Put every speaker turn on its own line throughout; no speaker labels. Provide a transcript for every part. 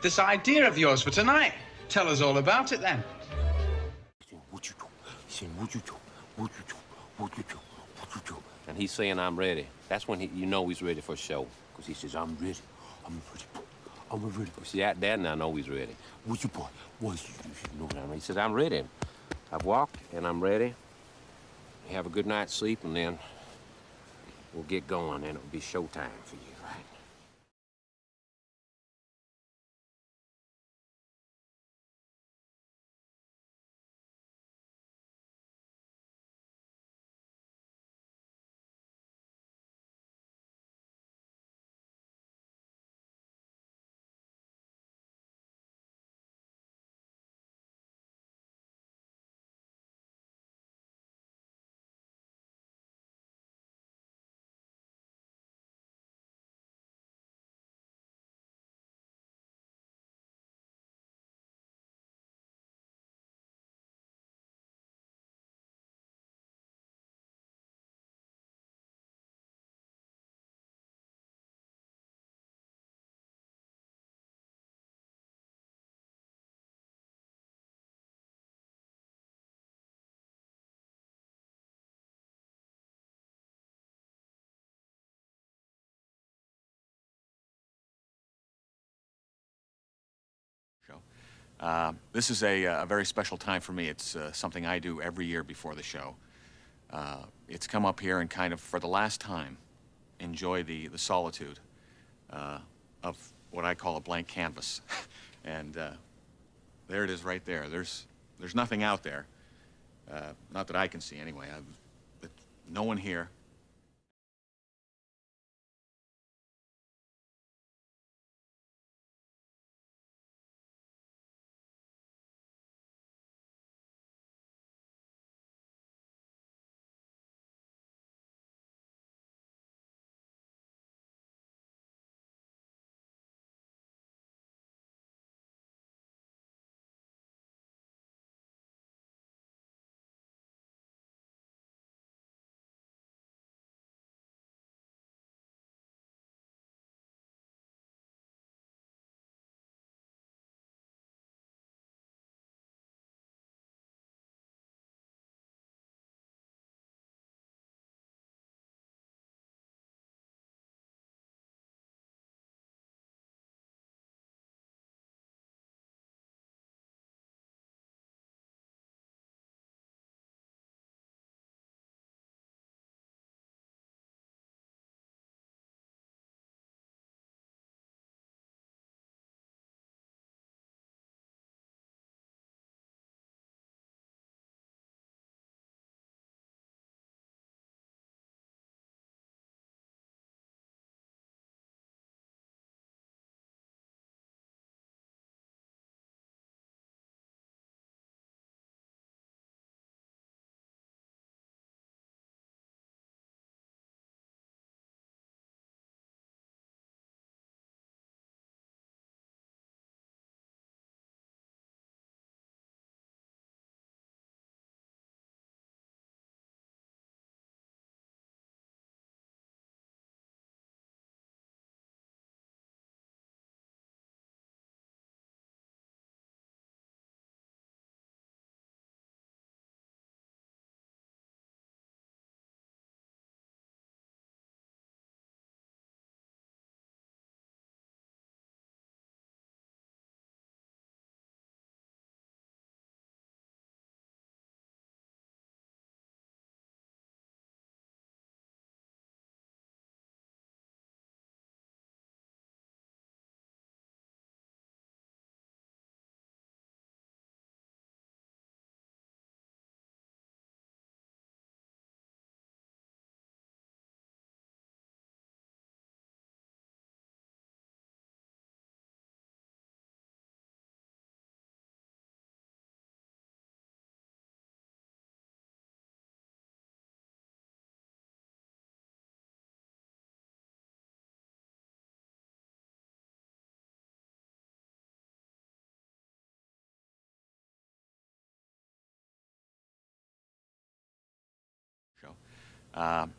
this idea of yours for tonight. Tell us all about it then.
And he's saying, I'm ready. That's when you know he's ready for show. Because he says, I'm ready. I'm ready. I'm ready. See, that dad now know he's ready. What you boy? What you know what I mean? He says, I'm ready. I've walked and I'm ready. Have a good night's sleep and then we'll get going and it'll be showtime for you, right?
This is a very special time for me. It's something I do every year before the show. It's come up here and kind of, for the last time, enjoy the solitude of what I call a blank canvas. And there it is right there. There's nothing out there. Not that I can see anyway. But no one here.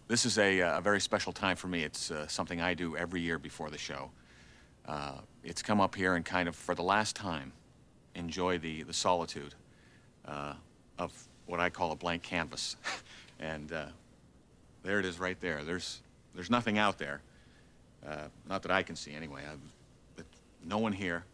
This is a very special time for me. It's something I do every year before the show. It's come up here and kind of, for the last time, enjoy the solitude of what I call a blank canvas. And there it is right there. There's nothing out there. Not that I can see anyway. But no one here.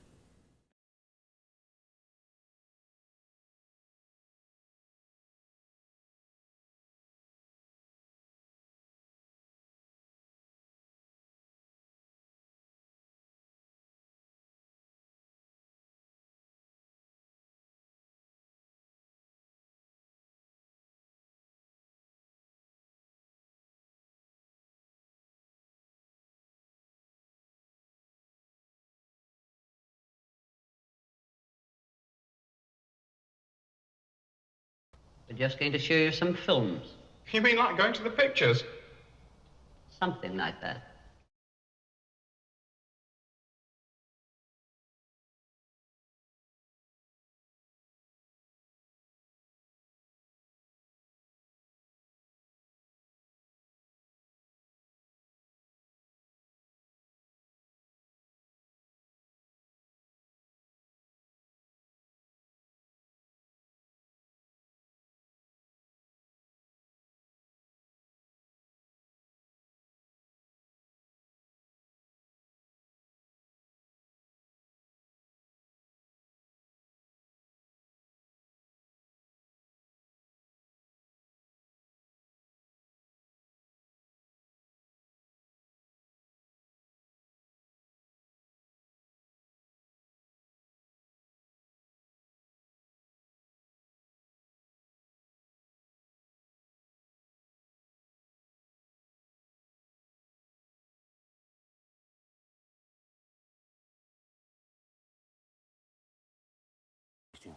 We're just going to show you some films.
You mean like going to the pictures?
Something like that.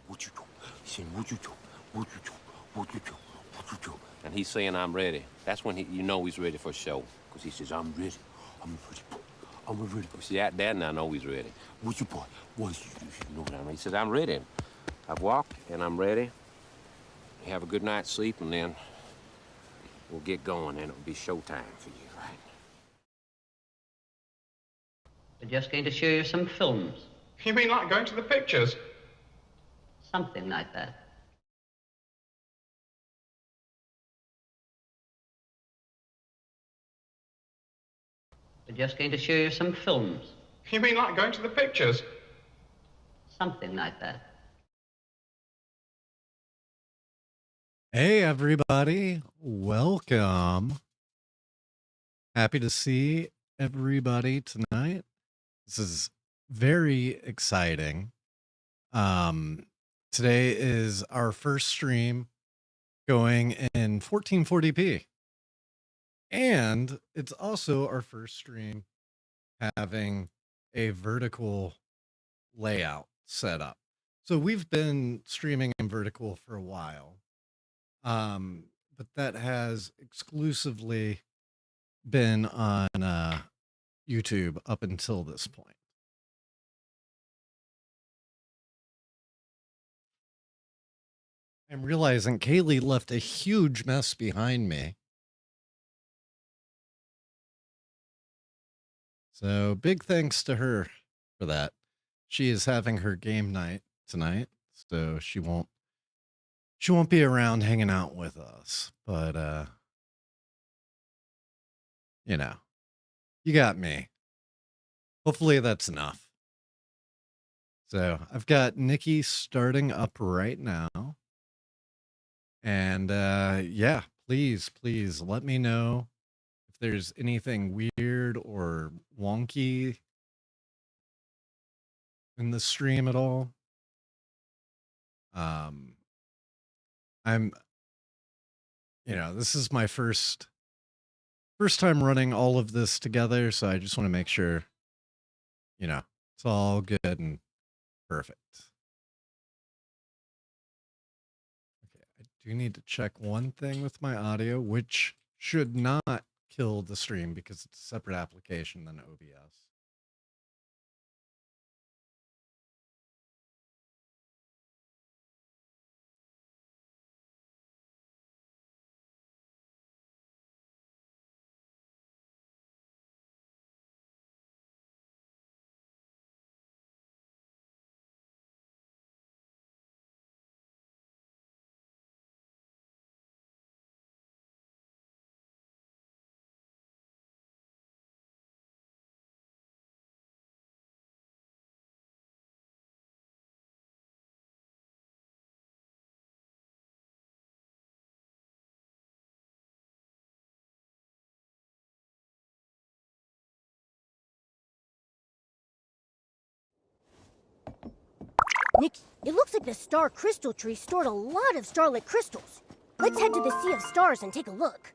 What you do? He said, what you do? What you do? What you do? What you do? And he's saying, I'm ready. That's when you know he's ready for show. Because he says, I'm ready. I'm ready. I'm ready. See, that dad now know he's ready. What you boy? What you know what I mean? He says, I'm ready. I've walked and I'm ready. You have a good night's sleep and then we'll get going and it'll be showtime for you, right?
We're just going to show you some films.
You mean like going to the pictures?
Something like that. We're just going to show you some films.
You mean like going to the pictures?
Something like that.
Hey, everybody. Welcome. Happy to see everybody tonight. This is very exciting. Today is our first stream going in 1440p. And it's also our first stream having a vertical layout set up. So we've been streaming in vertical for a while. But that has exclusively been on YouTube up until this point. I'm realizing Kaylee left a huge mess behind me. So big thanks to her for that. She is having her game night tonight, so she won't be around hanging out with us. But you know, you got me. Hopefully that's enough. So I've got Nikki starting up right now. And yeah, please let me know if there's anything weird or wonky in the stream at all. This is my first time running all of this together, so I just want to make sure, it's all good and perfect. Okay, I do need to check one thing with my audio, which should not kill the stream because it's a separate application than OBS.
Nikki, it looks like the star crystal tree stored a lot of starlit crystals. Let's head to the Sea of Stars and take a look.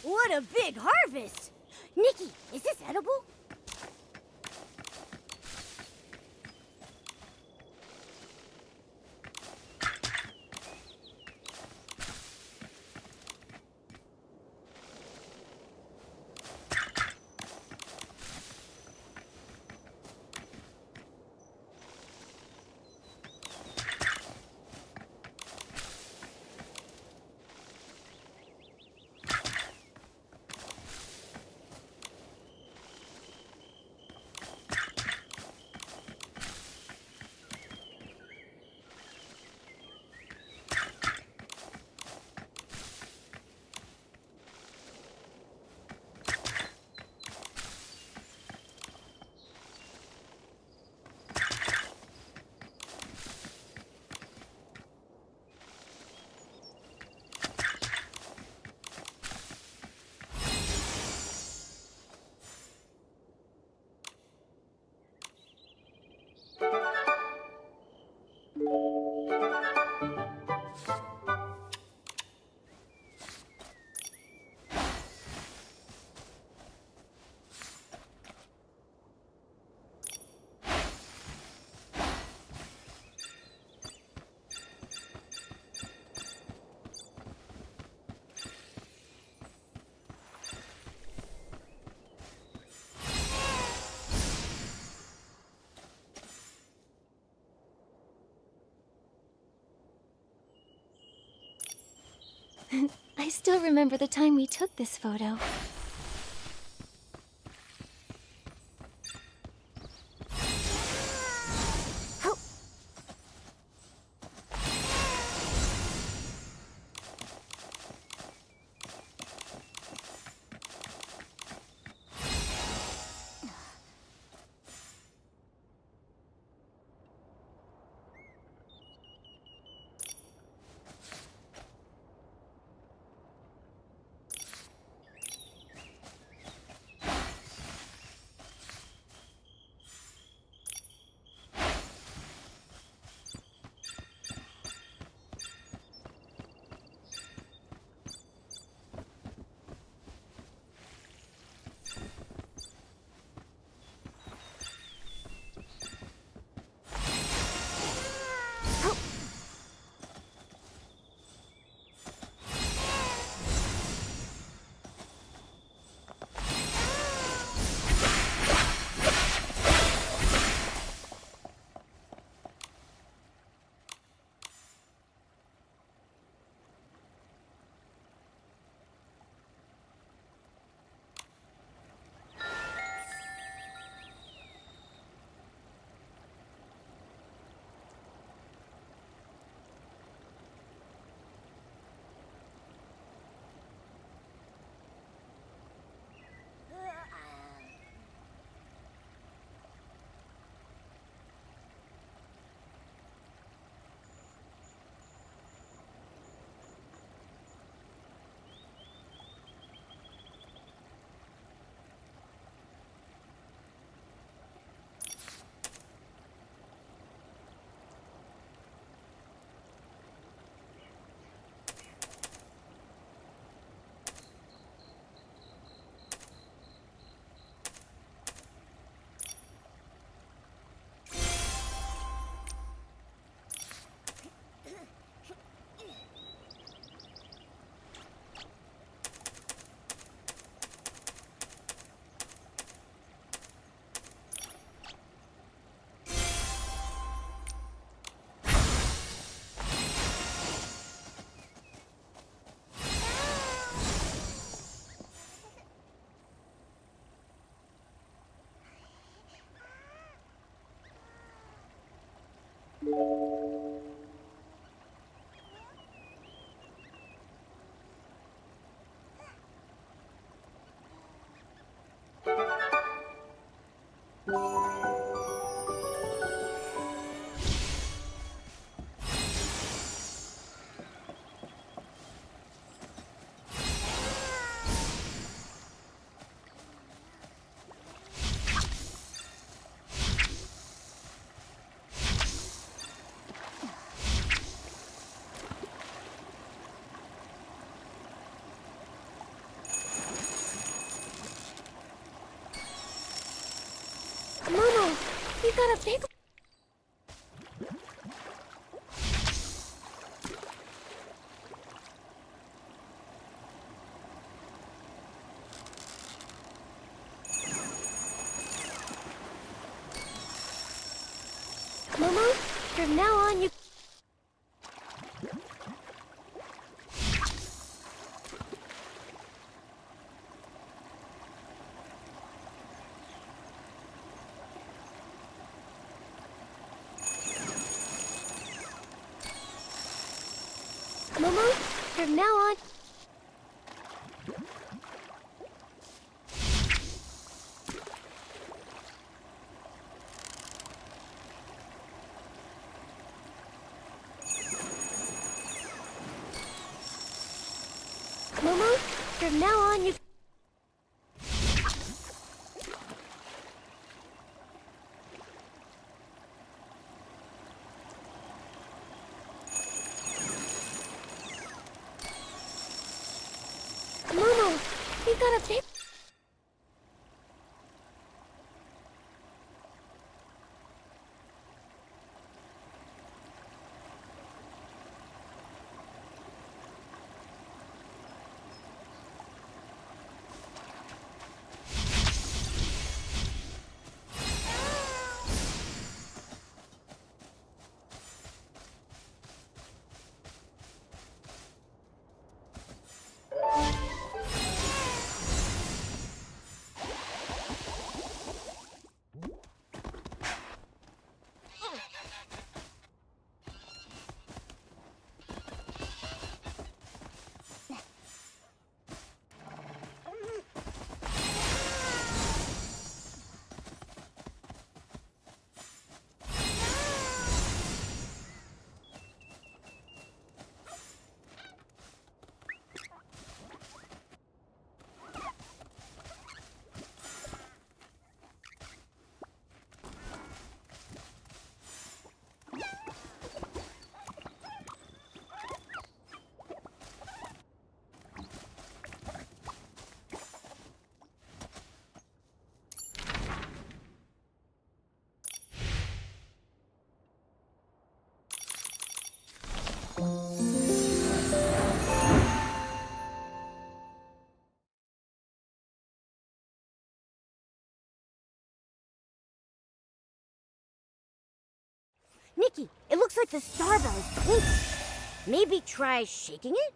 What a big harvest! Nikki, is this edible?
I still remember the time we took this photo. got a big...
Momo, from now on you... Momo, from now on... Momo, from now on you... Momo, you got a big... Nikki, it looks like the star bell is twinkling. Maybe try shaking it?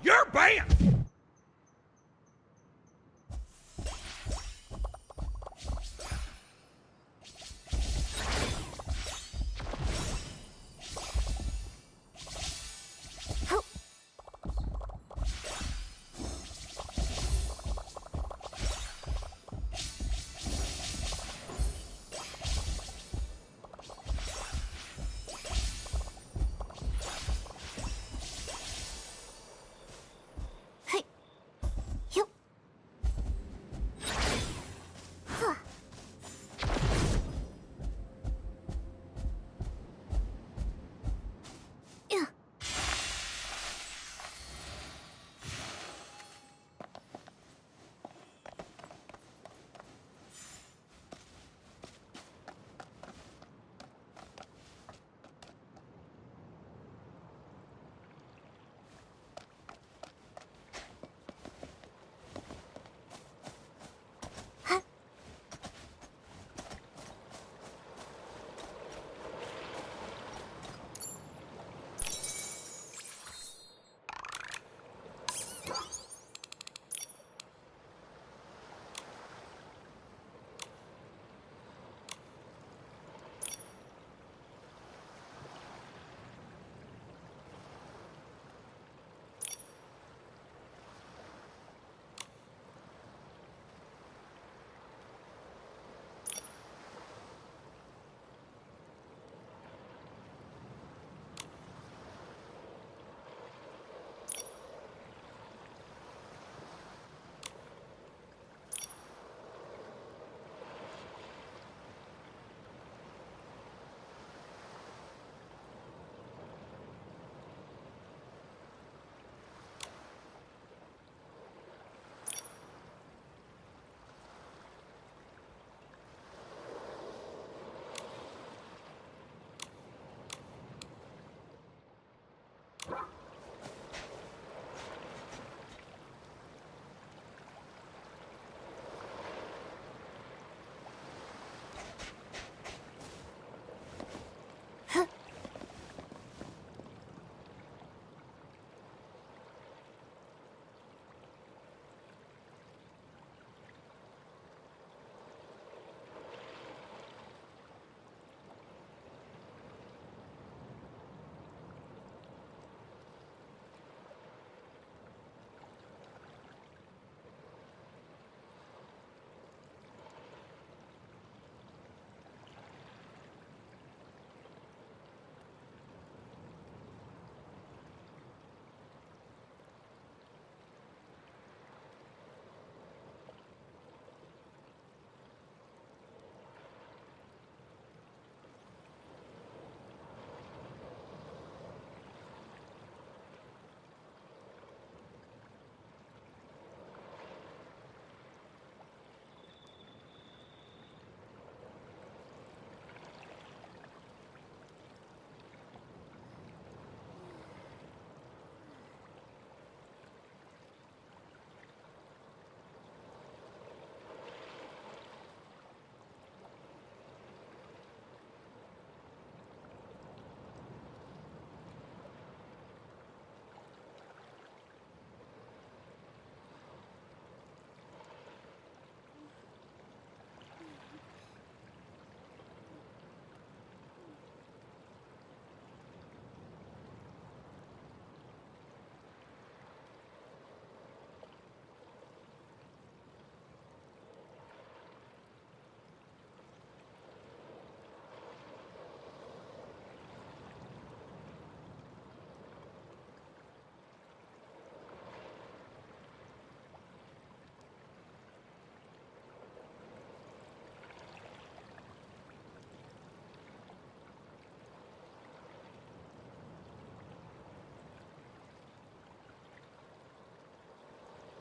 You're banned!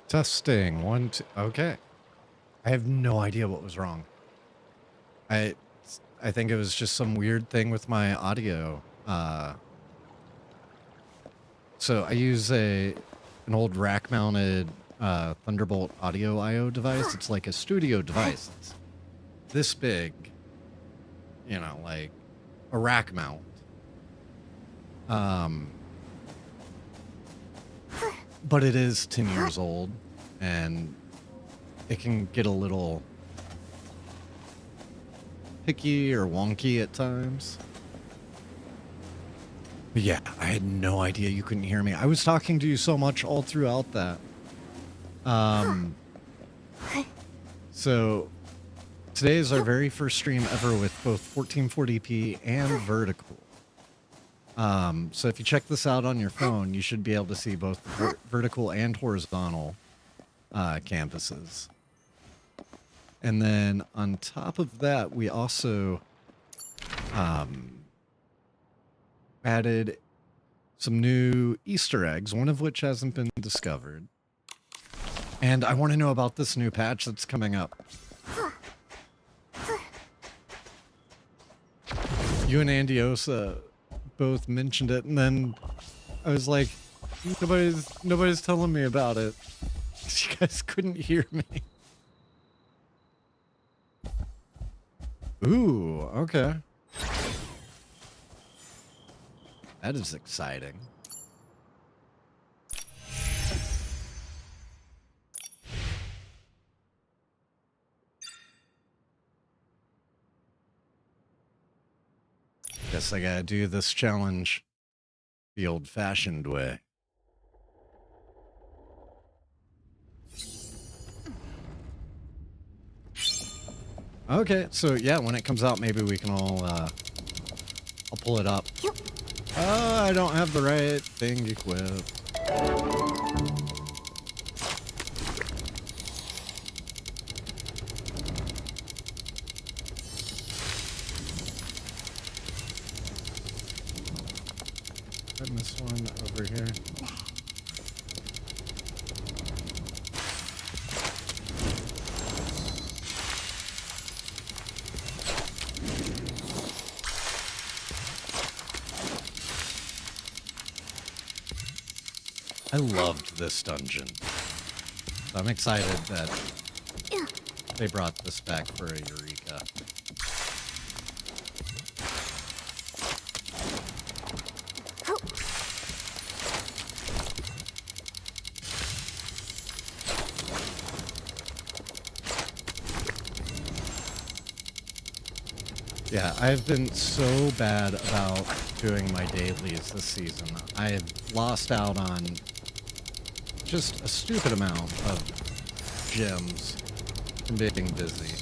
Testing. 1, 2. Okay. I have no idea what was wrong. I think it was just some weird thing with my audio. So I use an old rack-mounted Thunderbolt audio I/O device. It's like a studio device. It's this big, you know, like a rack mount. But it is 10 years old, and it can get a little picky or wonky at times. But yeah, I had no idea you couldn't hear me. I was talking to you so much all throughout that. So today is our very first stream ever with both 1440p and vertical. So if you check this out on your phone, you should be able to see both the vertical and horizontal canvases. And then on top of that, we also added some new Easter eggs, one of which hasn't been discovered. And I want to know about this new patch that's coming up. You and Andiosa both mentioned it, and then I was like, nobody's telling me about it. You guys couldn't hear me. Ooh, okay. That is exciting. Guess I gotta do this challenge the old-fashioned way. Okay, so yeah, when it comes out, maybe we can all, I'll pull it up. Oh, I don't have the right thing equipped. I missed one over here. I loved this dungeon. So I'm excited that they brought this back for a Eureka. Yeah, I've been so bad about doing my dailies this season. I've lost out on just a stupid amount of gems from being busy.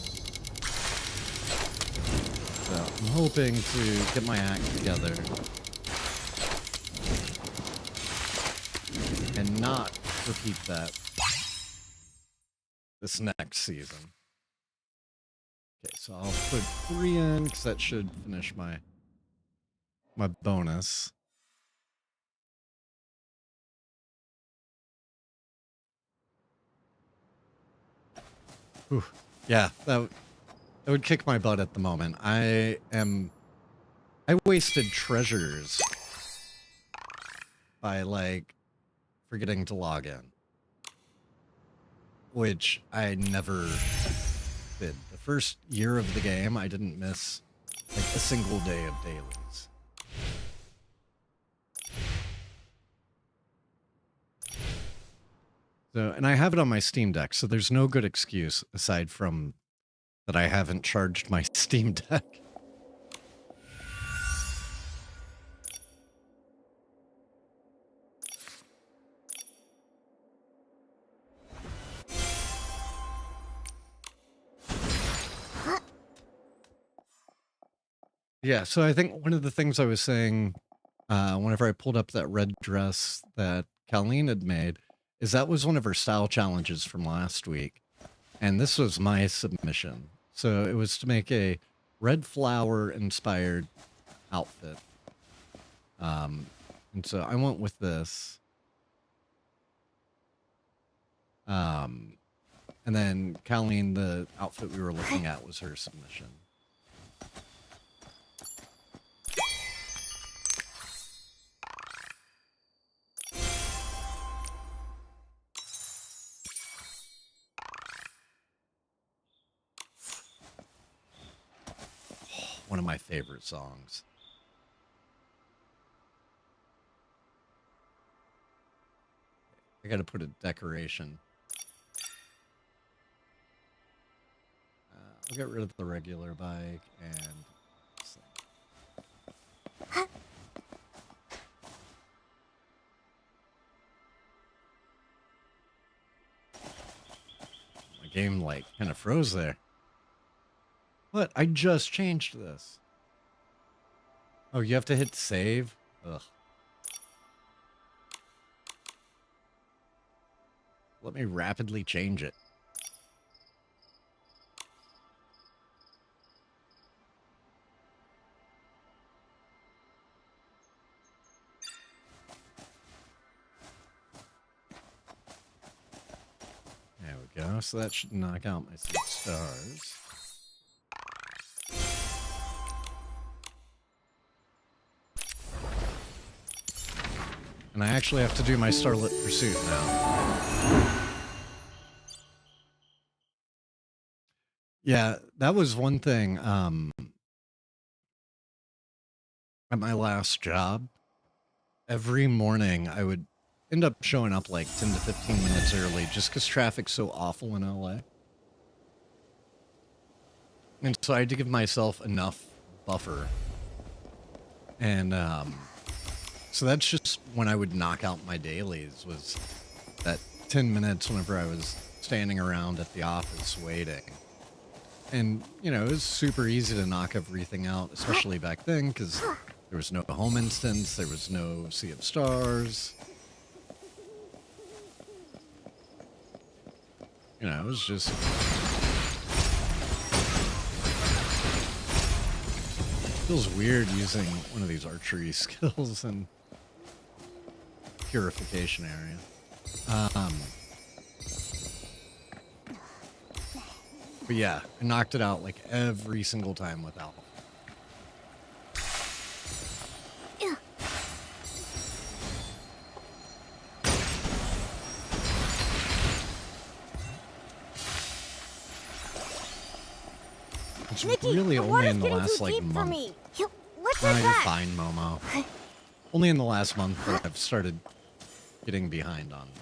So I'm hoping to get my act together and not repeat that this next season. Okay, so I'll put 3 in because that should finish my bonus. Whew. Yeah, that would kick my butt at the moment. I wasted treasures by like forgetting to log in, which I never did. The first year of the game, I didn't miss like a single day of dailies. So, and I have it on my Steam Deck, so there's no good excuse aside from that I haven't charged my Steam Deck. Yeah, so I think one of the things I was saying whenever I pulled up that red dress that Colleen had made is that was one of her style challenges from last week. And this was my submission. So it was to make a red flower inspired outfit. And so I went with this. And then Colleen, the outfit we were looking at was her submission. One of my favorite songs. I gotta put a decoration. I'll get rid of the regular bike and this thing. My game like kind of froze there. What? I just changed this. Oh, you have to hit save? Ugh. Let me rapidly change it. There we go. So that should knock out my 6 stars. And I actually have to do my Starlit Pursuit now. Yeah, that was one thing. At my last job, every morning I would end up showing up like 10 to 15 minutes early just because traffic's so awful in LA. And so I had to give myself enough buffer. And so that's just when I would knock out my dailies, was that 10 minutes whenever I was standing around at the office waiting. And, you know, it was super easy to knock everything out, especially back then, because there was no home instance, there was no Sea of Stars. You know, it was just... feels weird using one of these archery skills in purification area. But yeah, I knocked it out like every single time without. It's
Nikki,
really
the
only
water's
in the
getting
last
too
like
deep for
month.
me. Let's
You're
head back.
fine, Momo. Only in the last month that I've started getting behind on them.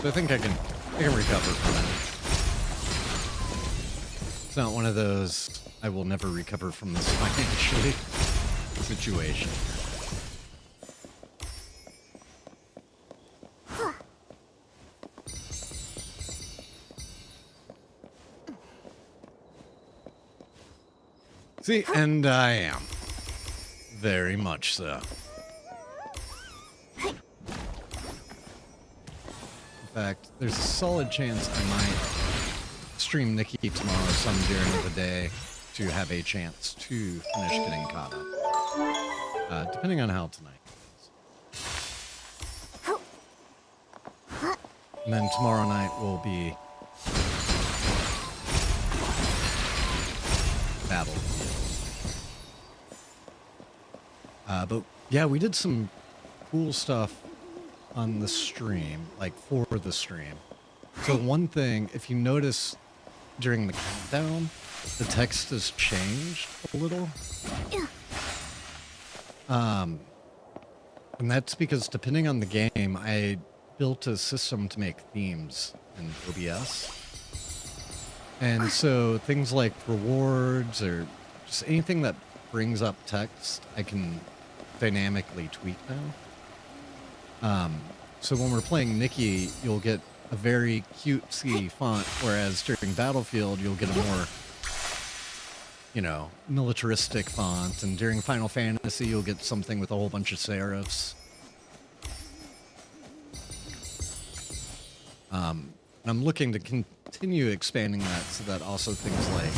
So I think I can recover from it. It's not one of those I will never recover from this financially situation. See, and I am. Very much so. In fact, there's a solid chance I might stream Nikki tomorrow some during the day to have a chance to finish getting caught up. Depending on how tonight goes. And then tomorrow night will be Battle. But yeah, we did some cool stuff on the stream, like for the stream. So one thing, if you notice during the countdown, the text has changed a little. And that's because depending on the game, I built a system to make themes in OBS. And so things like rewards or just anything that brings up text, I can dynamically tweak now. So when we're playing Nikki, you'll get a very cutesy font, whereas during Battlefield, you'll get a more, you know, militaristic font. And during Final Fantasy, you'll get something with a whole bunch of serifs. And I'm looking to continue expanding that so that also things like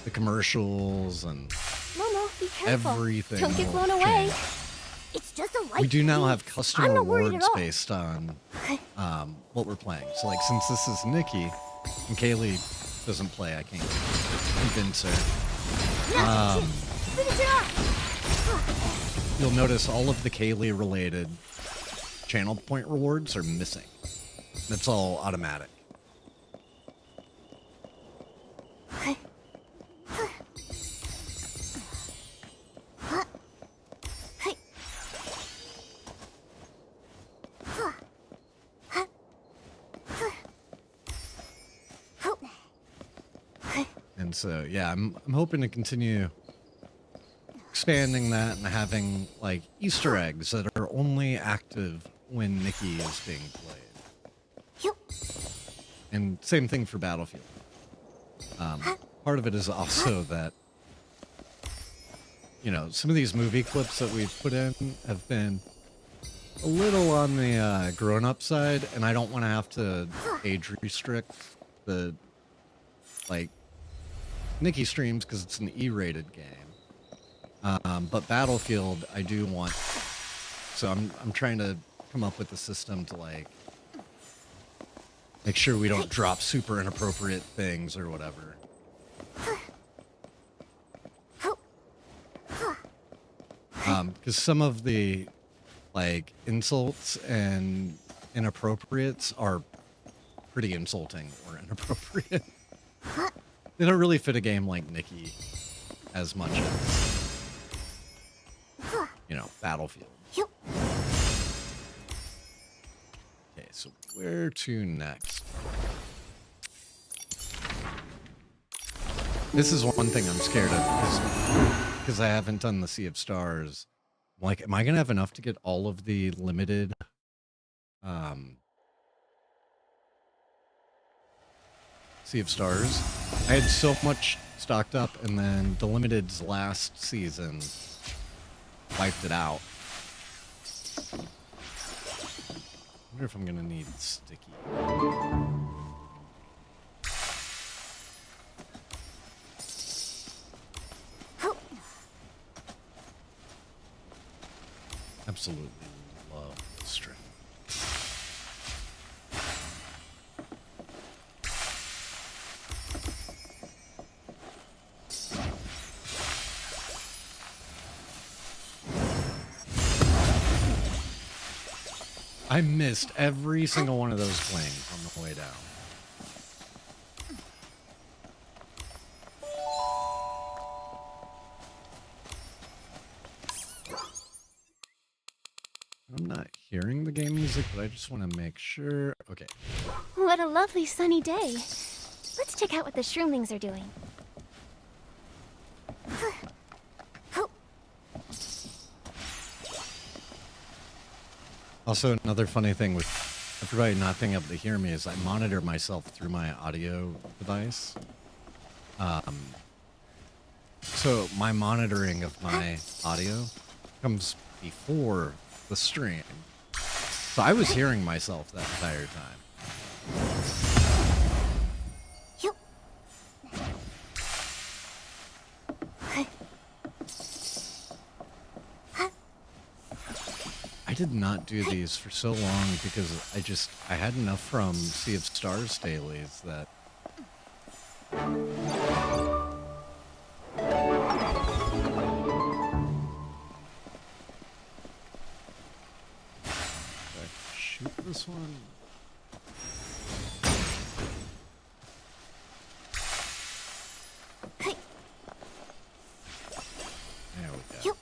the commercials and
Momo, be careful.
everything
Don't get
will
blown away.
change.
It's just a light.
We do now
breeze.
have custom
I'm not worried
rewards
at all.
based on what we're playing. So like since this is Nikki and Kaylee doesn't play, I can't convince her.
Yeah, finish it off.
You'll notice all of the Kaylee related channel point rewards are missing. That's all automatic. And so, yeah, I'm hoping to continue expanding that and having like Easter eggs that are only active when Nikki is being played. And same thing for Battlefield. Part of it is also that, you know, some of these movie clips that we've put in have been a little on the grown-up side, and I don't want to have to age restrict the, like, Nikki streams because it's an E-rated game. But Battlefield, I do want, so I'm trying to come up with a system to, like, make sure we don't drop super inappropriate things or whatever. Because some of the, like, insults and inappropriates are pretty insulting or inappropriate. They don't really fit a game like Nikki as much as, you know, Battlefield. Okay, so where to next? This is one thing I'm scared of because I haven't done the Sea of Stars. Like, am I gonna have enough to get all of the limited Sea of Stars? I had so much stocked up, and then the limited's last season wiped it out. I wonder if I'm gonna need sticky. Absolutely love this string. I missed every single one of those planes on the way down. I'm not hearing the game music, but I just want to make sure. Okay.
What a lovely sunny day. Let's check out what the shroomlings are doing.
Also, another funny thing with everybody not being able to hear me is I monitor myself through my audio device. So my monitoring of my audio comes before the stream. So I was hearing myself that entire time. I did not do these for so long because I had enough from Sea of Stars dailies that shoot this one. There we go.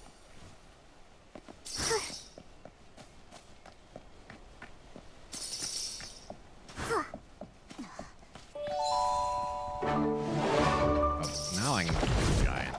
Oh, now I can do the giant.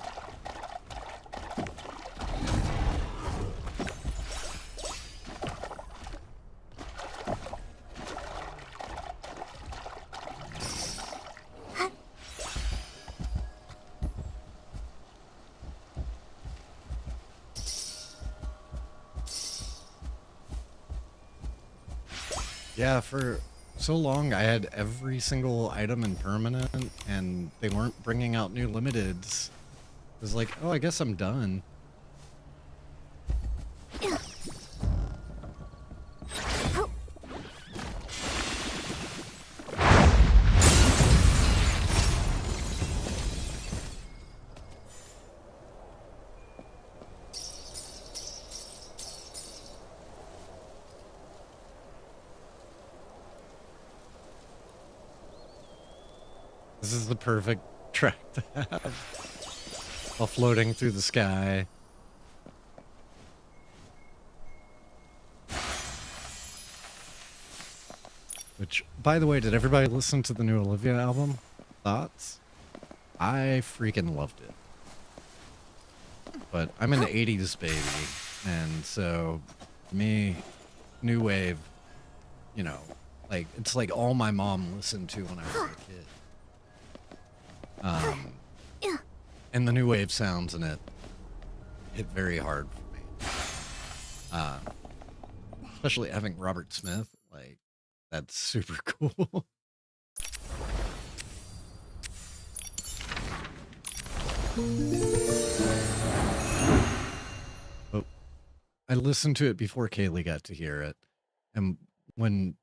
Yeah, for so long I had every single item in permanent, and they weren't bringing out new limiteds. It was like, oh, I guess I'm done. This is the perfect track to have while floating through the sky. Which, by the way, did everybody listen to the new Olivia album? Thoughts? I freaking loved it. But I'm an 80s baby, and so me, new wave, you know, like it's like all my mom listened to when I was a kid. And the new wave sounds in it hit very hard for me. Especially having Robert Smith, like that's super cool. Oh, I listened to it before Kaylee got to hear it. And when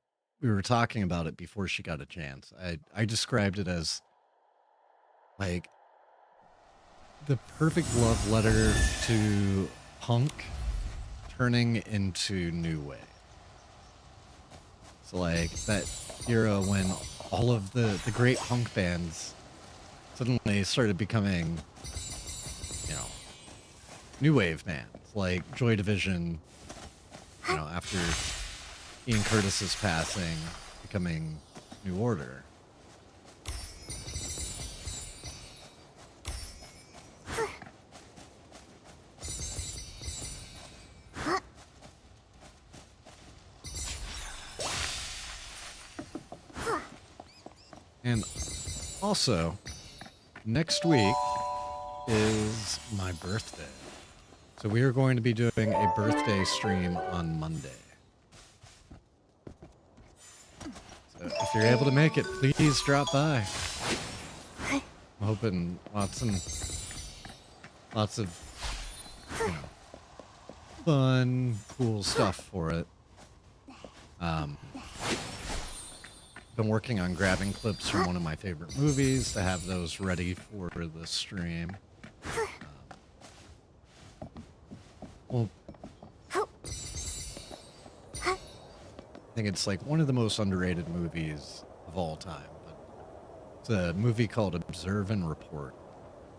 we were talking about it before she got a chance, I described it as like the perfect love letter to punk turning into new wave. So like that era when all of the great punk bands suddenly started becoming, you know, new wave bands like Joy Division, you know, after Ian Curtis's passing, becoming New Order. And also, next week is my birthday. So we are going to be doing a birthday stream on Monday. So if you're able to make it, please drop by. I'm hoping lots of, you know, fun, cool stuff for it. Been working on grabbing clips from one of my favorite movies to have those ready for the stream. Well, I think it's like one of the most underrated movies of all time. But it's a movie called Observe and Report.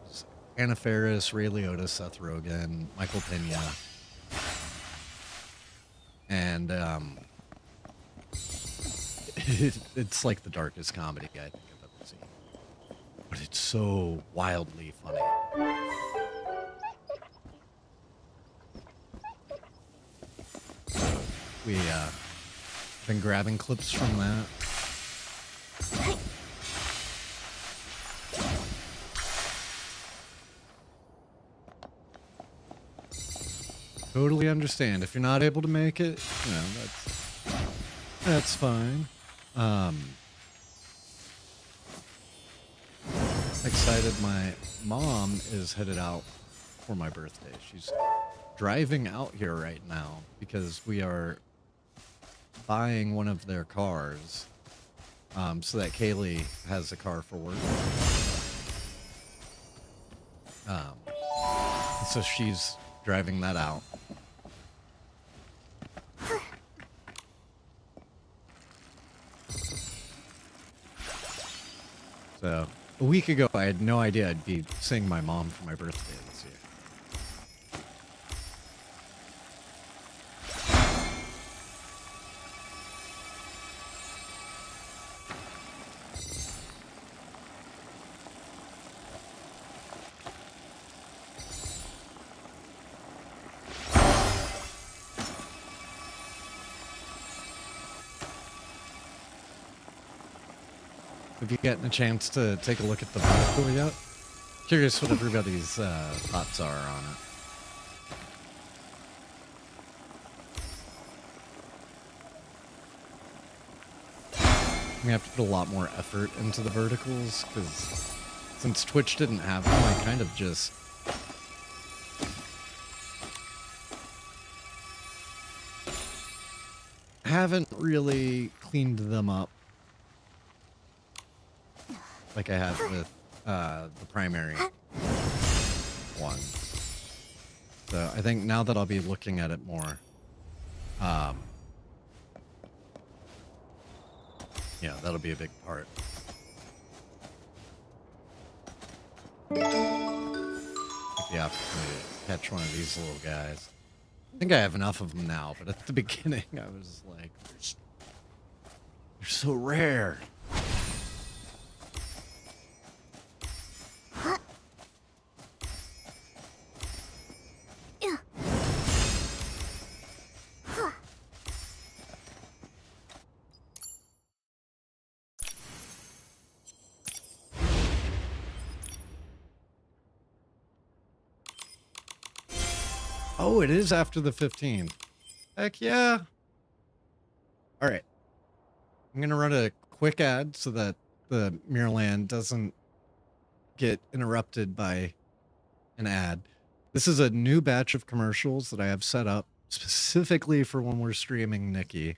It's Anna Faris, Ray Liotta, Seth Rogen, Michael Pena. And it's like the darkest comedy I think I've ever seen. But it's so wildly funny. We been grabbing clips from that. Totally understand. If you're not able to make it, you know, that's fine. Excited. My mom is headed out for my birthday. She's driving out here right now because we are buying one of their cars, so that Kaylee has a car for work. So she's driving that out. So a week ago, I had no idea I'd be seeing my mom for my birthday this year. Have you gotten a chance to take a look at the vertical yet? Curious what everybody's thoughts are on it. We have to put a lot more effort into the verticals because since Twitch didn't have them, I kind of just haven't really cleaned them up like I have with the primary one. So I think now that I'll be looking at it more, yeah, that'll be a big part. Take the opportunity to catch one of these little guys. I think I have enough of them now, but at the beginning I was like, they're so rare. Oh, it is after the 15th. Heck yeah. All right. I'm going to run a quick ad so that the Mirrorland doesn't get interrupted by an ad. This is a new batch of commercials that I have set up specifically for when we're streaming Nikki.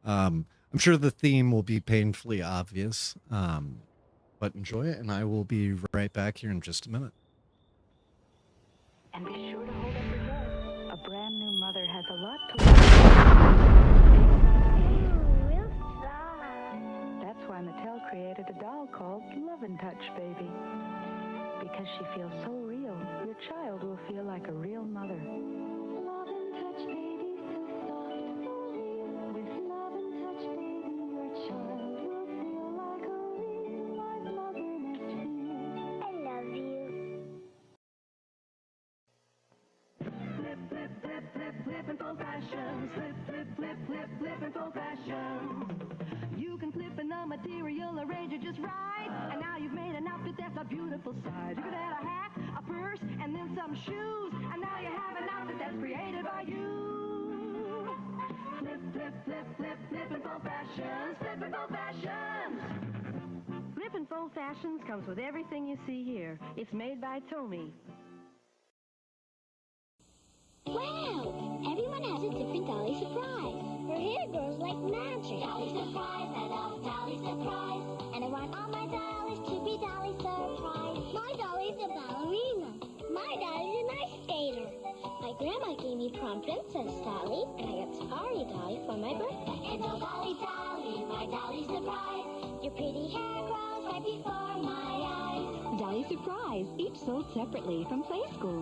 I'm sure the theme will be painfully obvious, but enjoy it, and I will be right back here in just a minute.
And be sure to hold up your head. A brand new mother has a lot to learn. That's why Mattel created a doll called Love and Touch Baby. Because she feels so real, your child will feel like a real mother. Love and Touch Baby, so soft, so real. With Love and Touch Baby, your child will feel like a real life mother must feel. I love you. Flip, flip, flip, flip, flip and full fashion. Flip, flip, flip, flip, flip and full fashion. You can flip and the material arrange it just right. And now you've made an outfit that's a beautiful sight. You could add a hat, a purse, and then some shoes. And now you have an outfit that's created by you. Flip, flip, flip, flip, flip and full fashions. Flip and full fashions. Flip and full fashions comes with everything you see here. It's made by Tomy.
Wow! Everyone has a different Dolly surprise. Her hair grows like magic. Dolly surprise, I love Dolly surprise. And I want all my dollies to be Dolly surprise. My Dolly's a ballerina. My Dolly's an ice skater. My grandma gave me prom princess Dolly, and I got Safari Dolly for my birthday. And oh Dolly, Dolly, my Dolly surprise. Your pretty hair grows right before my eyes.
Dolly Surprise, each sold separately from Play School.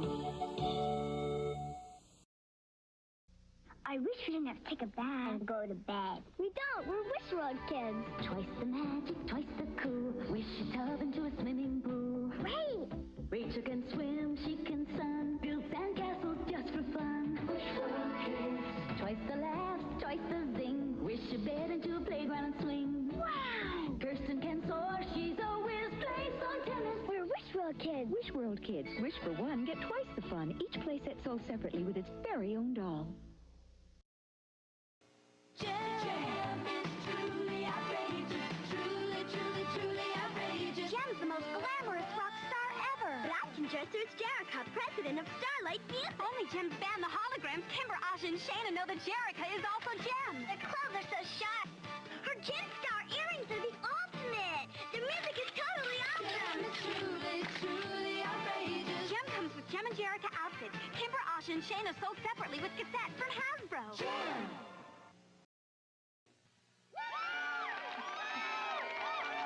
I wish we didn't have to take a bath and go to bed. We don't. We're Wish World kids.
Twice the magic, twice the cool. Wish your tub into a swimming pool.
Great.
Rachel can swim, she can sun. Build sandcastles just for fun. Wish World kids. Twice the laughs, twice the zing. Wish your bed into a playground and swing.
Wow.
Kirsten can soar, she's a whiz. Plays on tennis.
We're Wish World kids.
Wish World kids. Wish for one, get twice the fun. Each playset sold separately with its very own doll.
Jam is truly outrageous, truly outrageous.
Jem's the most glamorous rock star ever. But I can dress her as Jerica, president of Starlight Music.
Only Jem's band, the Holograms, Kimber, Asha, and Shayna know that Jerica is also Jem.
Their clothes are so sharp. Her Gem Star earrings are the ultimate. Their music is totally awesome.
Truly outrageous. Jem comes with Jem and Jerica outfits. Kimber, Asha, and Shayna sold separately with cassettes from Hasbro.
Jam.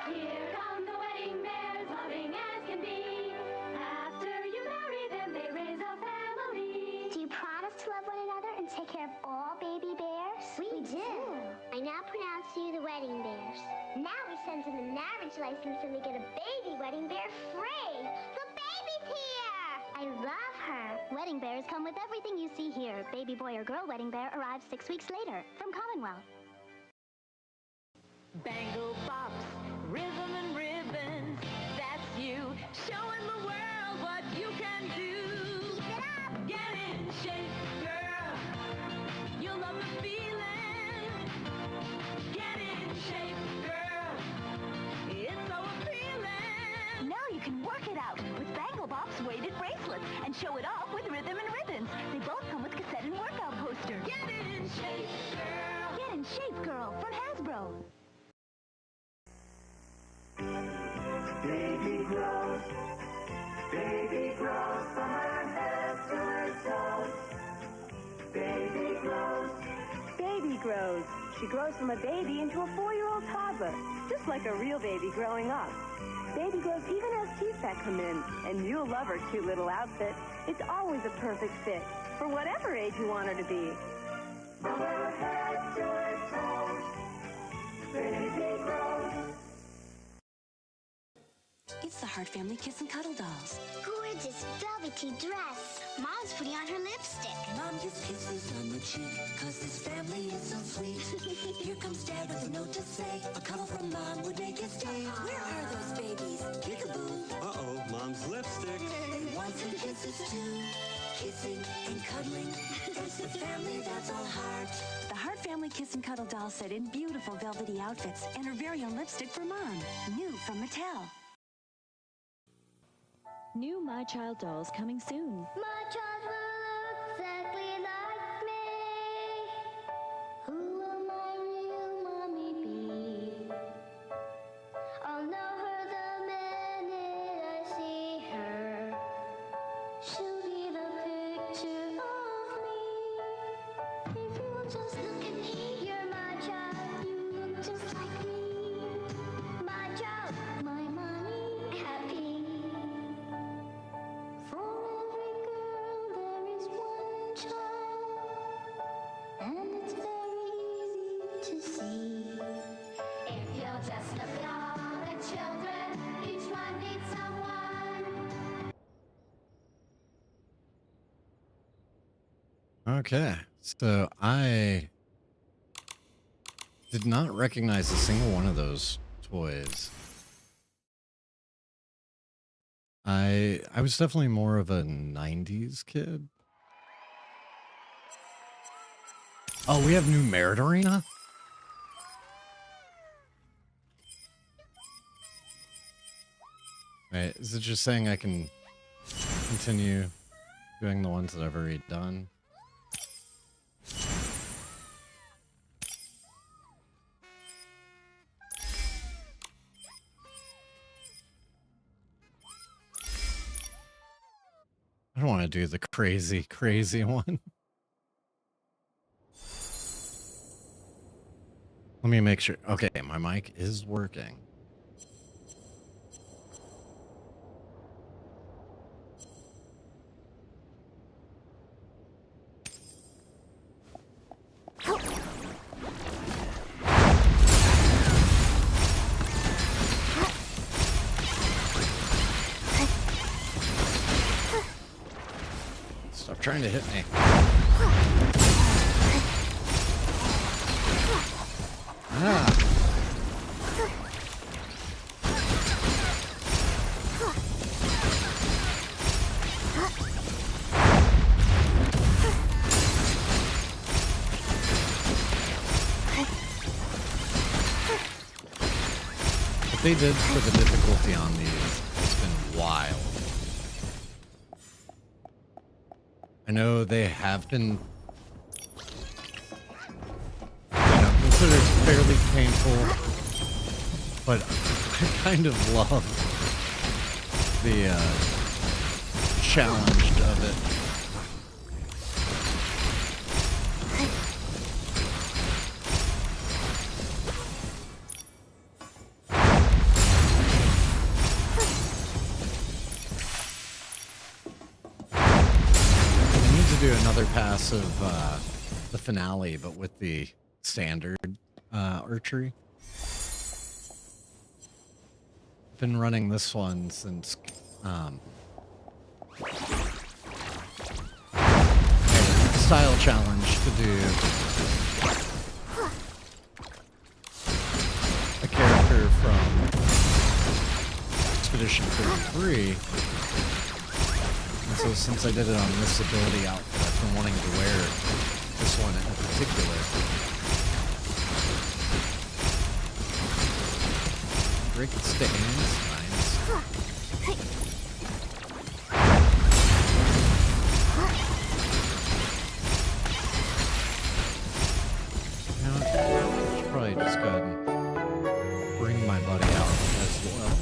Here come the wedding bears, loving as can be. After you marry them, they raise a family.
Do you promise to love one another and take care of all baby bears? We do. I now pronounce you the wedding bears. Now we send them a marriage license and they get a baby wedding bear free. The baby's here! I love her. Wedding bears come with everything you see here. Baby boy or girl wedding bear arrives 6 weeks later from Commonwealth.
Bangle bops, rhythm and ribbons, that's you. Showing the world what you can do.
Keep it up!
Get in shape, girl. You'll love the feeling. Get in shape, girl. It's so appealing.
Now you can work it out with Bangle Bop's weighted bracelets and show it off with Rhythm and Ribbons. They both come with cassette and workout poster.
Get in shape, girl.
Get in shape, girl, from Hasbro.
Baby grows from her head to her toes. Baby grows
baby grows. She grows from a baby into a 4-year-old toddler, just like a real baby growing up. Baby grows even as teeth that come in, and you'll love her cute little outfit. It's always a perfect fit for whatever age you want her to be. From her head to her toes, baby grows.
It's the Hart Family Kiss and Cuddle Dolls.
Gorgeous velvety dress. Mom's putting on her lipstick.
Mom gives kisses on the cheek, 'cause this family is so sweet. Here comes Dad with a note to say, a cuddle from Mom would make his day. Where are those babies? Peekaboo.
Uh-oh, Mom's lipstick.
They want some kisses too. Kissing and cuddling. It's the family that's all Hart. The Hart Family Kiss and Cuddle Doll set in beautiful velvety outfits and her very own lipstick for Mom. New from Mattel. New My Child dolls coming soon.
My child will look exactly like me. Who will my real mommy be? I'll know her the minute I see her. She'll be the picture of me. If you will just look at me, you're my child. You look just like me. My child, my mommy, happy. For every girl there is one child, and it's very easy to see. If you'll just look at all the children, each one needs someone.
Okay, so I did not recognize a single one of those toys. I was definitely more of a 90s kid. Oh, we have new Merit Arena? Wait, is it just saying I can continue doing the ones that I've already done? I don't want to do the crazy one. Let me make sure. Okay, my mic is working. Stop trying to hit me. Ah. What they did for the difficulty on these has been wild. I know they have been, considered fairly painful, but I kind of love the challenge of it. Do another pass of the finale, but with the standard archery. Been running this one since style challenge to do a character from Expedition 33. And so since I did it on this ability outfit, I've been wanting to wear this one in particular. Break stands, nice. You know what? I should probably just go ahead and bring my buddy out as well.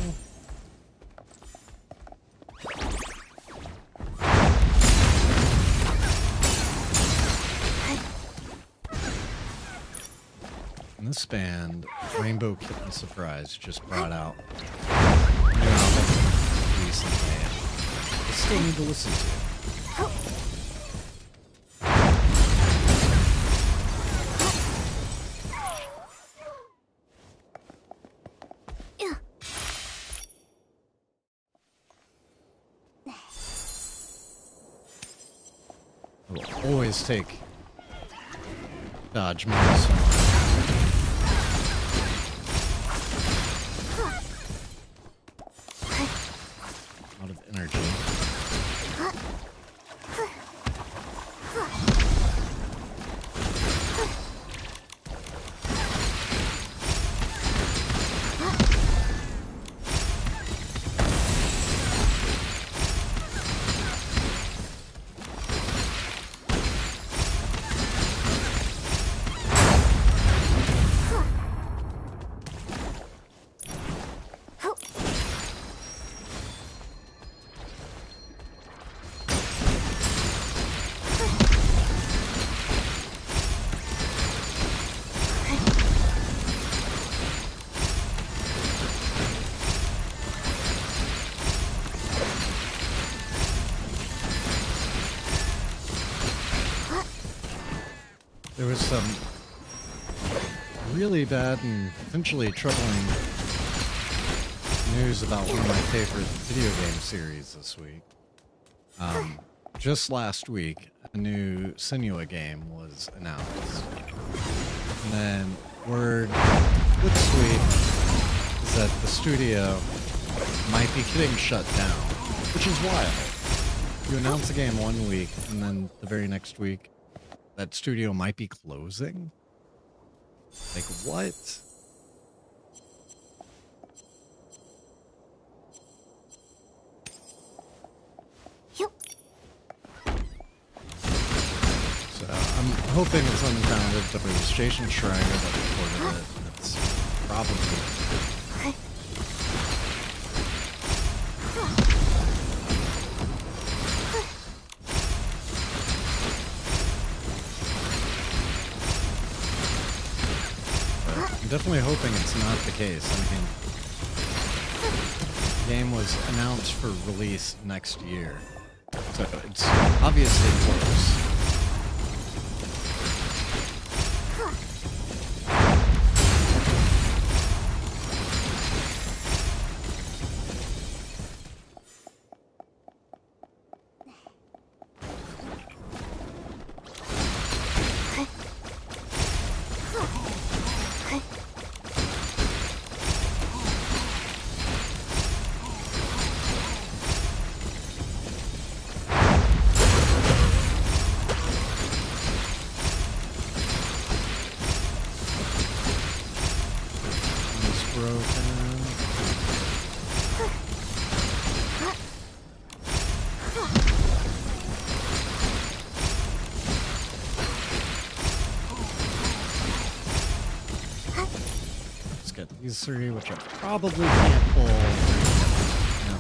this band, Rainbow Kitten Surprise, just brought out a new album recently. I still need to listen to it. I will always take Dodge Milestone. Out of energy. There was some really bad and potentially troubling news about one of my favorite video game series this week. Just last week, a new Senua game was announced. And then word this week is that the studio might be getting shut down, which is wild. You announce a game one week, and then the very next week, that studio might be closing? Like, what? So, I'm hoping it's unfounded, but it was Jason Schreier that reported it, and it's probably... Definitely hoping it's not the case. I mean, the game was announced for release next year, so it's obviously close. These three, which I probably can't pull. Yeah.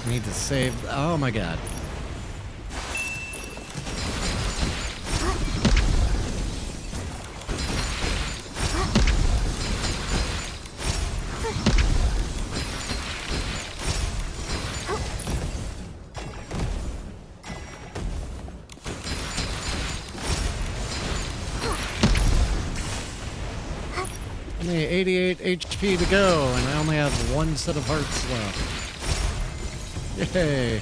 Need to save. Oh my god. Only 88 HP to go, and I only have one set of hearts left. Yay!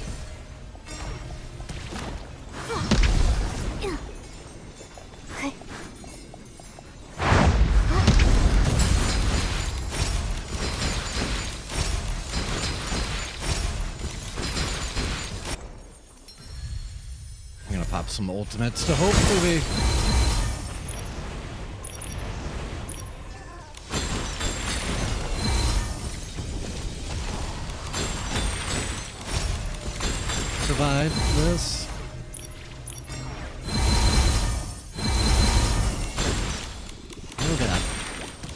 I'm gonna pop some ultimates to hopefully survive this. Oh god.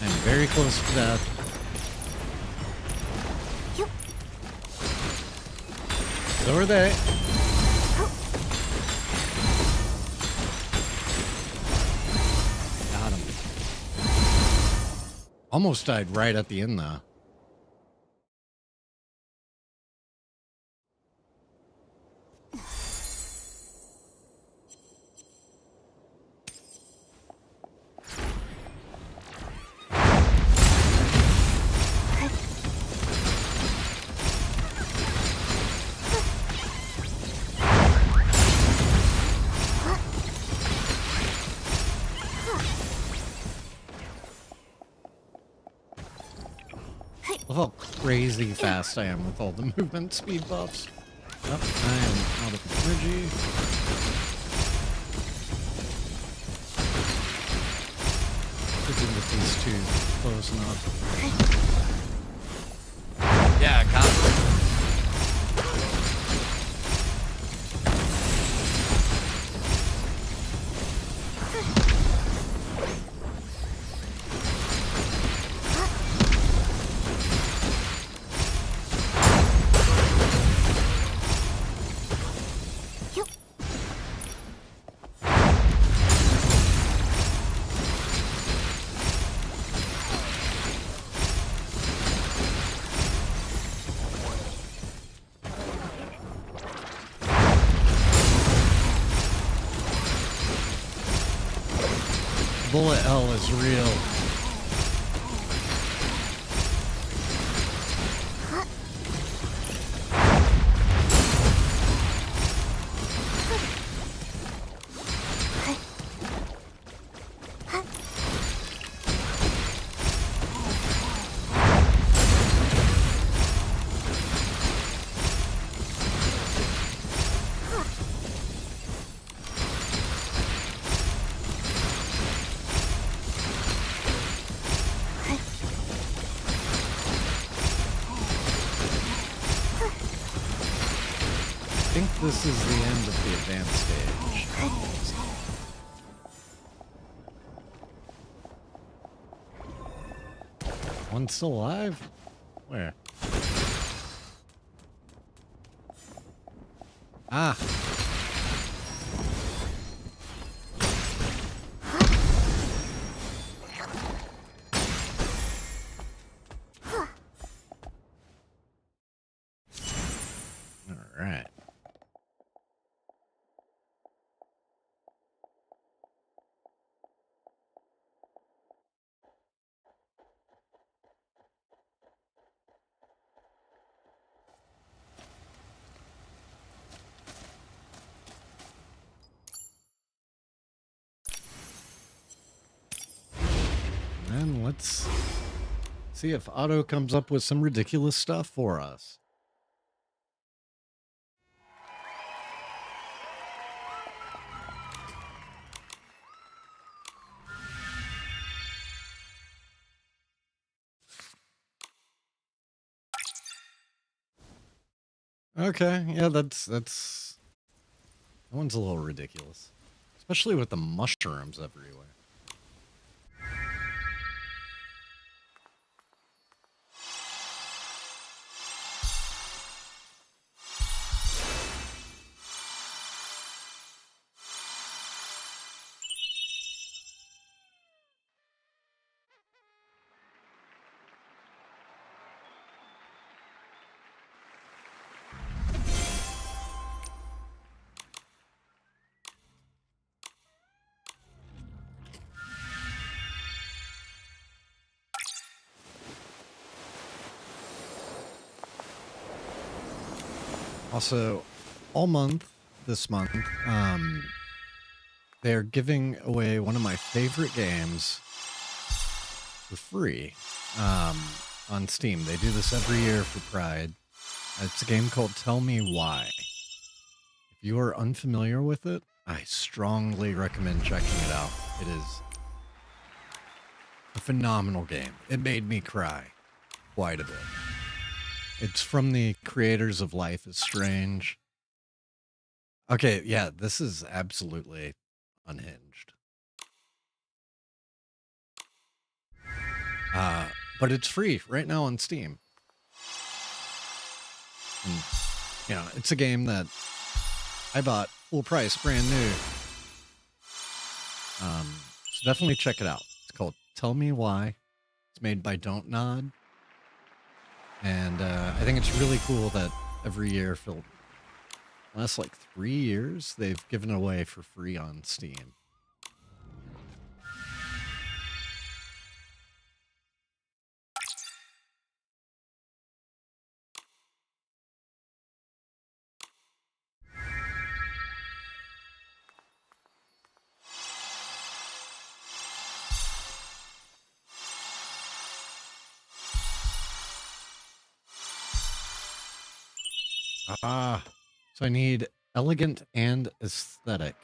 I'm very close to death. So are they. Got him. Almost died right at the end though. Look how crazy fast I am with all the movement speed buffs. Yep, I am out of energy. Could do with these two close enough.
Yeah, cop.
Bullet hell is real. I think this is the end of the advanced stage. One still alive? Where? Ah. All right. And let's see if Otto comes up with some ridiculous stuff for us. Okay, yeah, that one's a little ridiculous. Especially with the mushrooms everywhere. Also, all month, this month, they're giving away one of my favorite games for free on Steam. They do this every year for Pride. It's a game called Tell Me Why. If you are unfamiliar with it, I strongly recommend checking it out. It is a phenomenal game. It made me cry quite a bit. It's from the creators of Life is Strange. Okay, yeah, this is absolutely unhinged. But it's free right now on Steam. And, you know, it's a game that I bought full price, brand new. So definitely check it out. It's called Tell Me Why. It's made by Don't Nod. And I think it's really cool that every year for the last like 3 years, they've given it away for free on Steam. So I need elegant and aesthetic.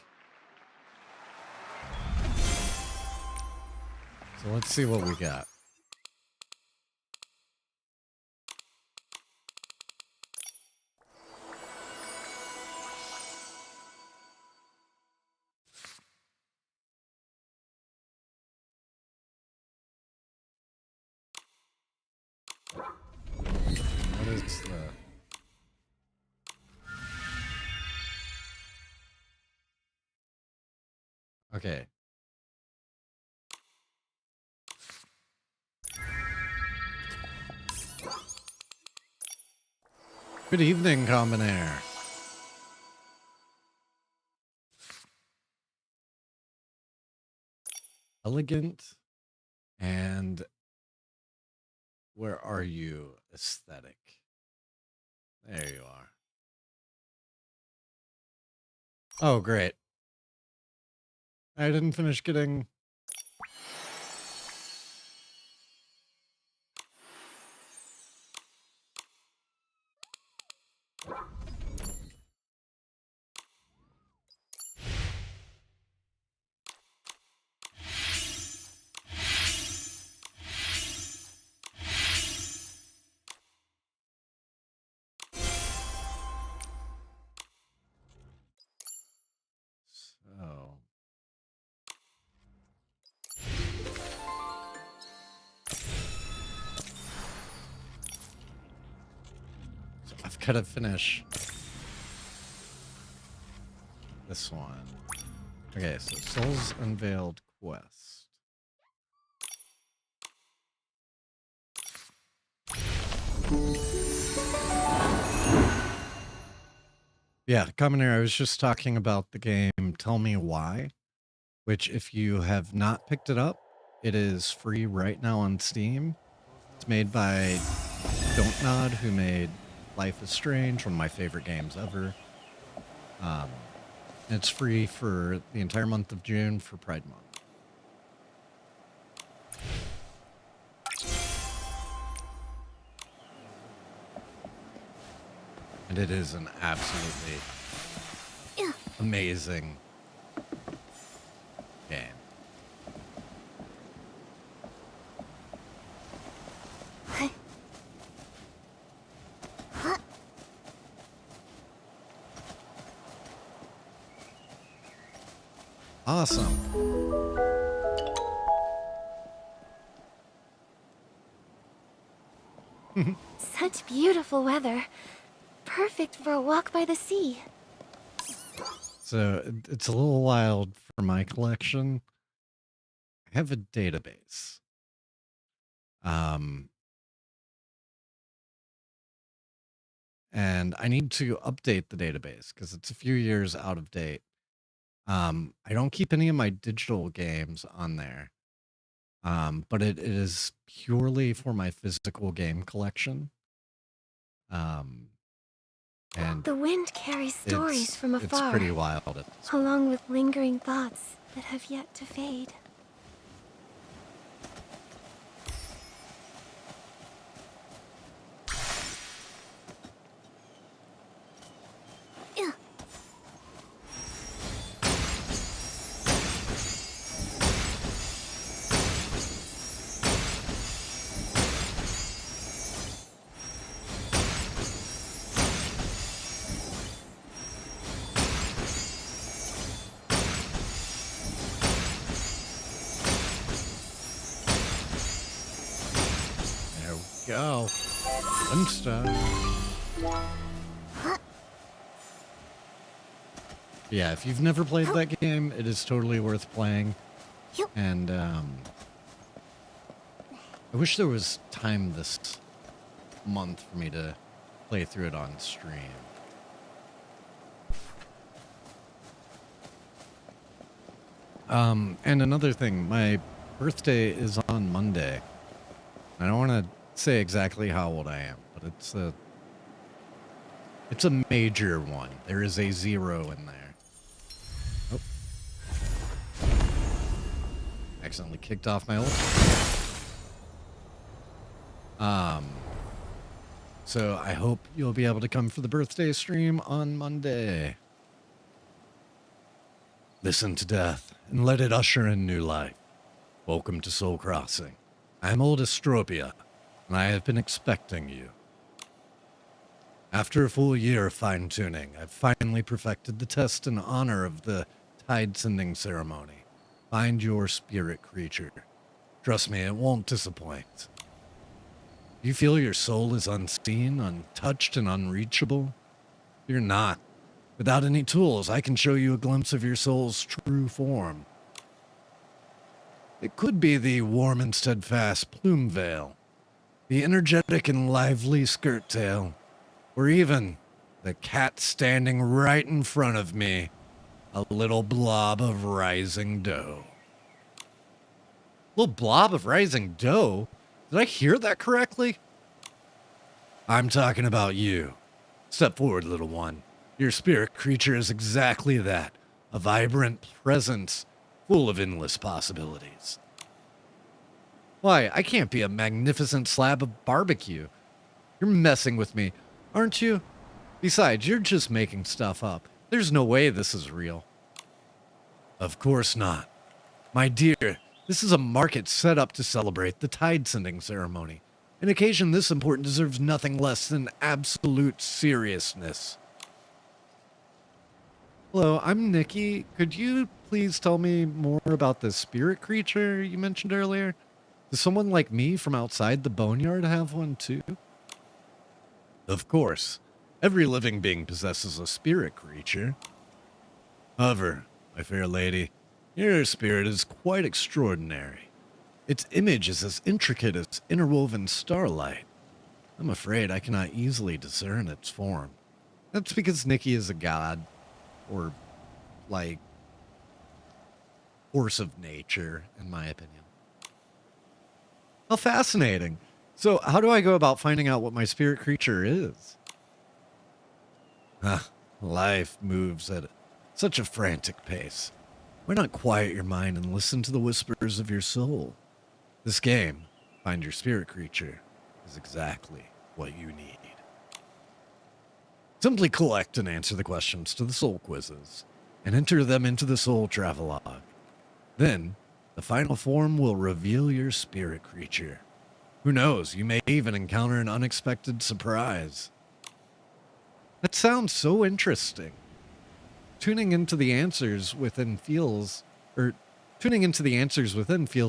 So let's see what we got. What is the... Okay. Good evening, Common Air. Elegant and where are you? Aesthetic. There you are. Oh, great. I didn't finish getting... So... I've got to finish this one. Okay, so Souls Unveiled Quest. Yeah, Common Air, I was just talking about the game Tell Me Why, which if you have not picked it up, it is free right now on Steam. It's made by Don't Nod, who made Life is Strange, one of my favorite games ever. It's free for the entire month of June for Pride Month. And it is an absolutely amazing game. Awesome.
Such beautiful weather. Perfect for a walk by the sea.
So it's a little wild for my collection. I have a database. And I need to update the database because it's a few years out of date. I don't keep any of my digital games on there. But it is purely for my physical game collection. And
The wind carries stories from
it's
afar,
pretty wild at this point.
along with lingering thoughts that have yet to fade.
go. Flintstone. Yeah, if you've never played that game, it is totally worth playing. And I wish there was time this month for me to play through it on stream. And another thing, my birthday is on Monday. I don't want to say exactly how old I am, but it's a major one. There is a 0 in there. Oh. Accidentally kicked off my ult. So I hope you'll be able to come for the birthday stream on Monday. Listen to death and let it usher in new life. Welcome to Soul Crossing. I'm old Astropia, and I have been expecting you. After a full year of fine-tuning, I've finally perfected the test in honor of the tide sending ceremony. Find your spirit creature. Trust me, it won't disappoint. You feel your soul is unseen, untouched, and unreachable? You're not. Without any tools, I can show you a glimpse of your soul's true form. It could be the warm and steadfast plume veil, the energetic and lively skirt tail, or even the cat standing right in front of me, a little blob of rising dough. Little blob of rising dough? Did I hear that correctly? I'm talking about you. Step forward, little one. Your spirit creature is exactly that, a vibrant presence full of endless possibilities. Why, I can't be a magnificent slab of barbecue. You're messing with me, aren't you? Besides, you're just making stuff up. There's no way this is real. Of course not. My dear, this is a market set up to celebrate the tide sending ceremony. An occasion this important deserves nothing less than absolute seriousness. Hello, I'm Nikki. Could you please tell me more about the spirit creature you mentioned earlier? Does someone like me from outside the boneyard have one too? Of course. Every living being possesses a spirit creature. However, my fair lady, your spirit is quite extraordinary. Its image is as intricate as interwoven starlight. I'm afraid I cannot easily discern its form. That's because Nikki is a god. Or, like, force of nature, in my opinion. How fascinating. So, how do I go about finding out what my spirit creature is? Life moves at such a frantic pace. Why not quiet your mind and listen to the whispers of your soul? This game, Find Your Spirit Creature, is exactly what you need. Simply collect and answer the questions to the soul quizzes, and enter them into the soul travelogue. Then, the final form will reveal your spirit creature. Who knows, you may even encounter an unexpected surprise. That sounds so interesting. Tuning into the answers within feels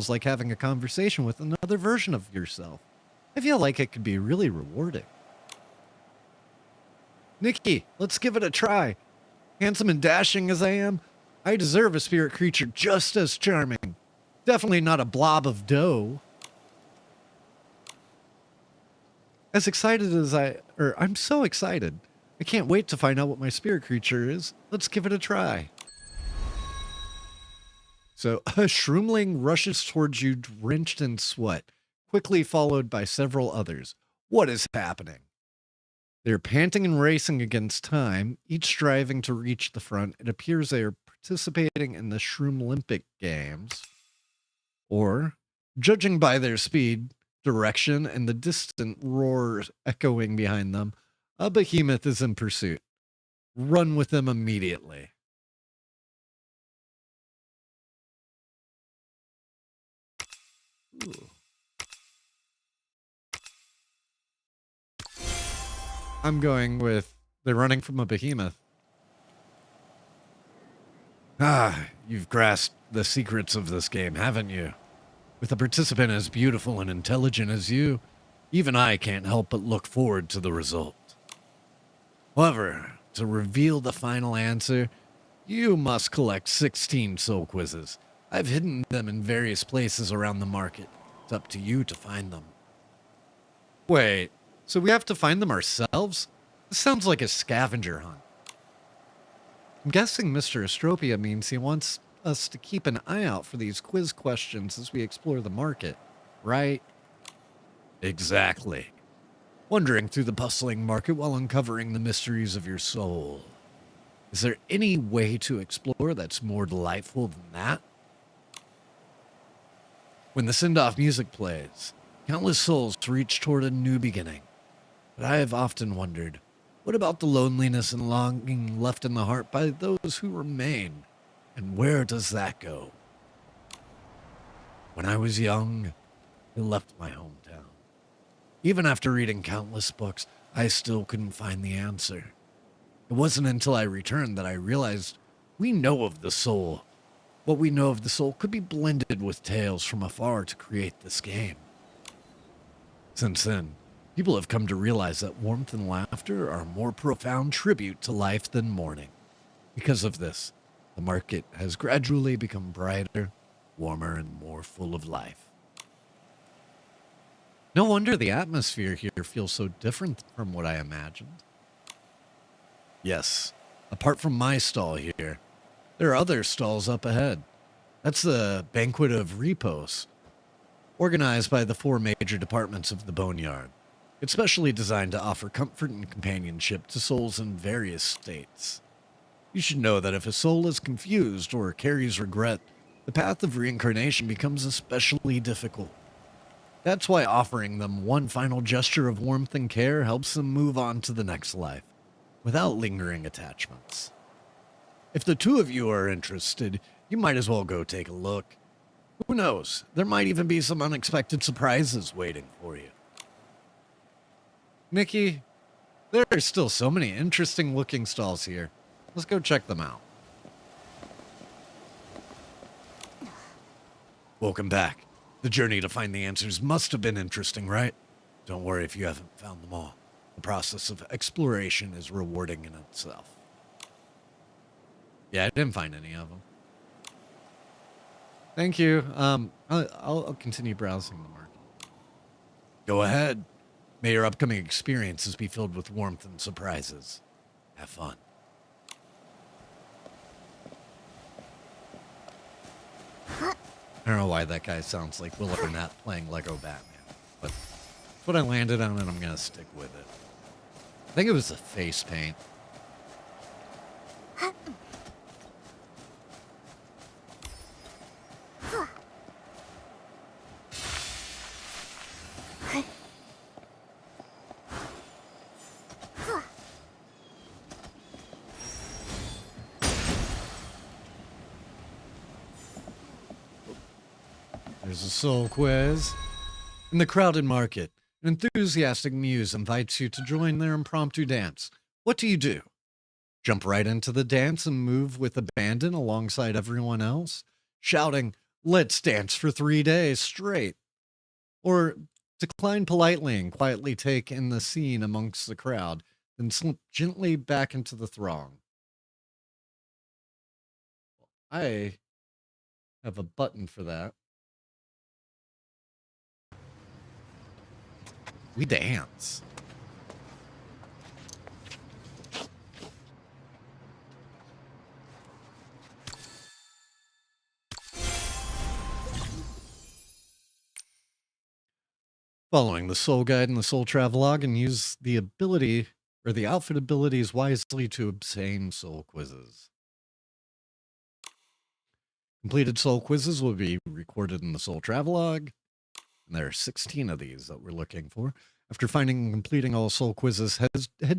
like having a conversation with another version of yourself. I feel like it could be really rewarding. Nikki, let's give it a try. Handsome and dashing as I am, I deserve a spirit creature just as charming. Definitely not a blob of dough. As excited as I'm so excited. I can't wait to find out what my spirit creature is. Let's give it a try. So, a shroomling rushes towards you drenched in sweat, quickly followed by several others. What is happening? They're panting and racing against time, each striving to reach the front. It appears they are participating in the Shroom-Olympic Games. Or, judging by their speed, direction, and the distant roars echoing behind them, a behemoth is in pursuit. Run with them immediately. Ooh. I'm going with they're running from a behemoth. You've grasped the secrets of this game, haven't you? With a participant as beautiful and intelligent as you, Even I can't help but look forward to the result. However, to reveal the final answer, you must collect 16 soul quizzes. I've hidden them in various places around the market. It's up to you to find them. Wait, so we have to find them ourselves? This sounds like a scavenger hunt. I'm guessing Mr. Astropia means he wants us to keep an eye out for these quiz questions as we explore the market, right? Exactly. Wandering through the bustling market while uncovering the mysteries of your soul. Is there any way to explore that's more delightful than that? When the send-off music plays, countless souls reach toward a new beginning. But I have often wondered, what about the loneliness and longing left in the heart by those who remain? And where does that go? When I was young, I left my hometown. Even after reading countless books, I still couldn't find the answer. It wasn't until I returned that I realized we know of the soul. What we know of the soul could be blended with tales from afar to create this game. Since then, people have come to realize that warmth and laughter are a more profound tribute to life than mourning. Because of this, the market has gradually become brighter, warmer, and more full of life. No wonder the atmosphere here feels so different from what I imagined. Yes, apart from my stall here, there are other stalls up ahead. That's the Banquet of Repose, organized by the 4 major departments of the Boneyard. It's specially designed to offer comfort and companionship to souls in various states. You should know that if a soul is confused or carries regret, the path of reincarnation becomes especially difficult. That's why offering them one final gesture of warmth and care helps them move on to the next life, without lingering attachments. If the 2 of you are interested, you might as well go take a look. Who knows, there might even be some unexpected surprises waiting for you. Nikki, there are still so many interesting looking stalls here. Let's go check them out. Welcome back. The journey to find the answers must have been interesting, right? Don't worry if you haven't found them all. The process of exploration is rewarding in itself. Yeah, I didn't find any of them. Thank you. I'll continue browsing the market. Go ahead. May your upcoming experiences be filled with warmth and surprises. Have fun. I don't know why that guy sounds like Will Arnett playing Lego Batman, but that's what I landed on, and I'm going to stick with it. I think it was the face paint. There's a soul quiz. In the crowded market, an enthusiastic muse invites you to join their impromptu dance. What do? Jump right into the dance and move with abandon alongside everyone else, shouting, "Let's dance for 3 days straight." Or decline politely and quietly take in the scene amongst the crowd, then slip gently back into the throng. I have a button for that. We dance. Following the soul guide and the soul travelogue, and use the ability or the outfit abilities wisely to obtain soul quizzes. Completed soul quizzes will be recorded in the soul travelogue. And there are 16 of these that we're looking for. After finding and completing all soul quizzes, head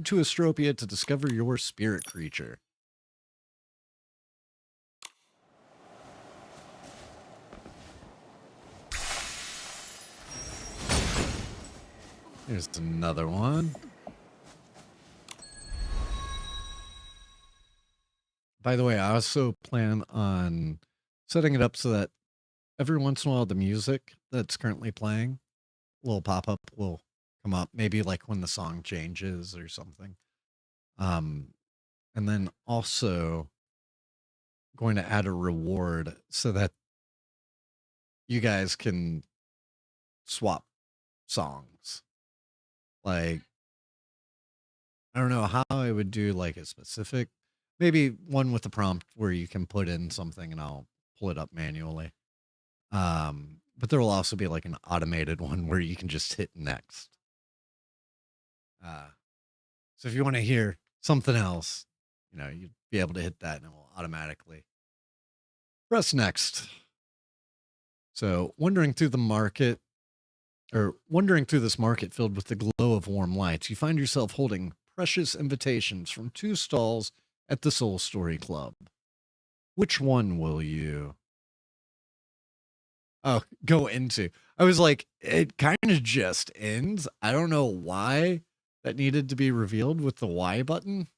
to Astropia to discover your spirit creature. Here's another one. By the way, I also plan on setting it up so that every once in a while the music that's currently playing, a little pop-up will come up, maybe like when the song changes or something. And then also going to add a reward so that you guys can swap songs. Like, I don't know how I would do like a specific, maybe one with the prompt where you can put in something and I'll pull it up manually. But there will also be like an automated one where you can just hit next. So if you want to hear something else, you know, you'd be able to hit that and it will automatically press next. So wandering through this market filled with the glow of warm lights, you find yourself holding precious invitations from 2 stalls at the Soul Story Club. Which one will you go into? I was like, it kind of just ends. I don't know why that needed to be revealed with the Y button.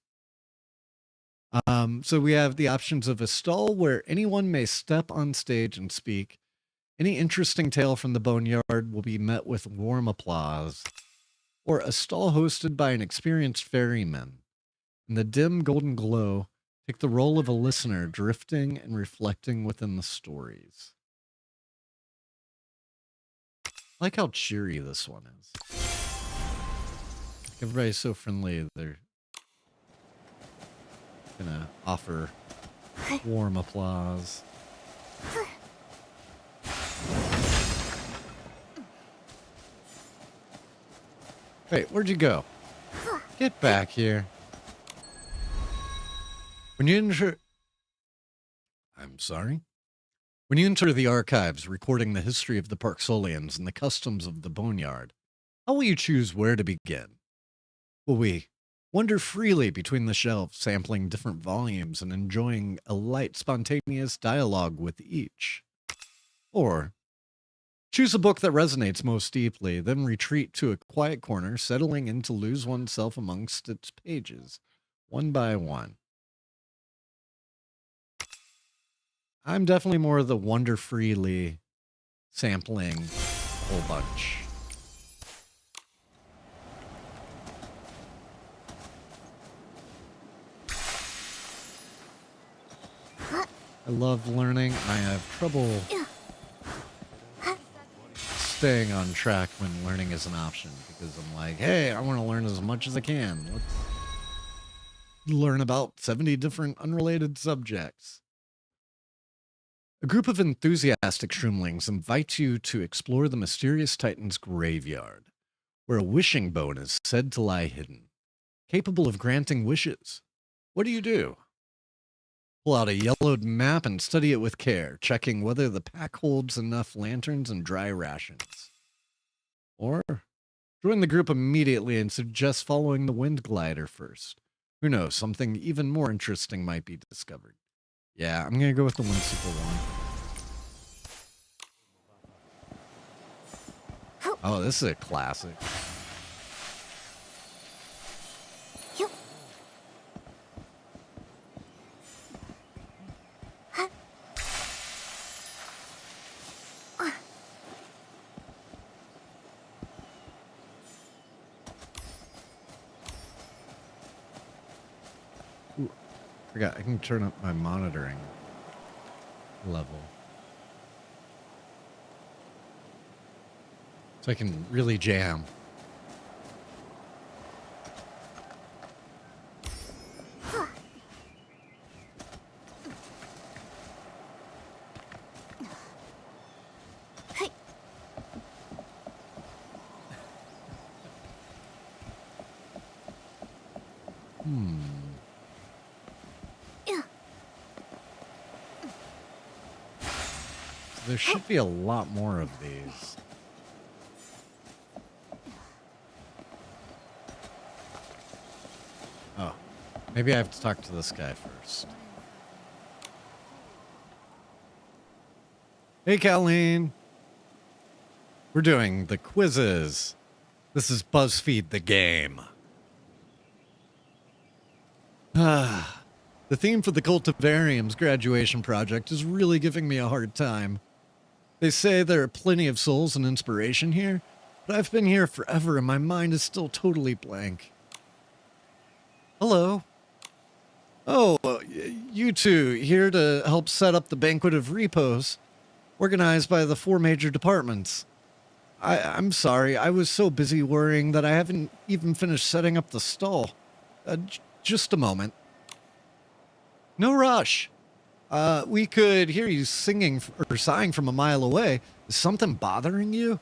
So we have the options of a stall where anyone may step on stage and speak. Any interesting tale from the Boneyard will be met with warm applause. Or a stall hosted by an experienced ferryman. In the dim golden glow, take the role of a listener drifting and reflecting within the stories. I like how cheery this one is. Everybody's so friendly, they're gonna offer warm applause. Wait, where'd you go? Get back here. When you enter... I'm sorry? When you enter the archives recording the history of the Parksolians and the customs of the Boneyard, how will you choose where to begin? Will we wander freely between the shelves, sampling different volumes and enjoying a light, spontaneous dialogue with each? Or choose a book that resonates most deeply, then retreat to a quiet corner, settling in to lose oneself amongst its pages, one by one? I'm definitely more of the wander freely, sampling a whole bunch. I love learning. I have trouble staying on track when learning is an option because I'm like, hey, I want to learn as much as I can. Let's learn about 70 different unrelated subjects. A group of enthusiastic shroomlings invites you to explore the mysterious Titan's graveyard, where a wishing bone is said to lie hidden, capable of granting wishes. What do? Pull out a yellowed map and study it with care, checking whether the pack holds enough lanterns and dry rations. Or join the group immediately and suggest following the wind glider first. Who knows, something even more interesting might be discovered. Yeah, I'm going to go with the whimsical one. Oh, this is a classic. Ooh, forgot, I can turn up my monitoring level. So I can really jam. There should be a lot more of these. Oh, maybe I have to talk to this guy first. Hey, Colleen. We're doing the quizzes. This is BuzzFeed the Game. The theme for the Cultivarium's graduation project is really giving me a hard time. They say there are plenty of souls and inspiration here, but I've been here forever and my mind is still totally blank. Hello. Oh, you two here to help set up the banquet of repos, organized by the 4 major departments. I'm sorry, I was so busy worrying that I haven't even finished setting up the stall. Just a moment. No rush. We could hear you singing or sighing from a mile away. Is something bothering you?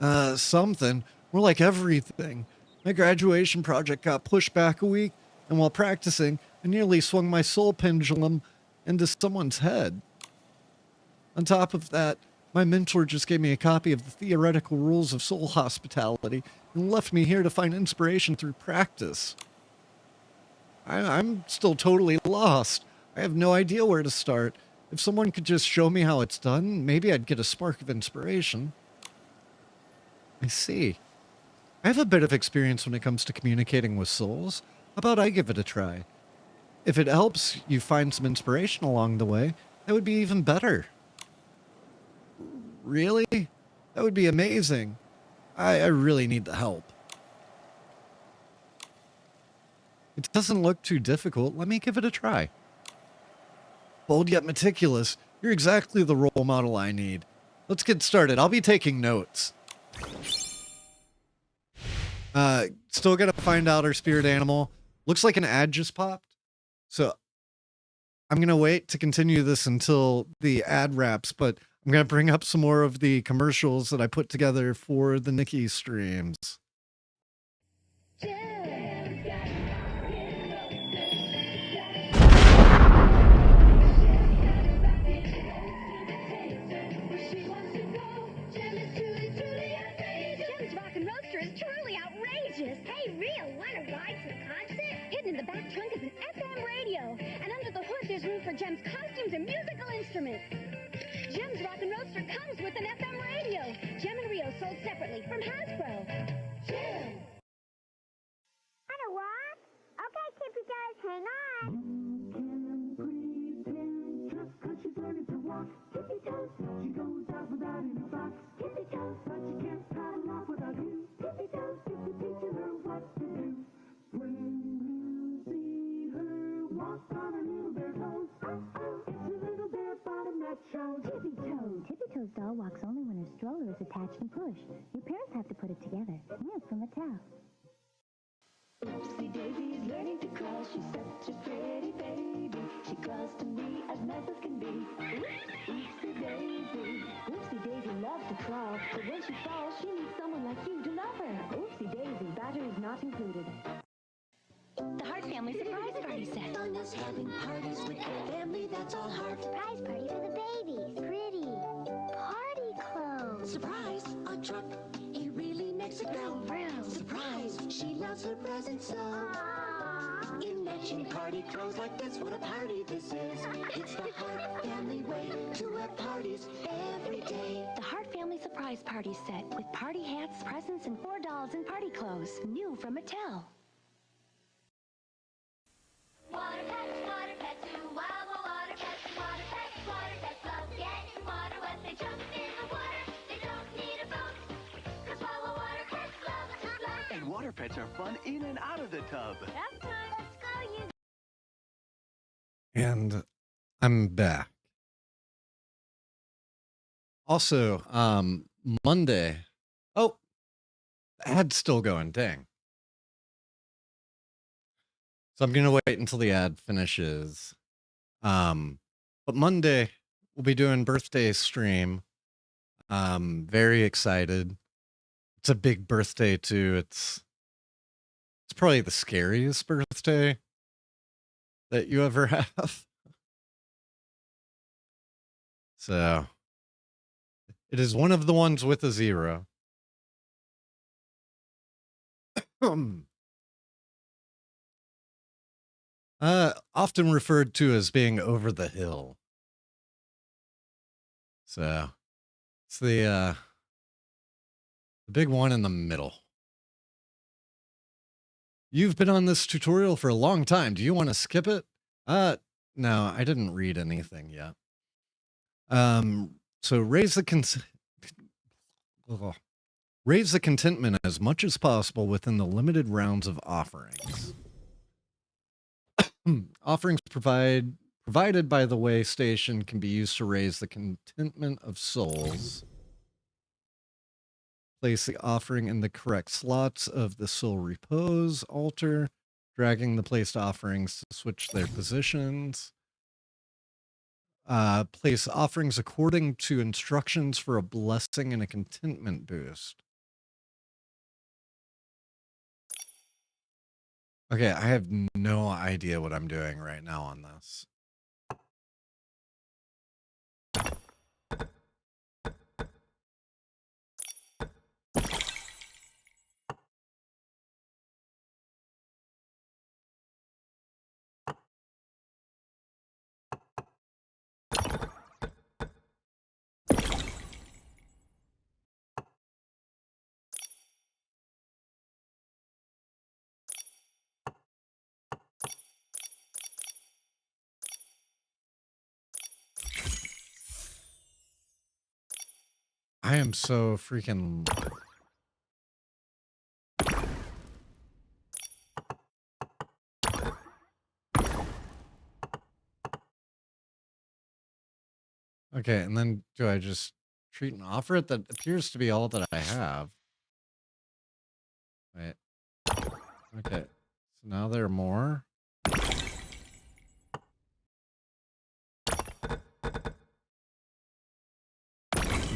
Something. More like everything. My graduation project got pushed back a week, and while practicing, I nearly swung my soul pendulum into someone's head. On top of that, my mentor just gave me a copy of the theoretical rules of soul hospitality and left me here to find inspiration through practice. I'm still totally lost. I have no idea where to start. If someone could just show me how it's done, maybe I'd get a spark of inspiration. I see. I have a bit of experience when it comes to communicating with souls. How about I give it a try? If it helps you find some inspiration along the way, that would be even better. Really? That would be amazing. I really need the help. It doesn't look too difficult. Let me give it a try. Bold yet meticulous. You're exactly the role model I need. Let's get started. I'll be taking notes. Still gotta find out our spirit animal. Looks like an ad just popped. So I'm gonna wait to continue this until the ad wraps, but I'm gonna bring up some more of the commercials that I put together for the Nikki streams.
Hey, real, wanna ride to a concert? Hidden in the back trunk is an FM radio. And under the hood, there's room for Jem's costumes and musical instruments. Jem's Rockin' Roadster comes with an FM radio. Jem and Rio sold separately from Hasbro. Jem! Wanna walk? Okay, Tippy Toes, hang on. Tippy Toes, she goes out without any socks. Tippy Toes, but she can't paddle off without you. Tippy Toes, teaching her what to do. When you see her walk on her little bare toes, it's a little bare bottom that shows. Tippy Toes. Tippy Toes doll walks only when her stroller is attached and pushed. Your parents have to put it together. New from Mattel. Oopsie Daisy's learning to crawl. She's such a pretty baby. She crawls to me as nice as can be. Oopsie Daisy. Oopsie Daisy loves to crawl, but when she falls, she needs someone like you to love her. Oopsie Daisy, batteries not included. The Hart Family Surprise Party Set. Fun is having parties with your family, that's all Hart. Surprise party for the babies. Pretty party clothes. Surprise, a truck. He really makes it go. Surprise, she loves her presents so. In matching party clothes like this, what a party this is. It's the Hart Family way to have parties every day. The Hart Family Surprise Party Set with party hats, presents, and 4 dolls and party clothes. New from Mattel.
Water pets, do wild water pets love getting water. When they jump in the water, they don't need a boat. 'Cause wild water pets love to float.
And water pets are fun in and out of the tub.
That's time. Let's go, you.
And I'm back. Also, Monday. Oh, the ad's still going. Dang. So I'm going to wait until the ad finishes. But Monday, we'll be doing birthday stream. Very excited. It's a big birthday, too. It's probably the scariest birthday that you ever have. So it is one of the ones with a 0. Often referred to as being over the hill. So it's the big one in the middle. You've been on this tutorial for a long time. Do you want to skip it? No, I didn't read anything yet. So raise the ugh. Raise the contentment as much as possible within the limited rounds of offerings. Offerings provided by the way station can be used to raise the contentment of souls. Place the offering in the correct slots of the soul repose altar, dragging the placed offerings to switch their positions. Place offerings according to instructions for a blessing and a contentment boost. Okay, I have no idea what I'm doing right now on this. I am so freaking... Okay, and then do I just treat and offer it? That appears to be all that I have. Wait. Okay. So now there are more.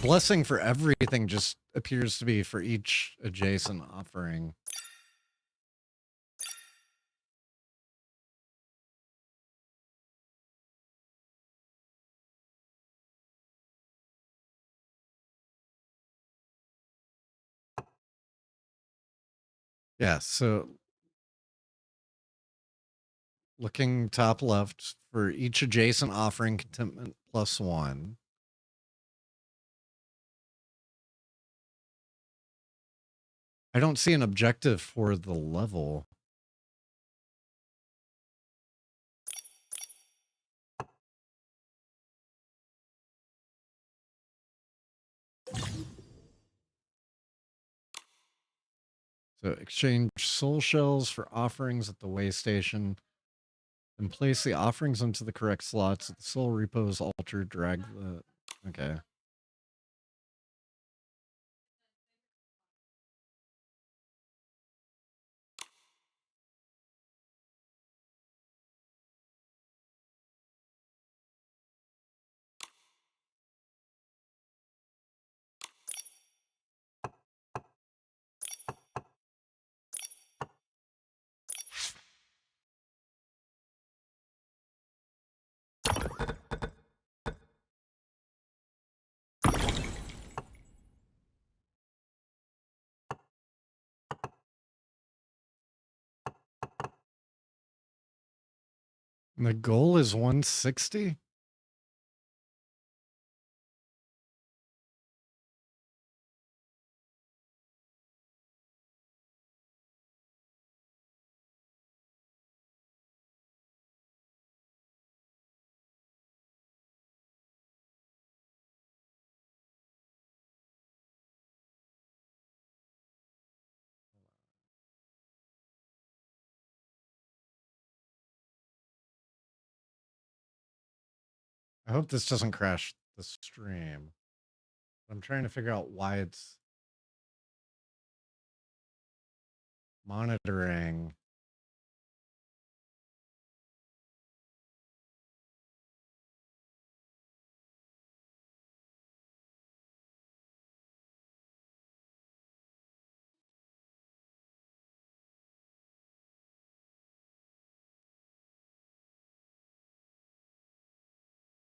Blessing for everything just appears to be for each adjacent offering. Yeah, so looking top left for each adjacent offering, contentment +1. I don't see an objective for the level. So exchange soul shells for offerings at the way station. And place the offerings into the correct slots at the soul repose altar. Drag the... Okay. And the goal is 160? I hope this doesn't crash the stream. I'm trying to figure out why it's monitoring.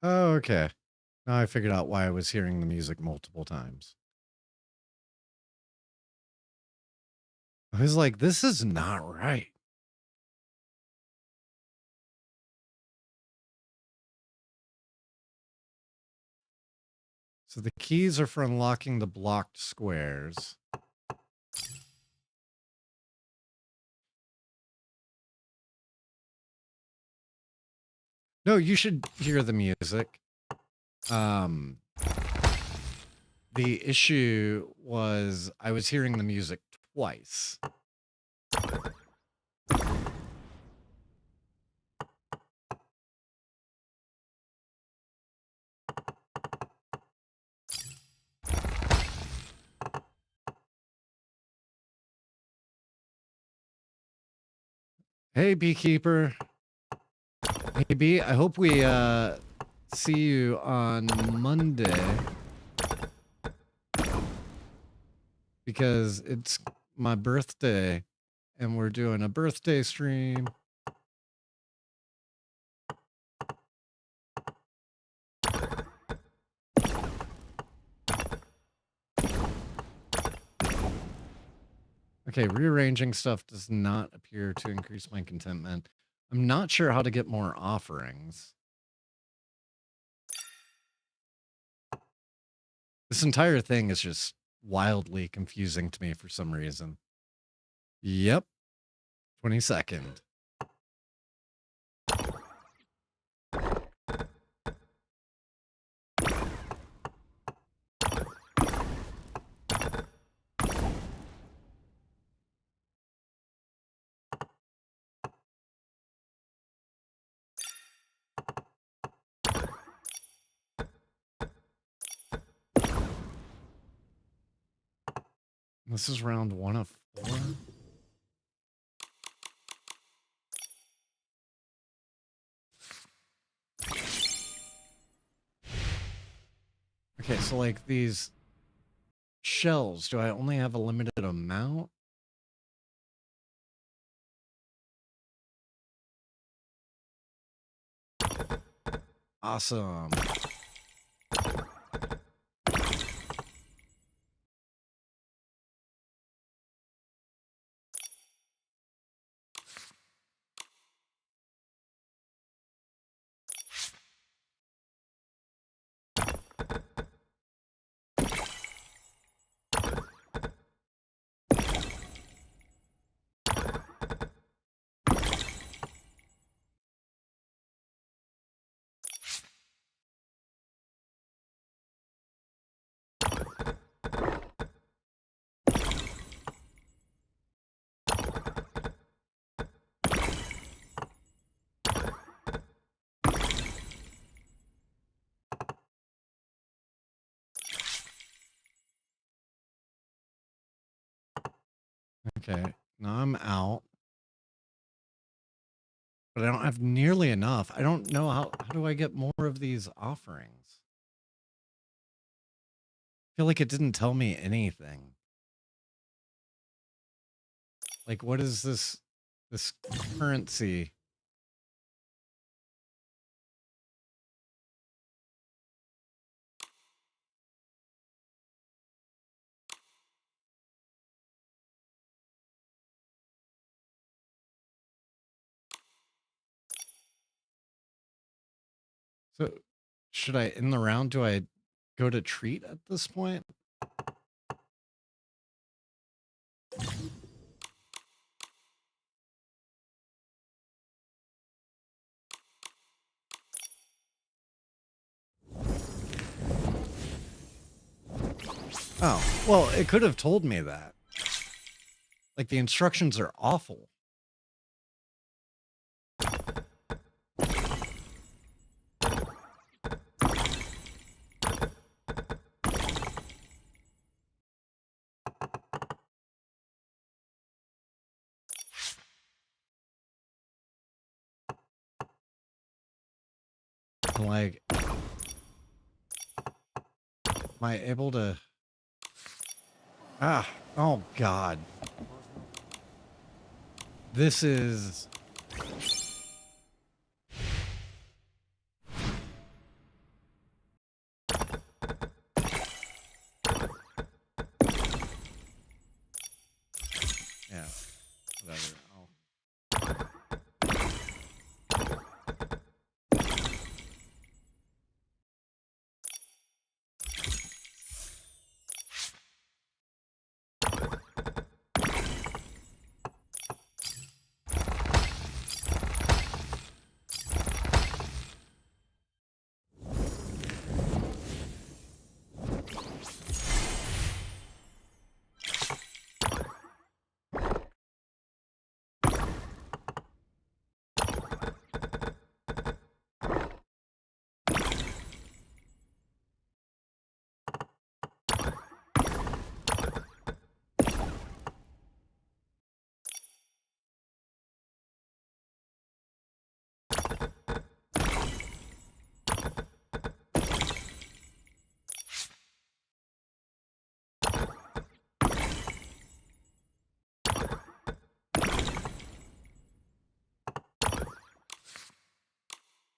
Oh, okay. Now I figured out why I was hearing the music multiple times. I was like, this is not right. So the keys are for unlocking the blocked squares. No, you should hear the music. The issue was I was hearing the music twice. Hey, Beekeeper. Hey, Bee, I hope we see you on Monday. Because it's my birthday and we're doing a birthday stream. Okay, rearranging stuff does not appear to increase my contentment. I'm not sure how to get more offerings. This entire thing is just wildly confusing to me for some reason. Yep. 22nd. This is round 1 of 4. Okay, so like these shells, do I only have a limited amount? Awesome. Okay, now I'm out. But I don't have nearly enough. I don't know how do I get more of these offerings? I feel like it didn't tell me anything. Like, what is this currency? So should I end the round? Do I go to treat at this point? Oh, well, it could have told me that. Like, the instructions are awful. Like, am I able to... Ah, oh God. This is... Yeah, whatever.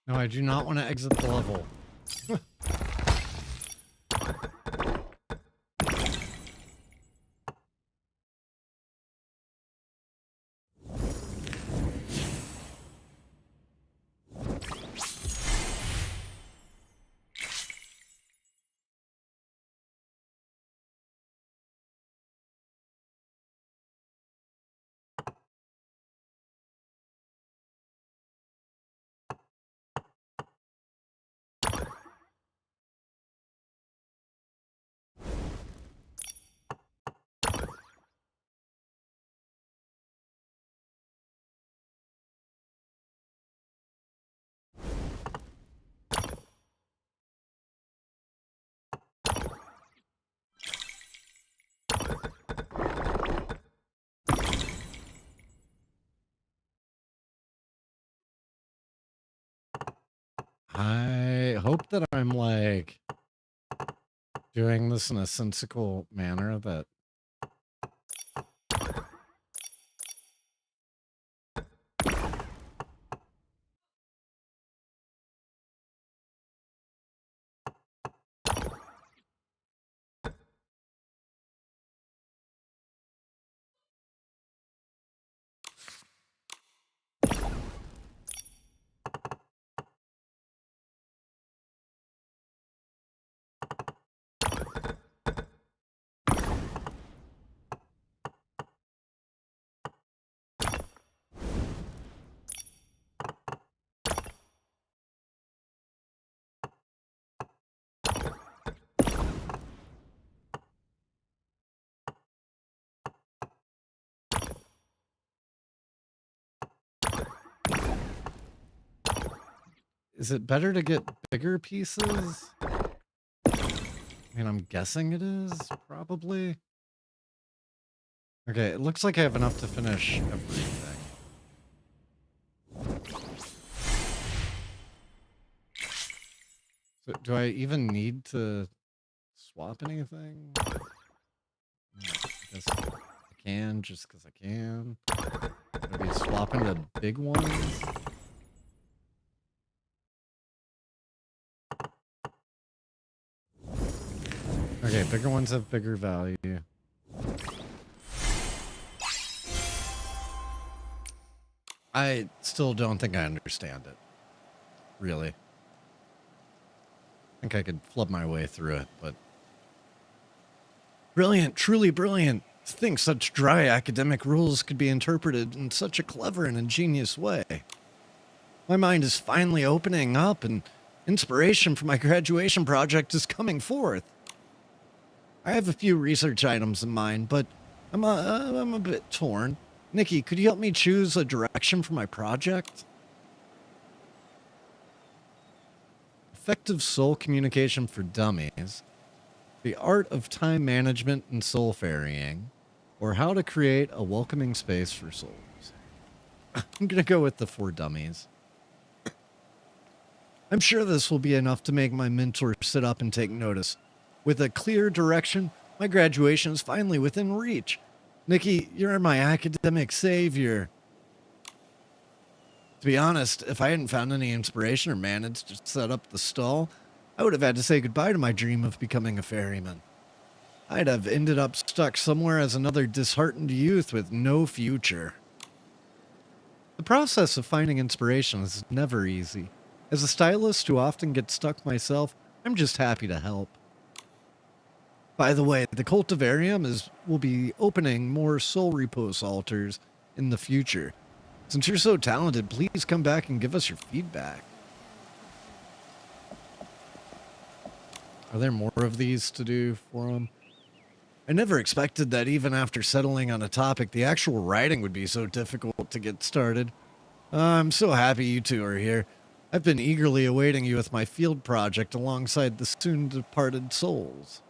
No, I do not want to exit the level. I hope that I'm like doing this in a sensical manner that is it better to get bigger pieces? I mean, I'm guessing it is, probably. Okay, it looks like I have enough to finish everything. So, do I even need to swap anything? I guess I can, just because I can. Maybe swap into big ones. Okay, bigger ones have bigger value. I still don't think I understand it. Really. I think I could flub my way through it, but... Brilliant, truly brilliant. To think such dry academic rules could be interpreted in such a clever and ingenious way. My mind is finally opening up, and inspiration for my graduation project is coming forth. I have a few research items in mind, but I'm a bit torn. Nikki, could you help me choose a direction for my project? Effective soul communication for dummies, the art of time management and soul ferrying, or how to create a welcoming space for souls. I'm gonna go with the for dummies. I'm sure this will be enough to make my mentor sit up and take notice. With a clear direction, my graduation is finally within reach. Nikki, you're my academic savior. To be honest, if I hadn't found any inspiration or managed to set up the stall, I would have had to say goodbye to my dream of becoming a ferryman. I'd have ended up stuck somewhere as another disheartened youth with no future. The process of finding inspiration is never easy. As a stylist who often gets stuck myself, I'm just happy to help. By the way, the Cultivarium will be opening more soul repose altars in the future. Since you're so talented, please come back and give us your feedback. Are there more of these to do for them? I never expected that even after settling on a topic, the actual writing would be so difficult to get started. I'm so happy you two are here. I've been eagerly awaiting you with my field project alongside the soon-departed souls.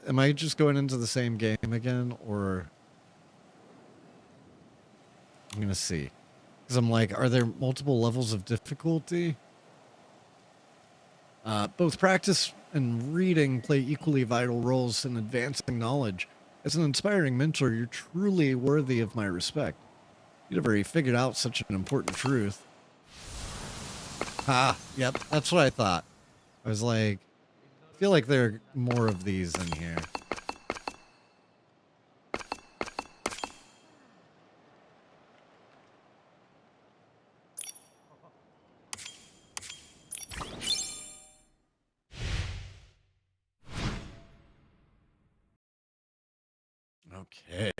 Am I just going into the same game again, or... I'm gonna see. Because I'm like, are there multiple levels of difficulty? Both practice and reading play equally vital roles in advancing knowledge. As an inspiring mentor, you're truly worthy of my respect. You'd have already figured out such an important truth. Ah, yep, that's what I thought. I was like, I feel like there are more of these in here. Okay.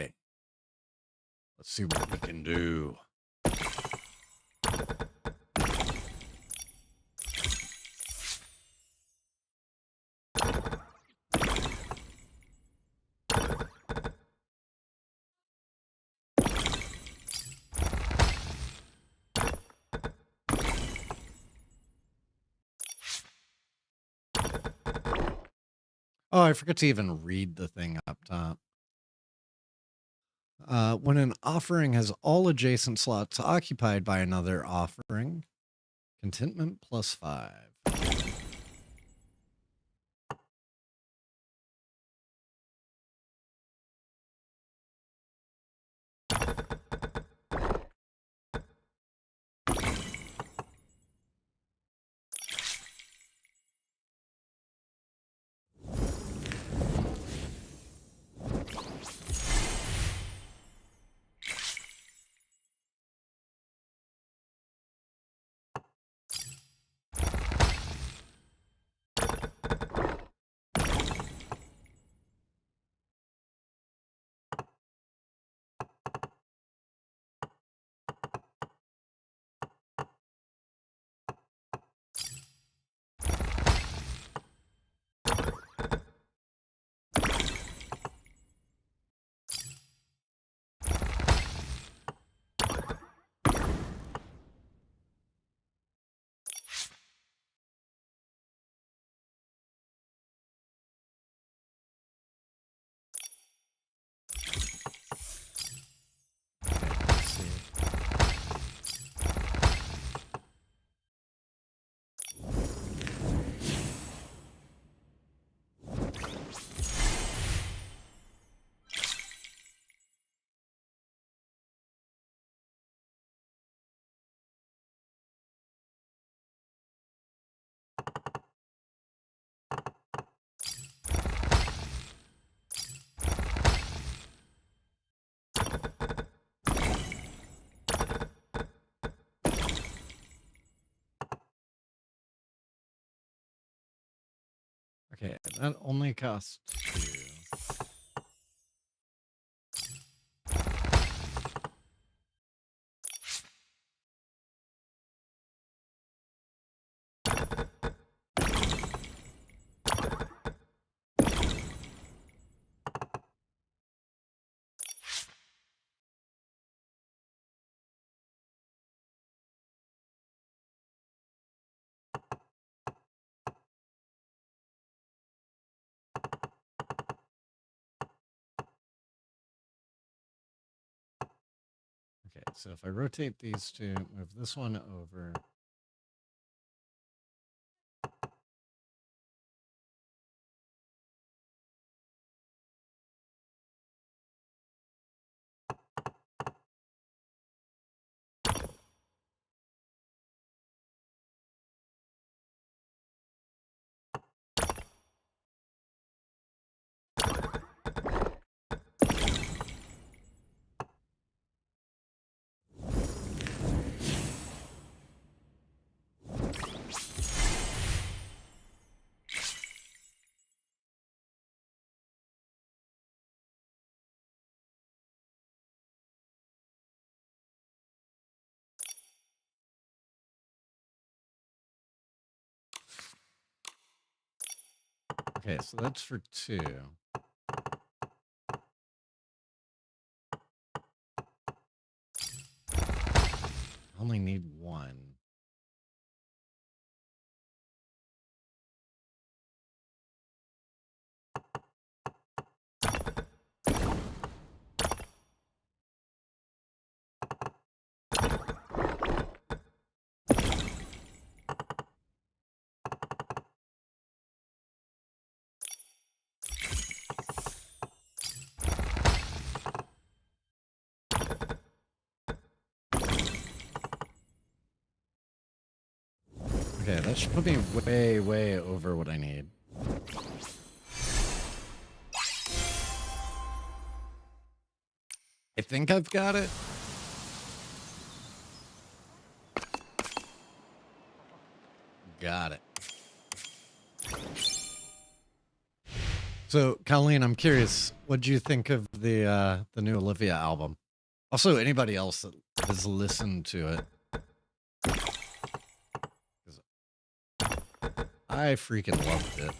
Let's see what we can do. Oh, I forgot to even read the thing up top. When an offering has all adjacent slots occupied by another offering, contentment +5. Okay, that only costs 2. Okay, so if I rotate these two, move this one over. Okay, so that's for 2. I only need 1. should put me way, way over what I need. I think I've got it. Got it. So, Colleen, I'm curious, what do you think of the new Olivia album? Also, anybody else that has listened to it. 'Cause I freaking loved it.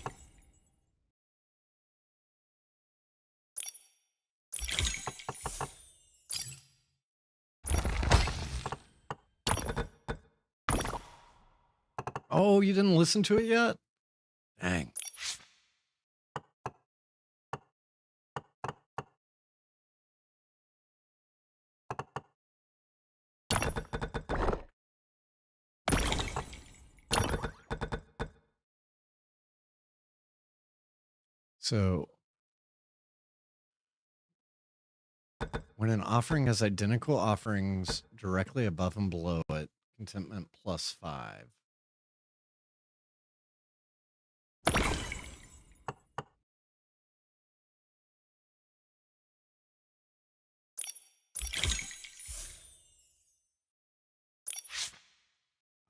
Oh, you didn't listen to it yet? Dang. So, when an offering has identical offerings directly above and below it, contentment +5.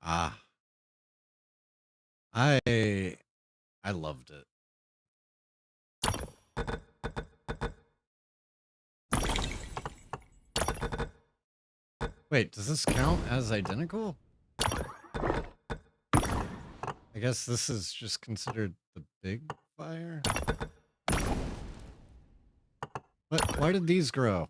Ah, I loved it. Wait, does this count as identical? I guess this is just considered the big fire. But why did these grow?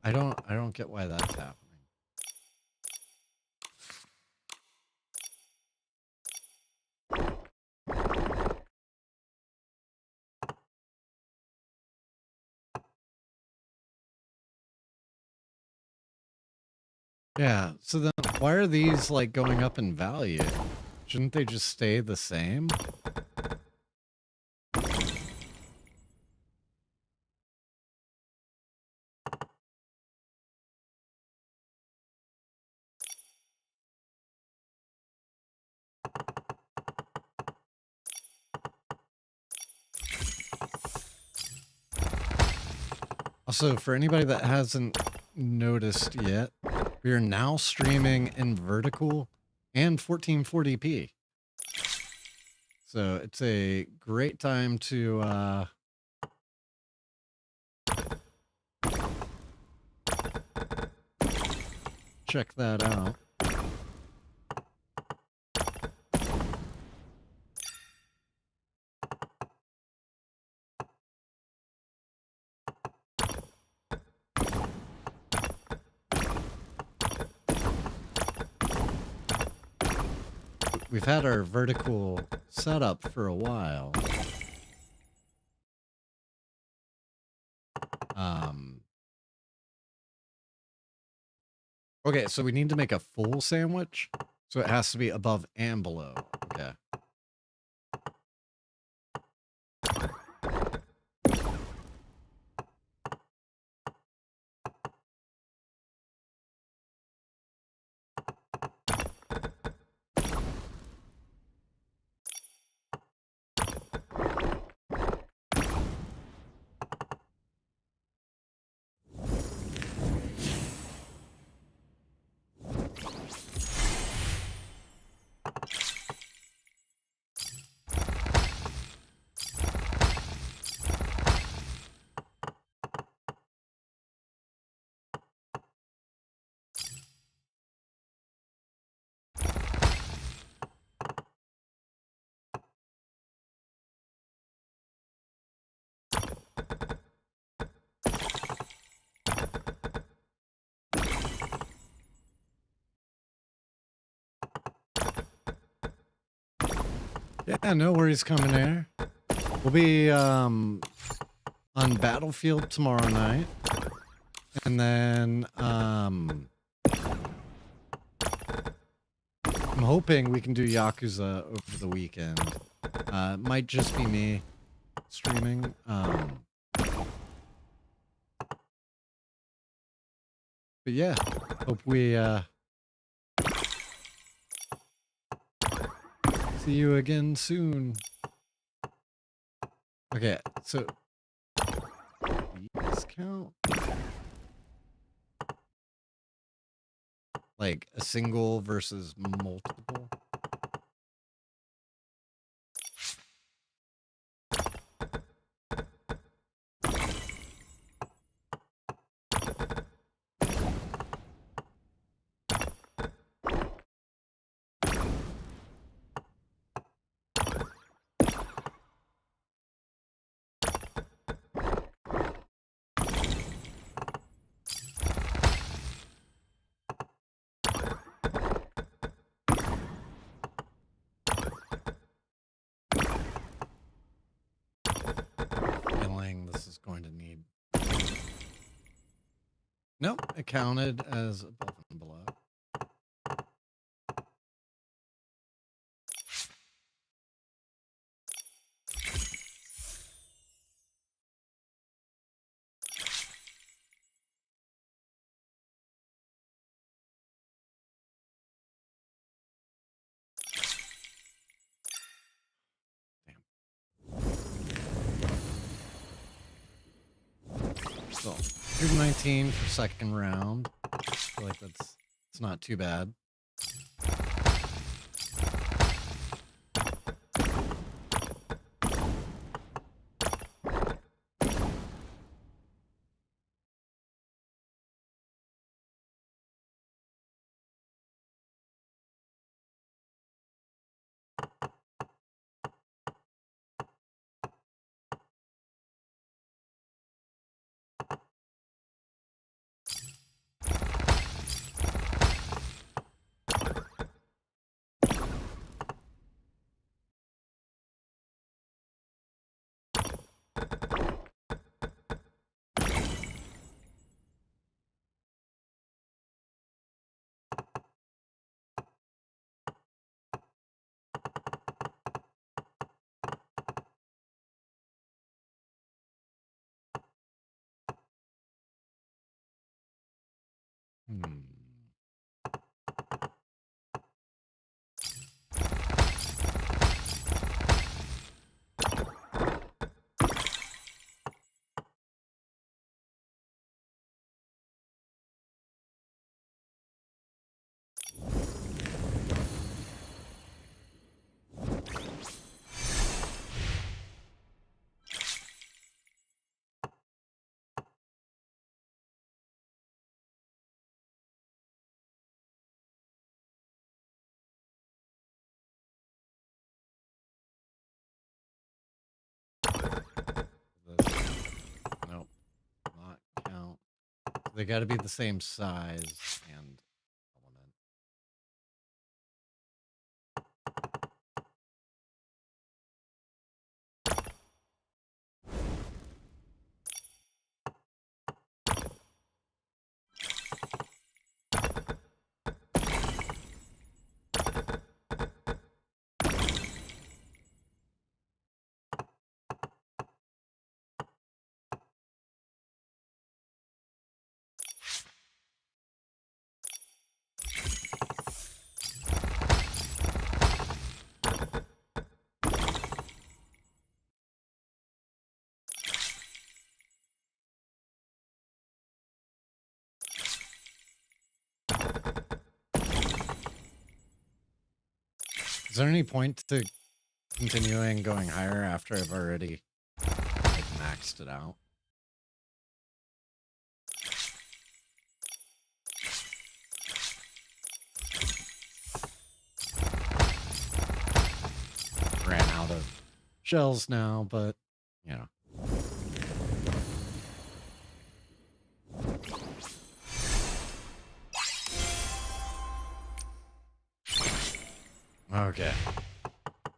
I don't get why that's happening. Yeah, so then why are these like going up in value? Shouldn't they just stay the same? Also, for anybody that hasn't noticed yet, we are now streaming in vertical and 1440p. So it's a great time to check that out. We've had our vertical setup for a while. Okay, so we need to make a full sandwich. So it has to be above and below. Okay. Yeah, no worries coming there. We'll be on Battlefield tomorrow night. And then I'm hoping we can do Yakuza over the weekend. It might just be me streaming. But yeah, hope we see you again soon. Okay, so discount, like a single versus multiple. Feeling this is going to need. Nope, it counted as above and below. So 119 for second round. I feel like it's not too bad. Nope, not count. They got to be the same size and element. Is there any point to continuing going higher after I've already like maxed it out? Ran out of shells now, but you know. Okay.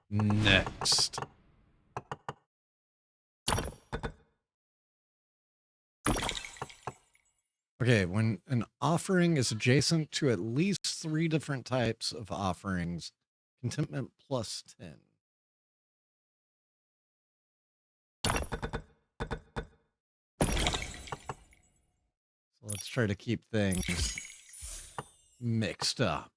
Next. Okay, when an offering is adjacent to at least 3 different types of offerings, contentment plus 10. So let's try to keep things mixed up.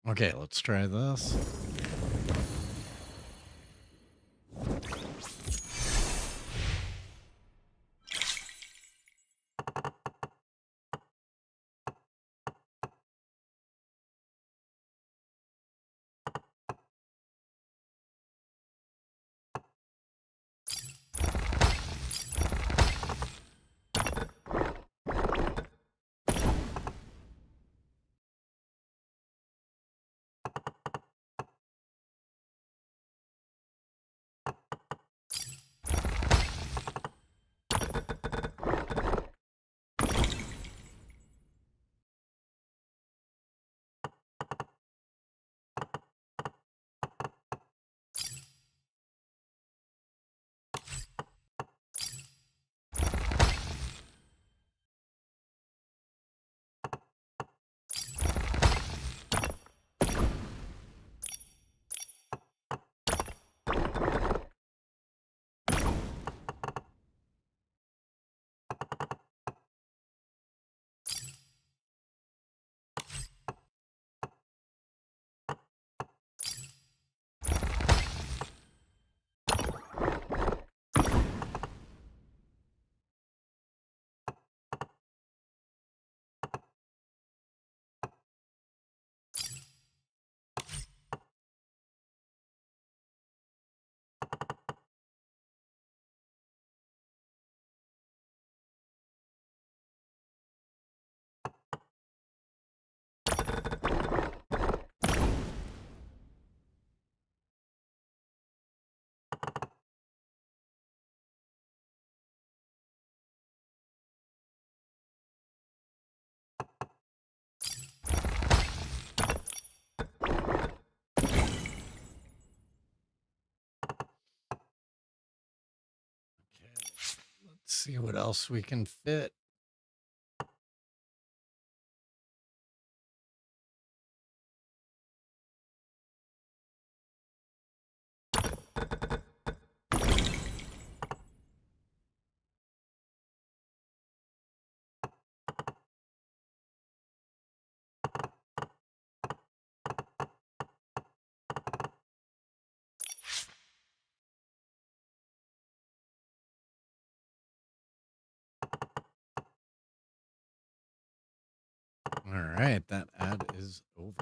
Okay, let's try this. Let's see what else we can fit. All right, that ad is over.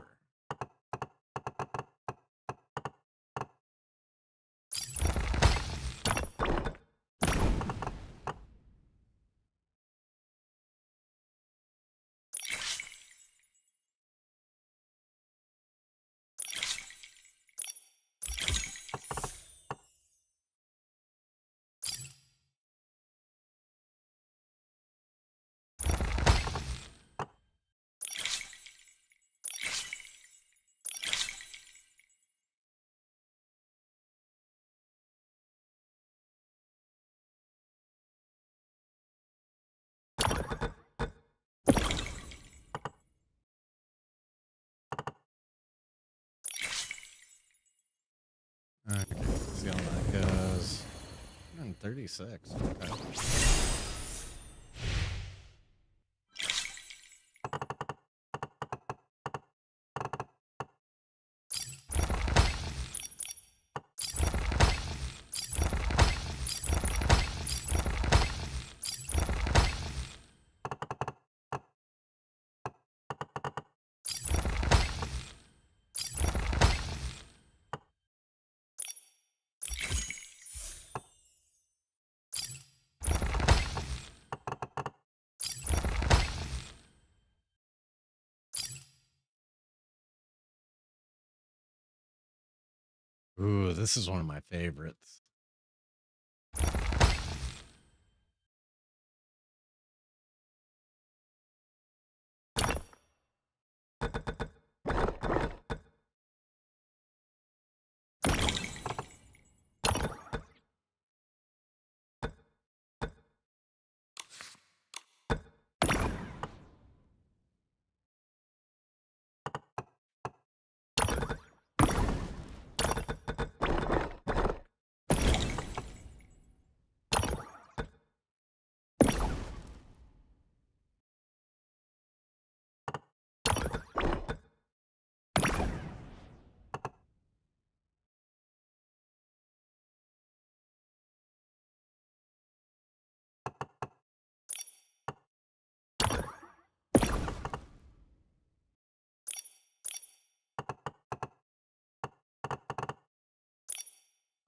36. Okay. Ooh, this is one of my favorites.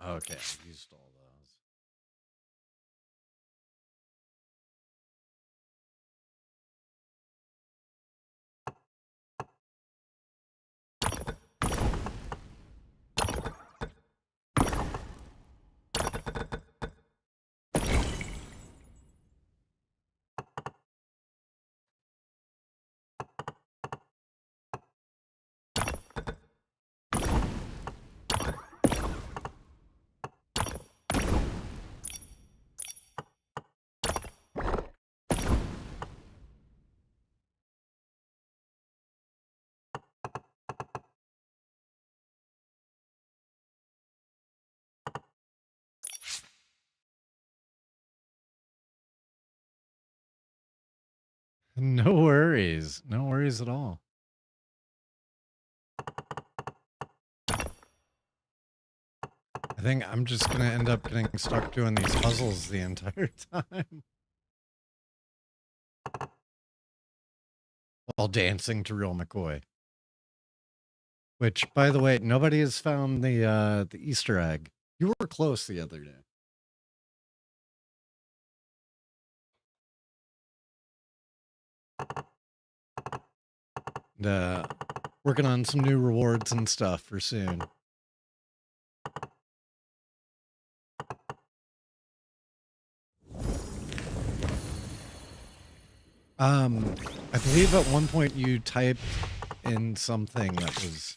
Okay, I used all those. No worries. No worries at all. I think I'm just going to end up getting stuck doing these puzzles the entire time while dancing to Real McCoy. Which, by the way, nobody has found the Easter egg. You were close the other day. And, working on some new rewards and stuff for soon. I believe at one point you typed in something that was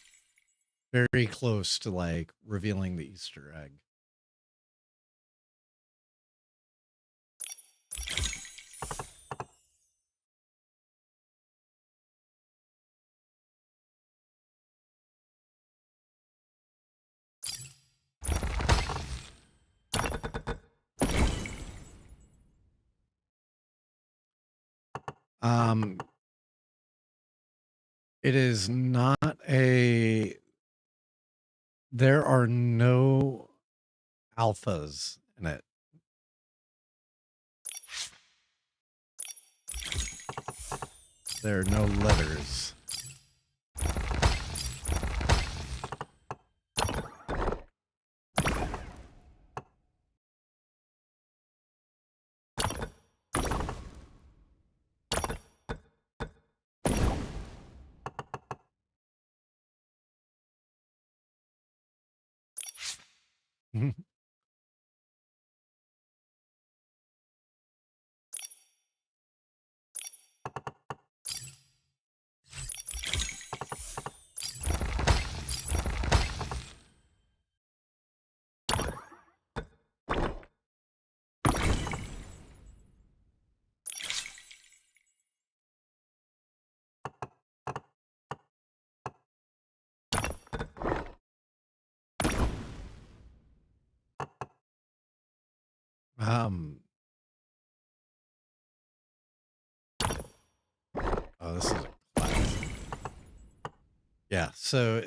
very close to like revealing the Easter egg. It is not a. There are no alphas in it. There are no letters. Um, oh, this is a classic. Yeah, so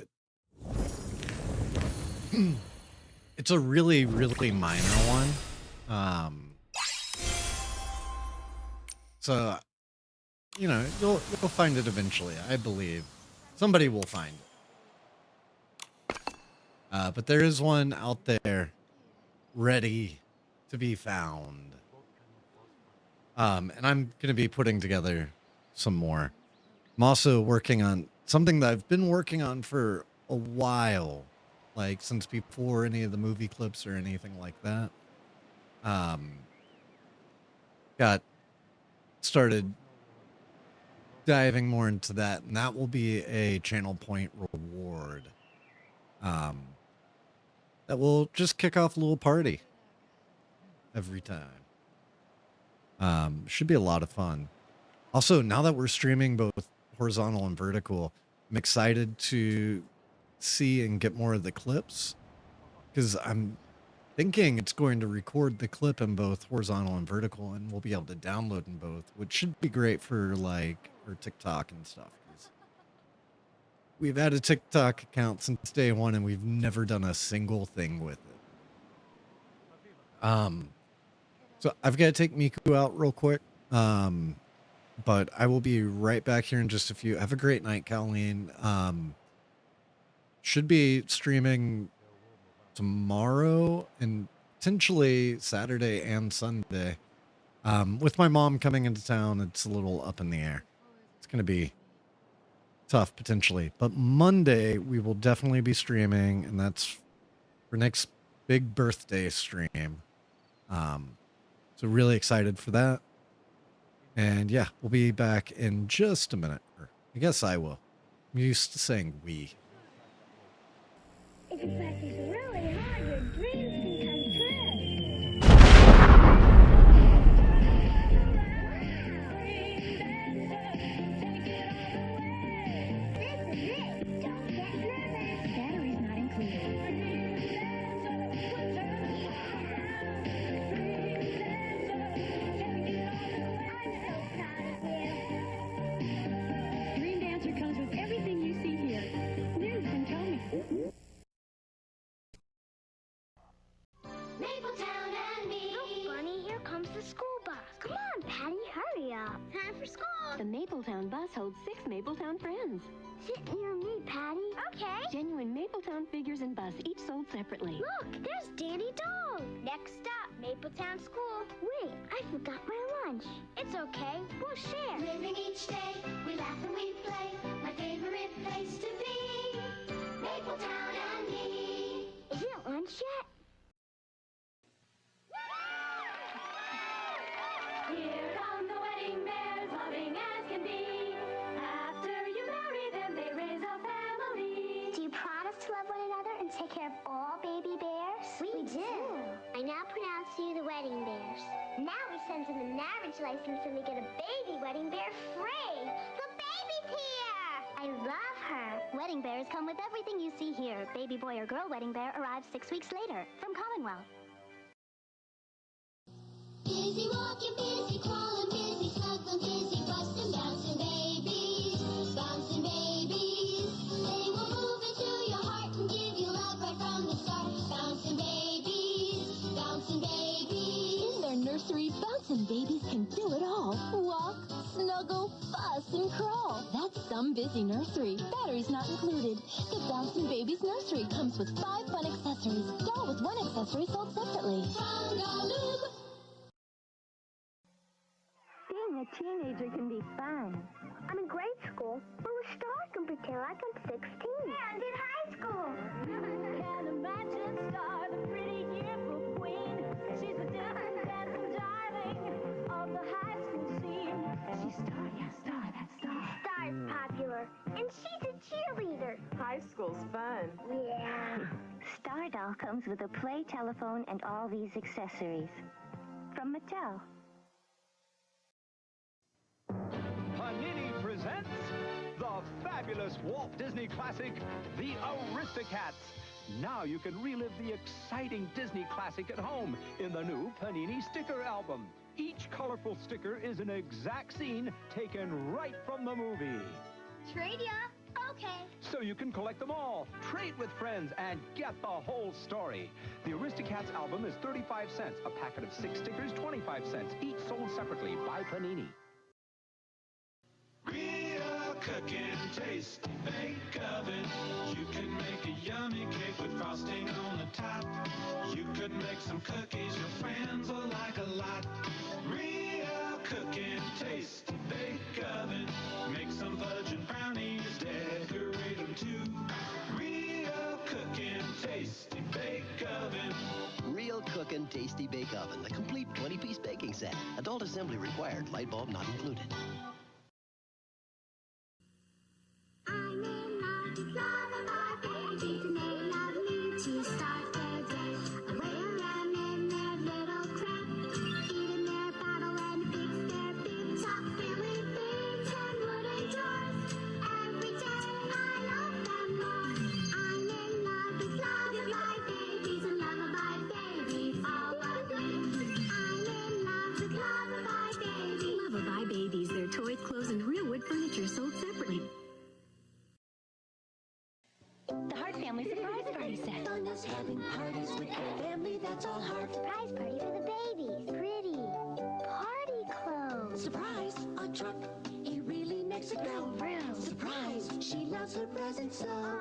it's a really, really minor one. So you know, you'll find it eventually. I believe somebody will find it. But there is one out there ready to be found. And I'm going to be putting together some more. I'm also working on something that I've been working on for a while, like since before any of the movie clips or anything like that. Got started diving more into that, and that will be a channel point reward. That will just kick off a little party every time. Should be a lot of fun. Also, now that we're streaming both horizontal and vertical, I'm excited to see and get more of the clips, because I'm thinking it's going to record the clip in both horizontal and vertical, and we'll be able to download in both, which should be great for like our TikTok and stuff. We've had a TikTok account since day one, and we've never done a single thing with it. So I've got to take Miku out real quick. But I will be right back here in just a few. Have a great night, Colleen. Should be streaming tomorrow and potentially Saturday and Sunday. With my mom coming into town, it's a little up in the air. It's going to be tough potentially, but Monday we will definitely be streaming, and that's for next big birthday stream. So really excited for that. And yeah, we'll be back in just a minute. Or I guess I will. I'm used to saying we.
If you practice really hard, your dreams can come true. This is it. Don't get nervous. Batteries not included.
Dream Dancer comes with everything you see here. New from Tommy.
Mapletown and me.
Look, Bunny, here comes the school bus. Come on, Patty, hurry up. Time for school.
The Mapletown bus holds 6 Mapletown friends.
Sit near me, Patty. Okay.
Genuine Mapletown figures and bus, each sold separately.
Look, there's Danny Dog. Next stop, Mapletown School. Wait, I forgot my lunch. It's okay, we'll share.
Living each day, we laugh and we play. My favorite place to be. Mapletown and me.
Is it lunch yet?
Here come the wedding bears, loving as can be. After you marry them, they raise a family.
Do you promise to love one another and take care of all baby bears? We do. I now pronounce you the wedding bears. Now we send in the marriage license and we get a baby wedding bear free. The baby's here! I love her.
Wedding bears come with everything you see here. Baby boy or girl wedding bear arrives 6 weeks later from Commonwealth.
Busy walking, busy crawling, busy snuggling, busy busting, bouncing babies, bouncing babies. They will move into your heart and give you love right from the start. Bouncing babies, bouncing babies.
In their nursery, bouncing babies can do it all. Walk, snuggle, fuss, and crawl. That's some busy nursery. Batteries not included. The Bouncing Babies nursery comes with 5 fun accessories. Doll with 1 accessory sold separately.
Fungaloo.
Being a teenager can be fun.
I'm in grade school, but with stars can pretend like I'm 16. And in high school.
Can imagine Star, the pretty yearbook queen. She's the dancing darling of the high school scene. She's Star, yeah, Star, that's Star.
Star's popular, and she's a cheerleader.
High school's fun.
Yeah.
Star Doll comes with a play telephone and all these accessories. From Mattel.
Panini presents the fabulous Walt Disney classic, The Aristocats. Now you can relive the exciting Disney classic at home in the new Panini sticker album. Each colorful sticker is an exact scene taken right from the movie.
Trade ya? Okay.
So you can collect them all, trade with friends, and get the whole story. The Aristocats album is 35 cents. A packet of 6 stickers, 25 cents. Each sold separately by Panini.
Real cooking, tasty bake oven. You can make a yummy cake with frosting on the top. You could make some cookies your friends will like a lot. Real cooking, tasty bake oven. Make some fudge and brownies, decorate them too. Real cooking, tasty bake oven.
Real Cookin' Tasty Bake Oven, the complete 20-piece baking set. Adult assembly required, light bulb not included.
I'm in love with love of our babies, and they love me to start their day. Away around in their little crib, feeding their bottle and fix their big top, filling things and wooden doors. Every day I love them more. I'm in love with my babies, and love of my babies all of me. I'm in love with my babies.
Love of Buy Babies, their toys, clothes, and real wood furniture sold separately.
The Hart Family Surprise Party set.
Fun is having parties with the family, that's all Hart.
Surprise party for the babies. Pretty party clothes.
Surprise, a truck, he really makes it go. Surprise, she loves her presents so.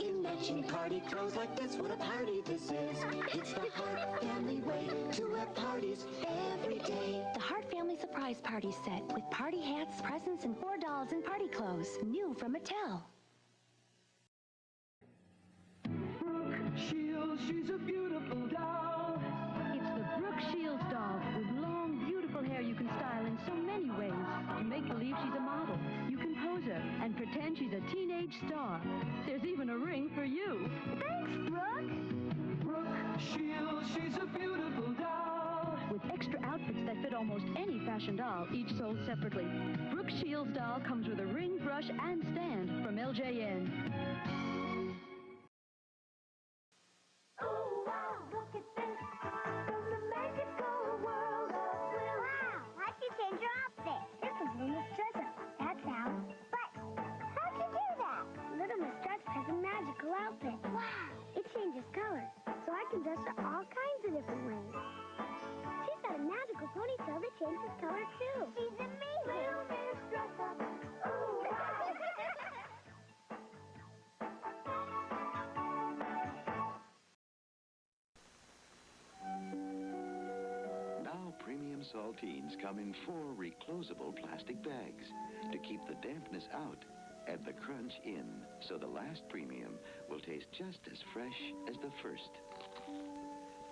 In matching party clothes like this, what a party this is. It's the Hart family way to have parties every day.
The Hart Family Surprise Party set with party hats, presents, and 4 dolls in party clothes. New from Mattel.
Shields, she's a beautiful doll.
It's the Brooke Shields doll with long, beautiful hair you can style in so many ways. You make believe she's a model. You can pose her and pretend she's a teenage star. There's even a ring for you.
Thanks, Brooke.
Brooke Shields, she's a beautiful doll.
With extra outfits that fit almost any fashion doll, each sold separately. Brooke Shields doll comes with a ring, brush, and stand from LJN.
Oh, wow, look at this. From the magical world of Will. Wow, how'd you change your outfit? This is Little Miss Treasure. That's how. But how'd you do that? Little Miss Treasure has a magical outfit. Wow. It changes colors, so I can dress her all kinds of different ways. She's got a magical ponytail that changes color, too. She's amazing. Little Miss Treasure. Oh, wow.
Now premium saltines come in 4 reclosable plastic bags to keep the dampness out and the crunch in, so the last premium will taste just as fresh as the first.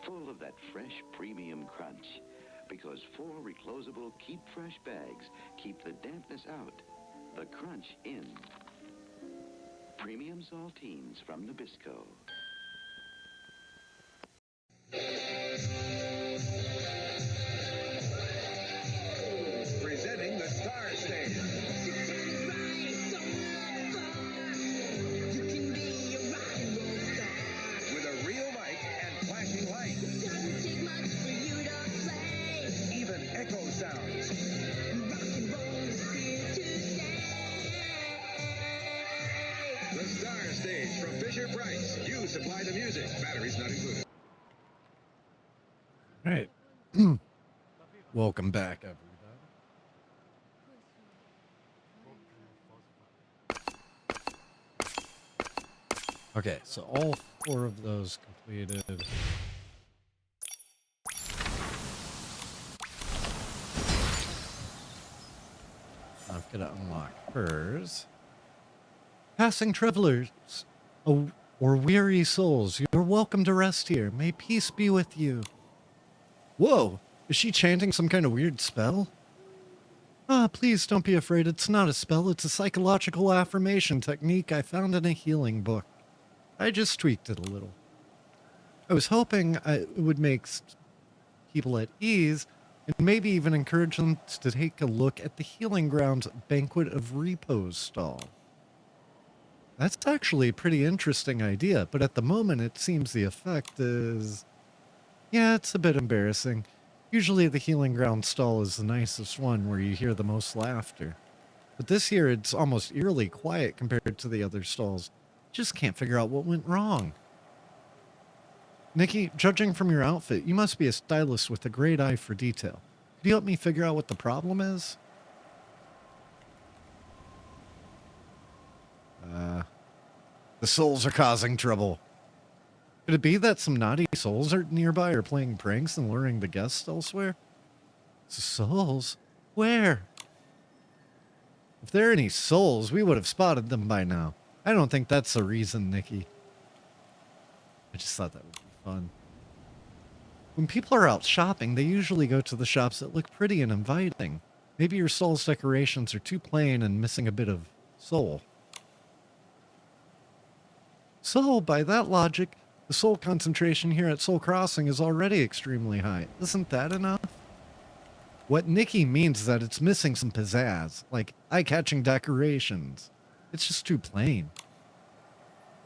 Full of that fresh premium crunch, because 4 reclosable keep fresh bags keep the dampness out, the crunch in. Premium saltines from Nabisco.
Presenting the Star Stage. With a real mic and flashing lights. Even echo sounds. The Star Stage from Fisher-Price. You supply the music. Batteries not included.
All right. Welcome back, everybody. Okay, so all 4 of those completed. I've got to unlock hers. Passing travelers, or weary souls, you're welcome to rest here. May peace be with you. Whoa, is she chanting some kind of weird spell? Ah, please don't be afraid. It's not a spell. It's a psychological affirmation technique I found in a healing book. I just tweaked it a little. I was hoping it would make people at ease and maybe even encourage them to take a look at the Healing Grounds Banquet of Repose stall. That's actually a pretty interesting idea, but at the moment it seems the effect is... Yeah, it's a bit embarrassing. Usually the healing ground stall is the nicest one where you hear the most laughter. But this year it's almost eerily quiet compared to the other stalls. Just can't figure out what went wrong. Nikki, judging from your outfit, you must be a stylist with a great eye for detail. Could you help me figure out what the problem is? The souls are causing trouble. Could it be that some naughty souls are nearby or playing pranks and luring the guests elsewhere? Souls? Where? If there are any souls, we would have spotted them by now. I don't think that's the reason, Nikki. I just thought that would be fun. When people are out shopping, they usually go to the shops that look pretty and inviting. Maybe your stall's decorations are too plain and missing a bit of soul. So, by that logic, the soul concentration here at Soul Crossing is already extremely high. Isn't that enough? What Nikki means is that it's missing some pizzazz, like eye-catching decorations. It's just too plain.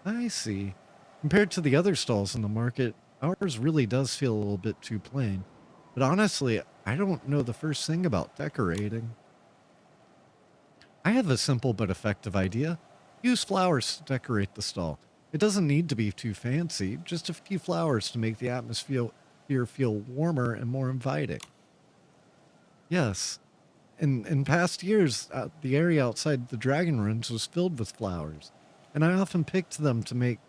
I see. Compared to the other stalls in the market, ours really does feel a little bit too plain. But honestly, I don't know the first thing about decorating. I have a simple but effective idea. Use flowers to decorate the stall. It doesn't need to be too fancy, just a few flowers to make the atmosphere feel warmer and more inviting. Yes, in past years, the area outside the dragon ruins was filled with flowers, and I often picked them to make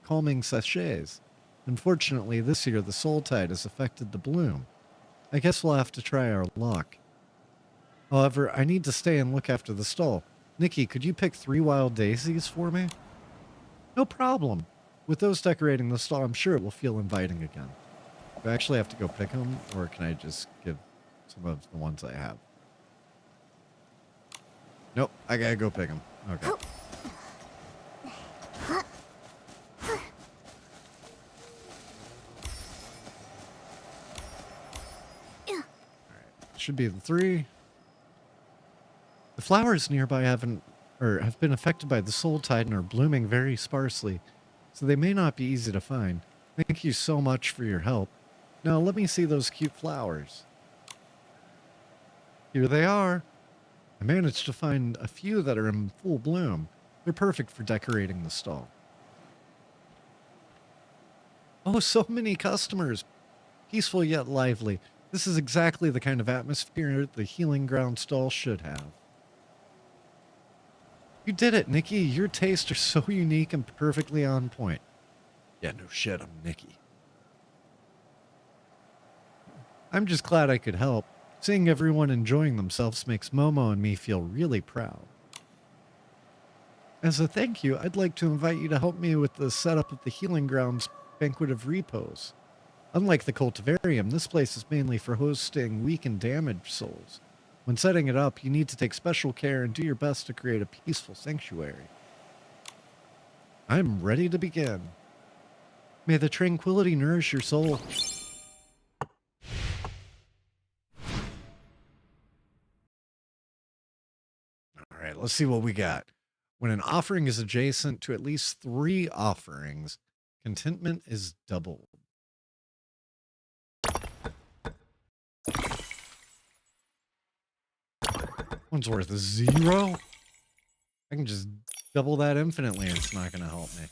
calming sachets. Unfortunately, this year the soul tide has affected the bloom. I guess we'll have to try our luck. However, I need to stay and look after the stall. Nikki, could you pick 3 wild daisies for me? No problem. With those decorating the stall, I'm sure it will feel inviting again. Do I actually have to go pick them, or can I just give some of the ones I have? Nope, I gotta go pick them. Okay. Should be the 3. The flowers nearby have been affected by the soul tide and are blooming very sparsely, so they may not be easy to find. Thank you so much for your help. Now let me see those cute flowers. Here they are. I managed to find a few that are in full bloom. They're perfect for decorating the stall. Oh, so many customers. Peaceful yet lively. This is exactly the kind of atmosphere the healing ground stall should have. You did it, Nikki. Your tastes are so unique and perfectly on point. Yeah, no shit, I'm Nikki. I'm just glad I could help. Seeing everyone enjoying themselves makes Momo and me feel really proud. As a thank you, I'd like to invite you to help me with the setup of the Healing Grounds Banquet of Repose. Unlike the Cultivarium, this place is mainly for hosting weak and damaged souls. When setting it up, you need to take special care and do your best to create a peaceful sanctuary. I'm ready to begin. May the tranquility nourish your soul. All right, let's see what we got. When an offering is adjacent to at least 3 offerings, contentment is doubled. One's worth 0. I can just double that infinitely and it's not going to help me.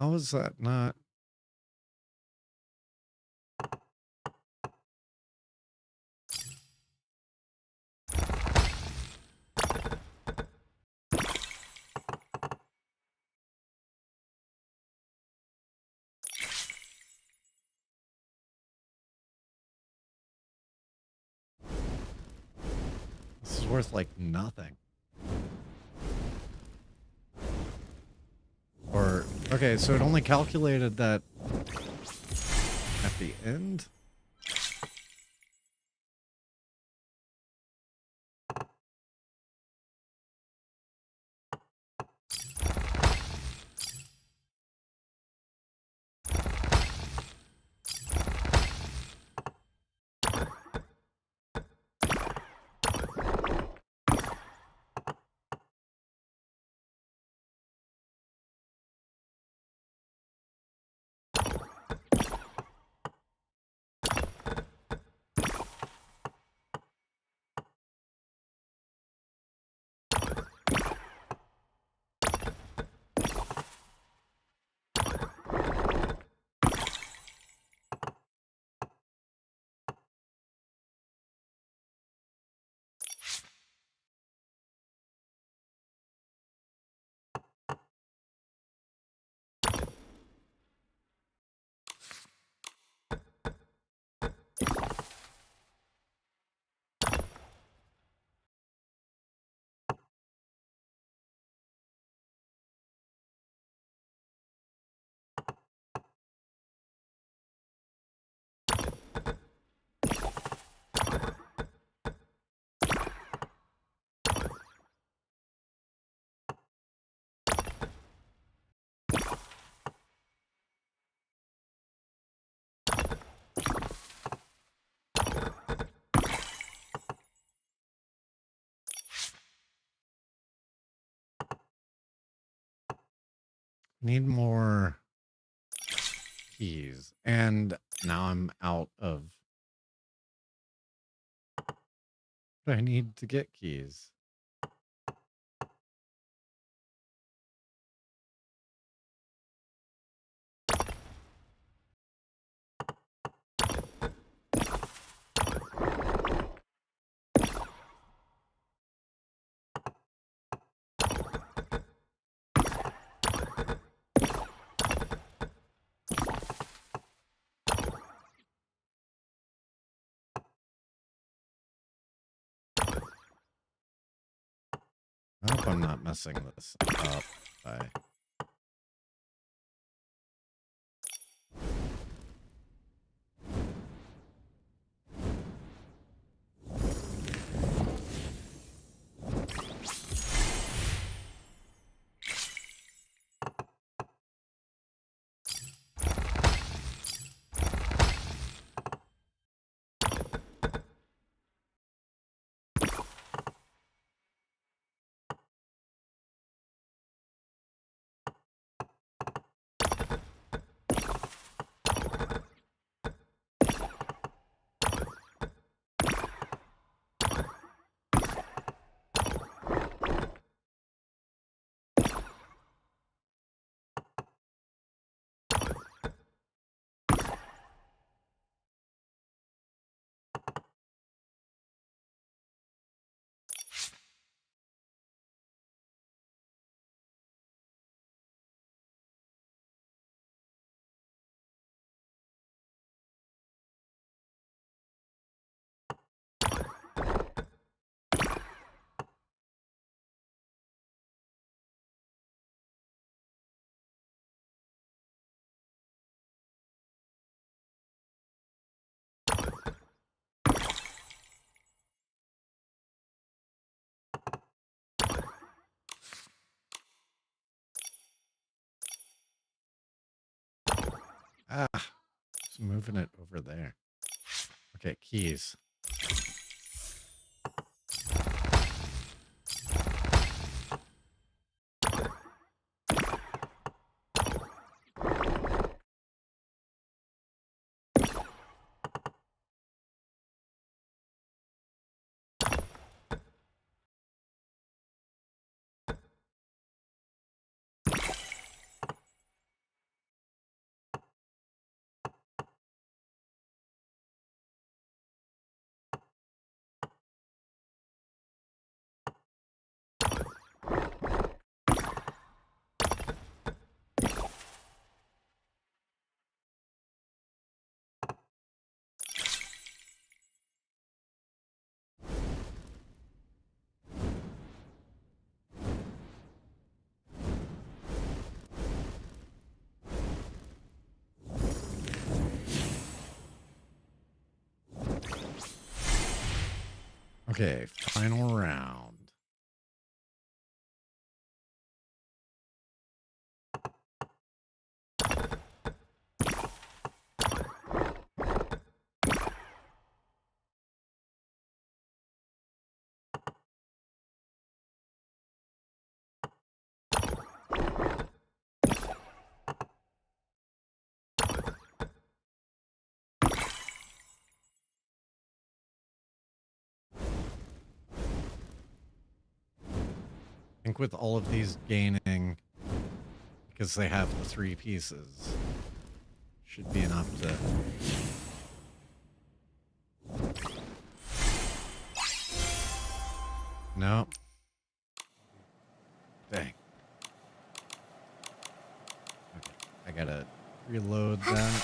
How is that not? worth like nothing. Or, okay, so it only calculated that at the end? Need more keys. And now I'm out of what I need to get keys. I hope I'm not messing this up by... Ah, just moving it over there. Okay, keys. Okay, final round. I think with all of these gaining, because they have the 3 pieces, should be enough to... No. Dang. Okay, I gotta reload that.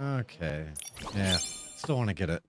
Okay. Yeah, still want to get it.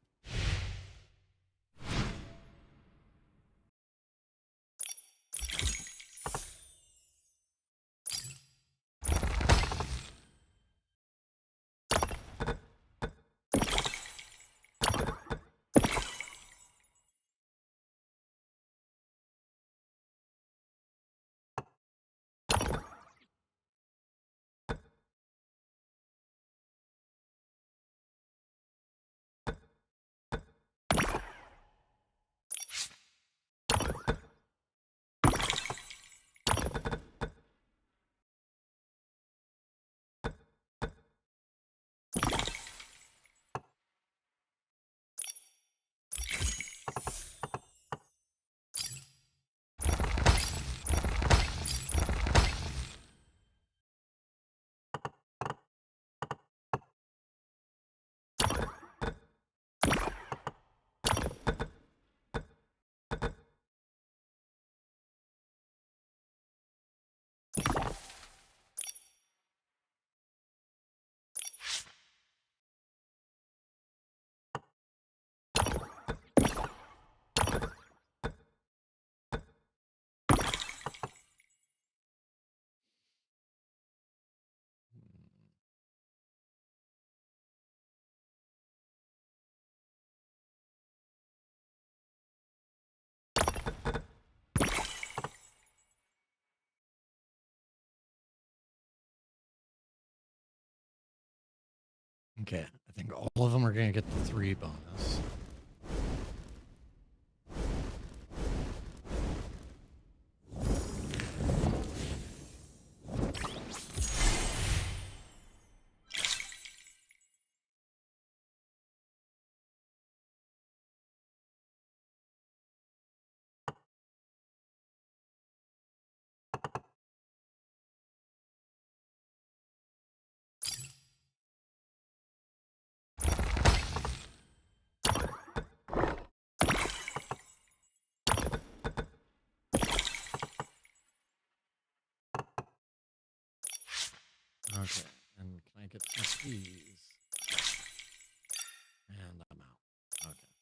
Okay, I think all of them are going to get the 3 bonus. Okay, and can I get some keys? And I'm out. Okay.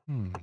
Hmm.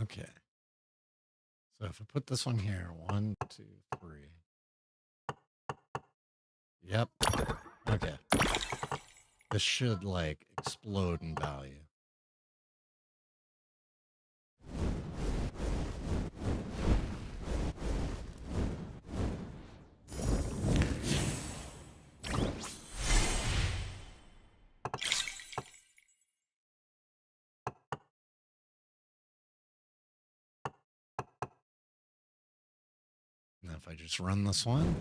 Okay. So if I put this one here, 1, 2, 3. Yep. Okay. This should like explode in value. Now if I just run this one.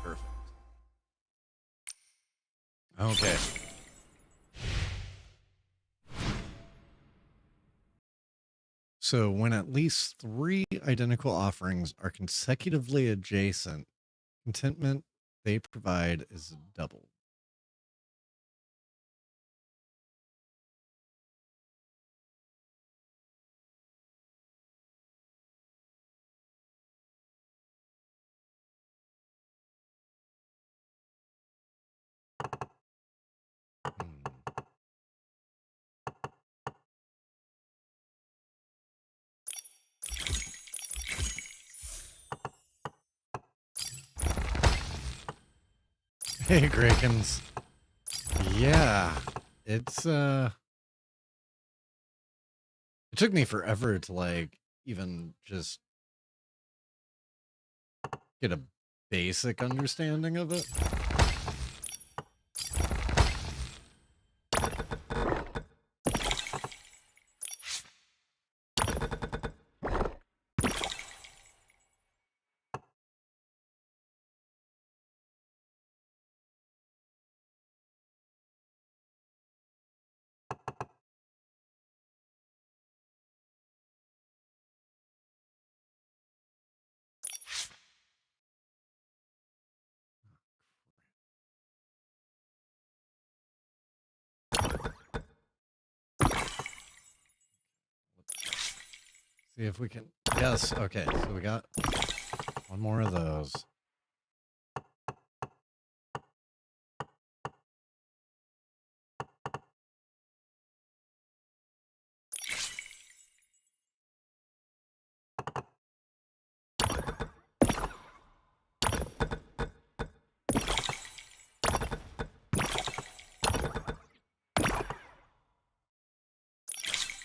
Perfect. Okay. So when at least 3 identical offerings are consecutively adjacent, contentment they provide is doubled. Hey, Grakens. Yeah, it's it took me forever to like even just get a basic understanding of it. See if we can. Yes, okay. So we got one more of those.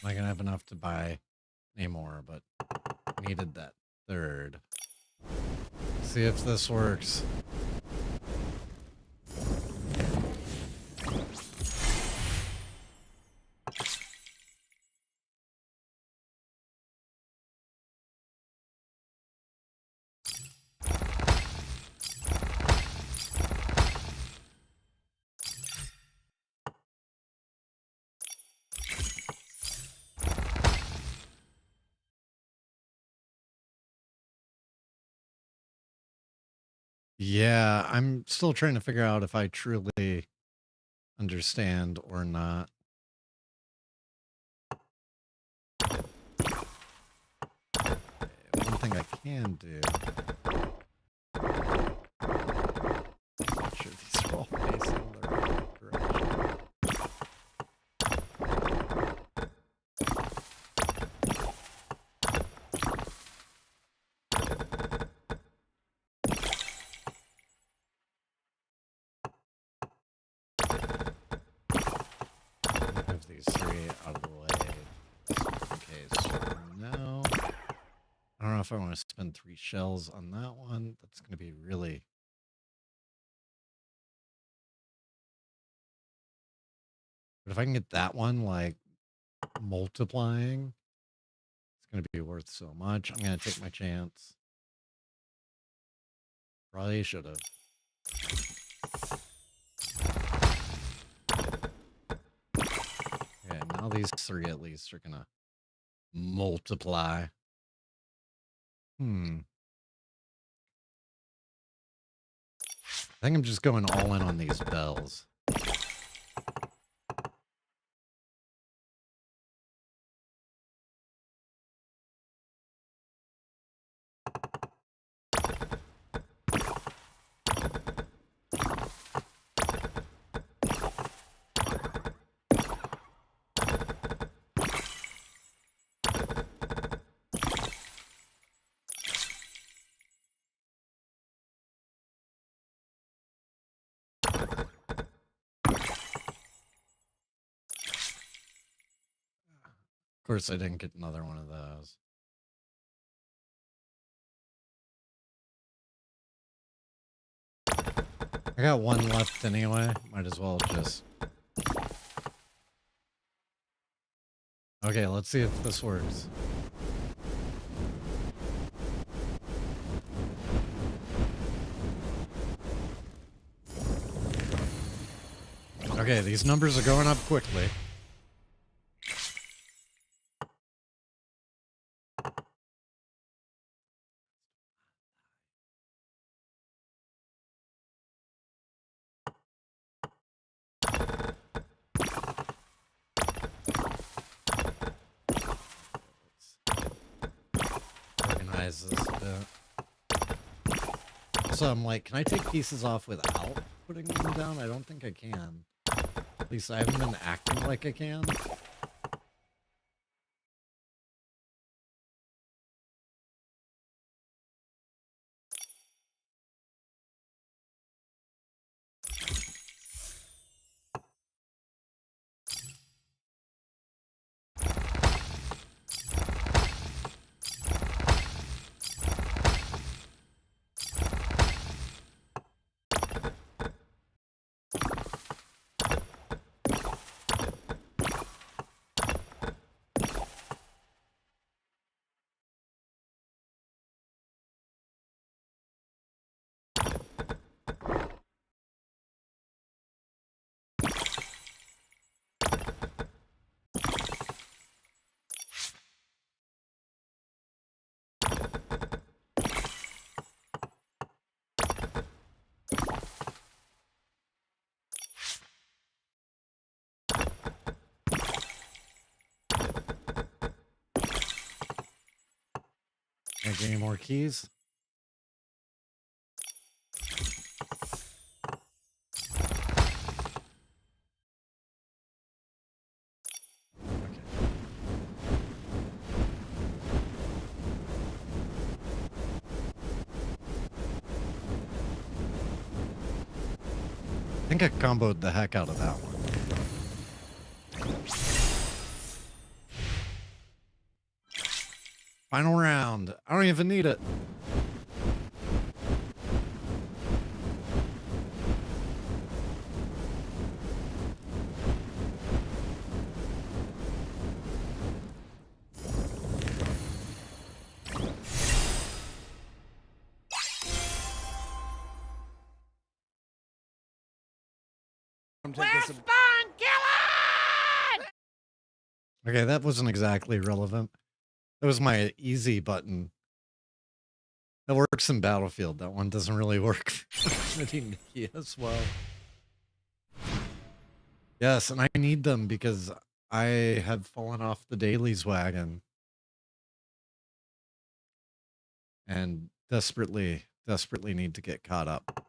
Am I gonna have enough to buy any more? But needed that third. See if this works. Yeah, I'm still trying to figure out if I truly understand or not. Okay, one thing I can do. Make sure these are all facing the right direction. Move these 3 out of the way. Just in case. No. I don't know if I want to spend 3 shells on that one. That's going to be really. But if I can get that one, like, multiplying, it's going to be worth so much. I'm going to take my chance. Probably should have. Okay, now these 3 at least are going to multiply. I think I'm just going all in on these bells. course, I didn't get another one of those. I got one left anyway. Might as well just... Okay, let's see if this works. Okay, these numbers are going up quickly. Organize this a bit. So I'm like, can I take pieces off without putting them down? I don't think I can. At least I haven't been acting like I can. Can I get any more keys? I think I comboed the heck out of that one. Final round. I don't even need it. Okay, that wasn't exactly relevant. That was my easy button. That works in Battlefield. That one doesn't really work for Nikki as well. Yes, and I need them because I have fallen off the dailies wagon. And desperately need to get caught up.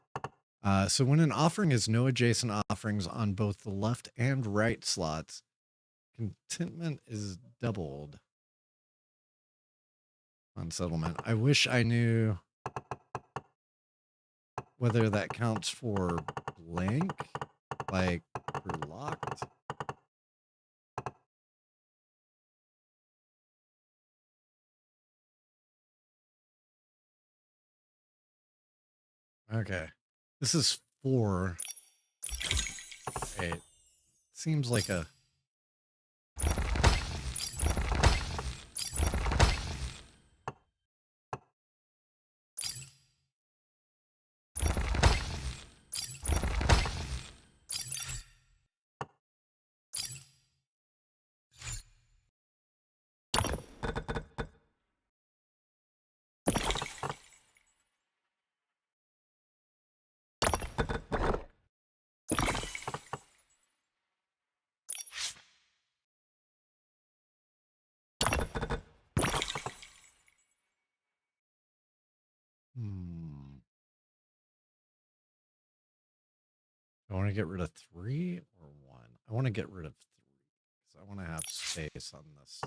So when an offering has no adjacent offerings on both the left and right slots, contentment is doubled on settlement. I wish I knew whether that counts for blank, like for locked. Okay. This is 4. It seems like a... I want to get rid of 3 or 1. I want to get rid of 3 because I want to have space on this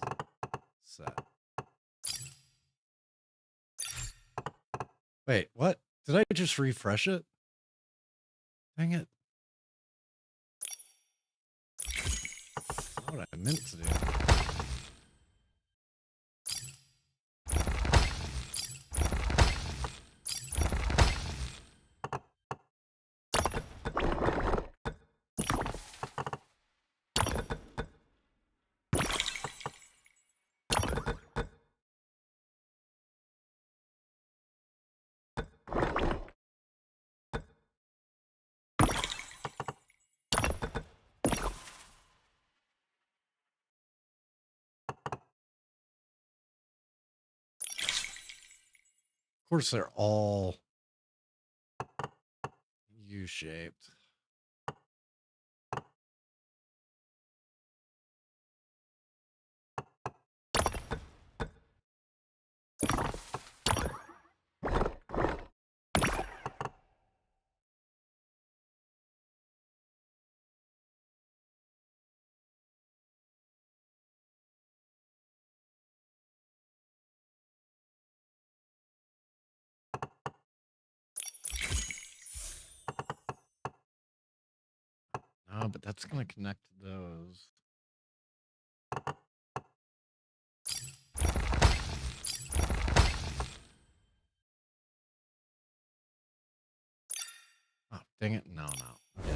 set. Wait, what? Did I just refresh it? Dang it. That's not what I meant to do. course, they're all U-shaped. Oh, but that's going to connect to those. Oh, dang it. No. Okay.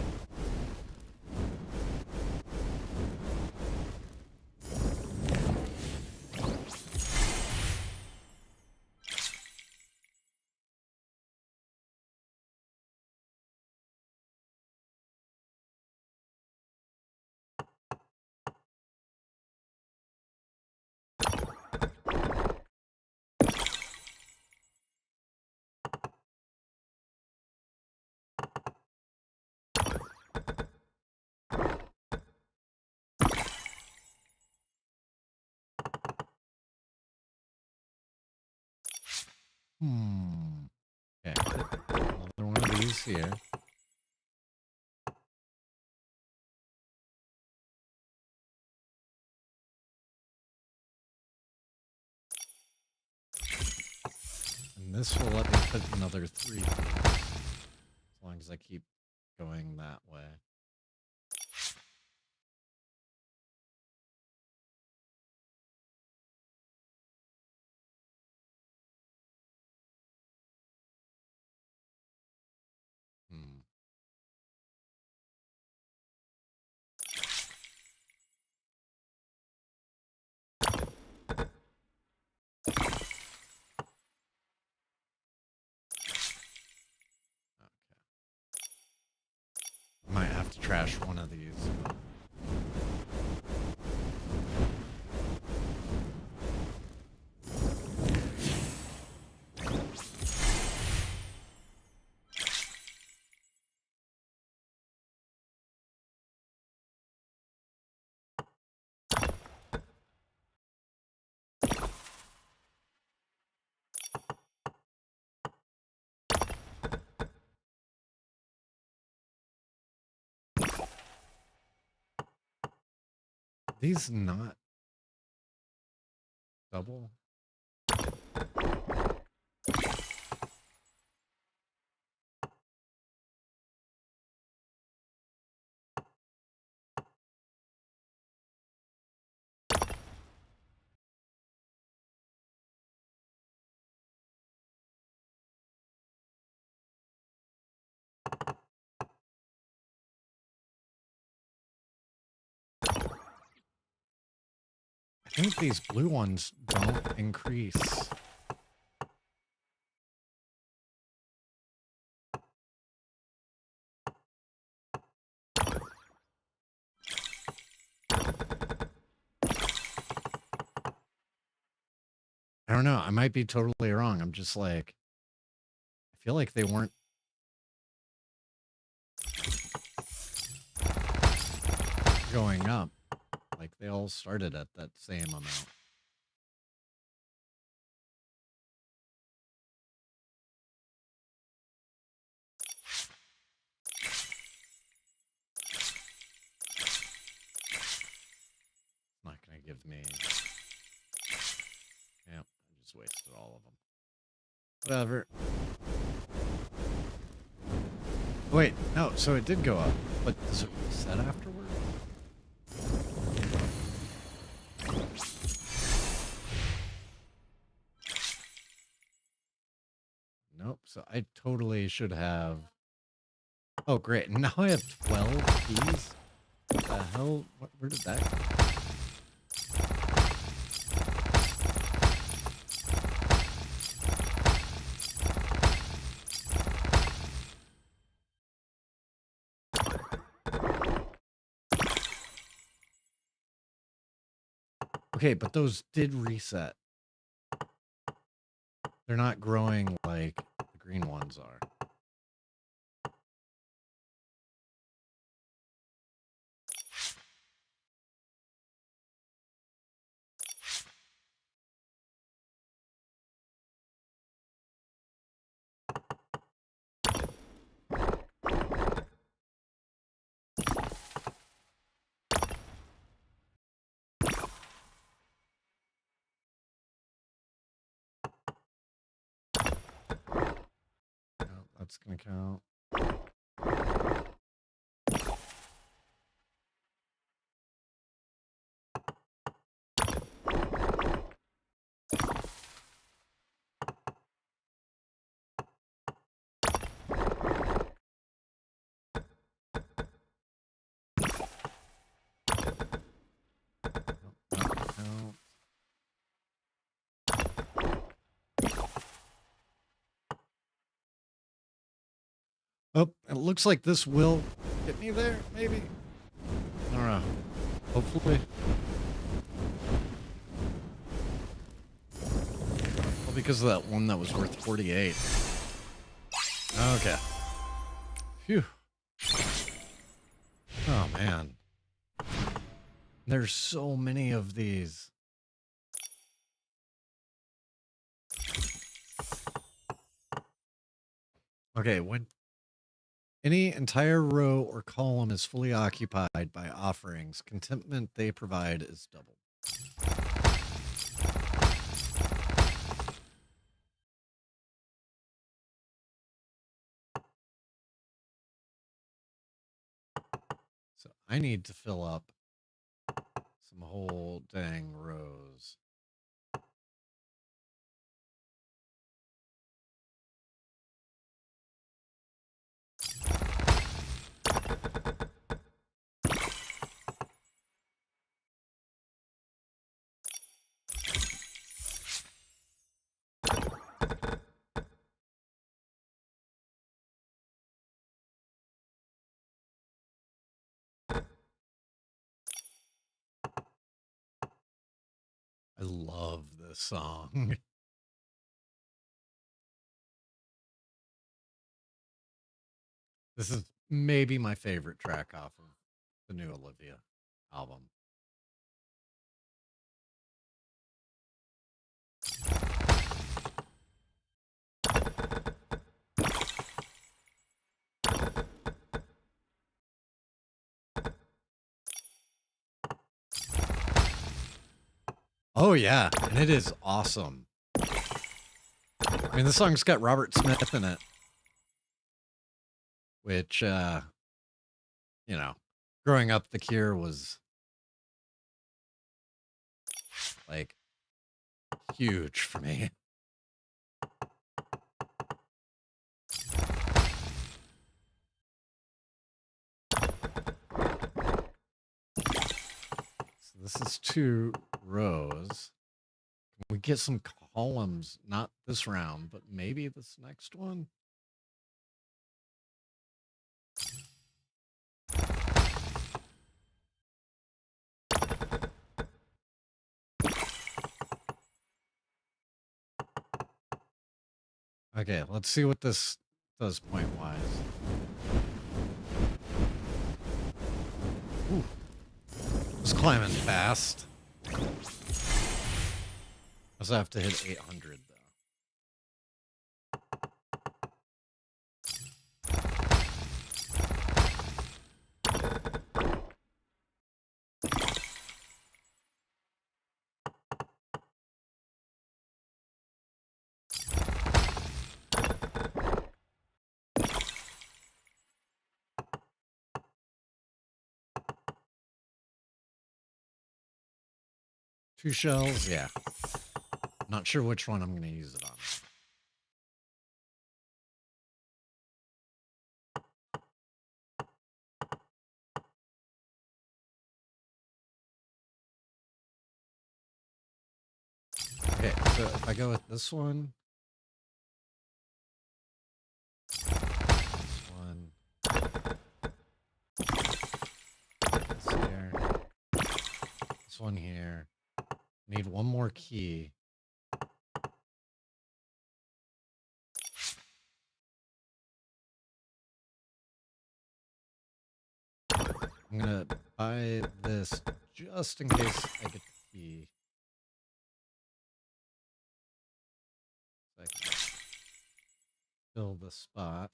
Okay. Another one of these here. And this will let me put another 3 feet. As long as I keep going that way. I might have to trash one of these. These not double? I think these blue ones don't increase. I don't know. I might be totally wrong. I'm just like, I feel like they weren't going up. Like they all started at that same amount. It's not going to give me... Yep, I just wasted all of them. Whatever. Wait, no, so it did go up, but does it reset afterwards? Nope, so I totally should have... Oh, great, now I have 12 keys? What the hell? Where did that come from? Okay, but those did reset. They're not growing like the green ones are. No, that's gonna count. Count. Oh, it looks like this will get me there, maybe. I don't know. Hopefully. Well, because of that one that was worth 48. Okay. Phew. Oh, man. There's so many of these. Okay, when any entire row or column is fully occupied by offerings, contentment they provide is doubled. So I need to fill up some whole dang rows. I love this song. This is maybe my favorite track off of the new Olivia album. Oh, yeah, and it is awesome. I mean, the song's got Robert Smith in it, which, you know, growing up, The Cure was, like, huge for me. So this is 2 rows. Can we get some columns? Not this round, but maybe this next one? Okay, let's see what this does point-wise. Ooh. It's climbing fast. I also have to hit 800, though. Two shells, yeah. Not sure which one I'm going to use it on. Okay, so if I go with this one, this here, this one here. Need one more key. I'm gonna buy this just in case I get the key. So I can fill the spot.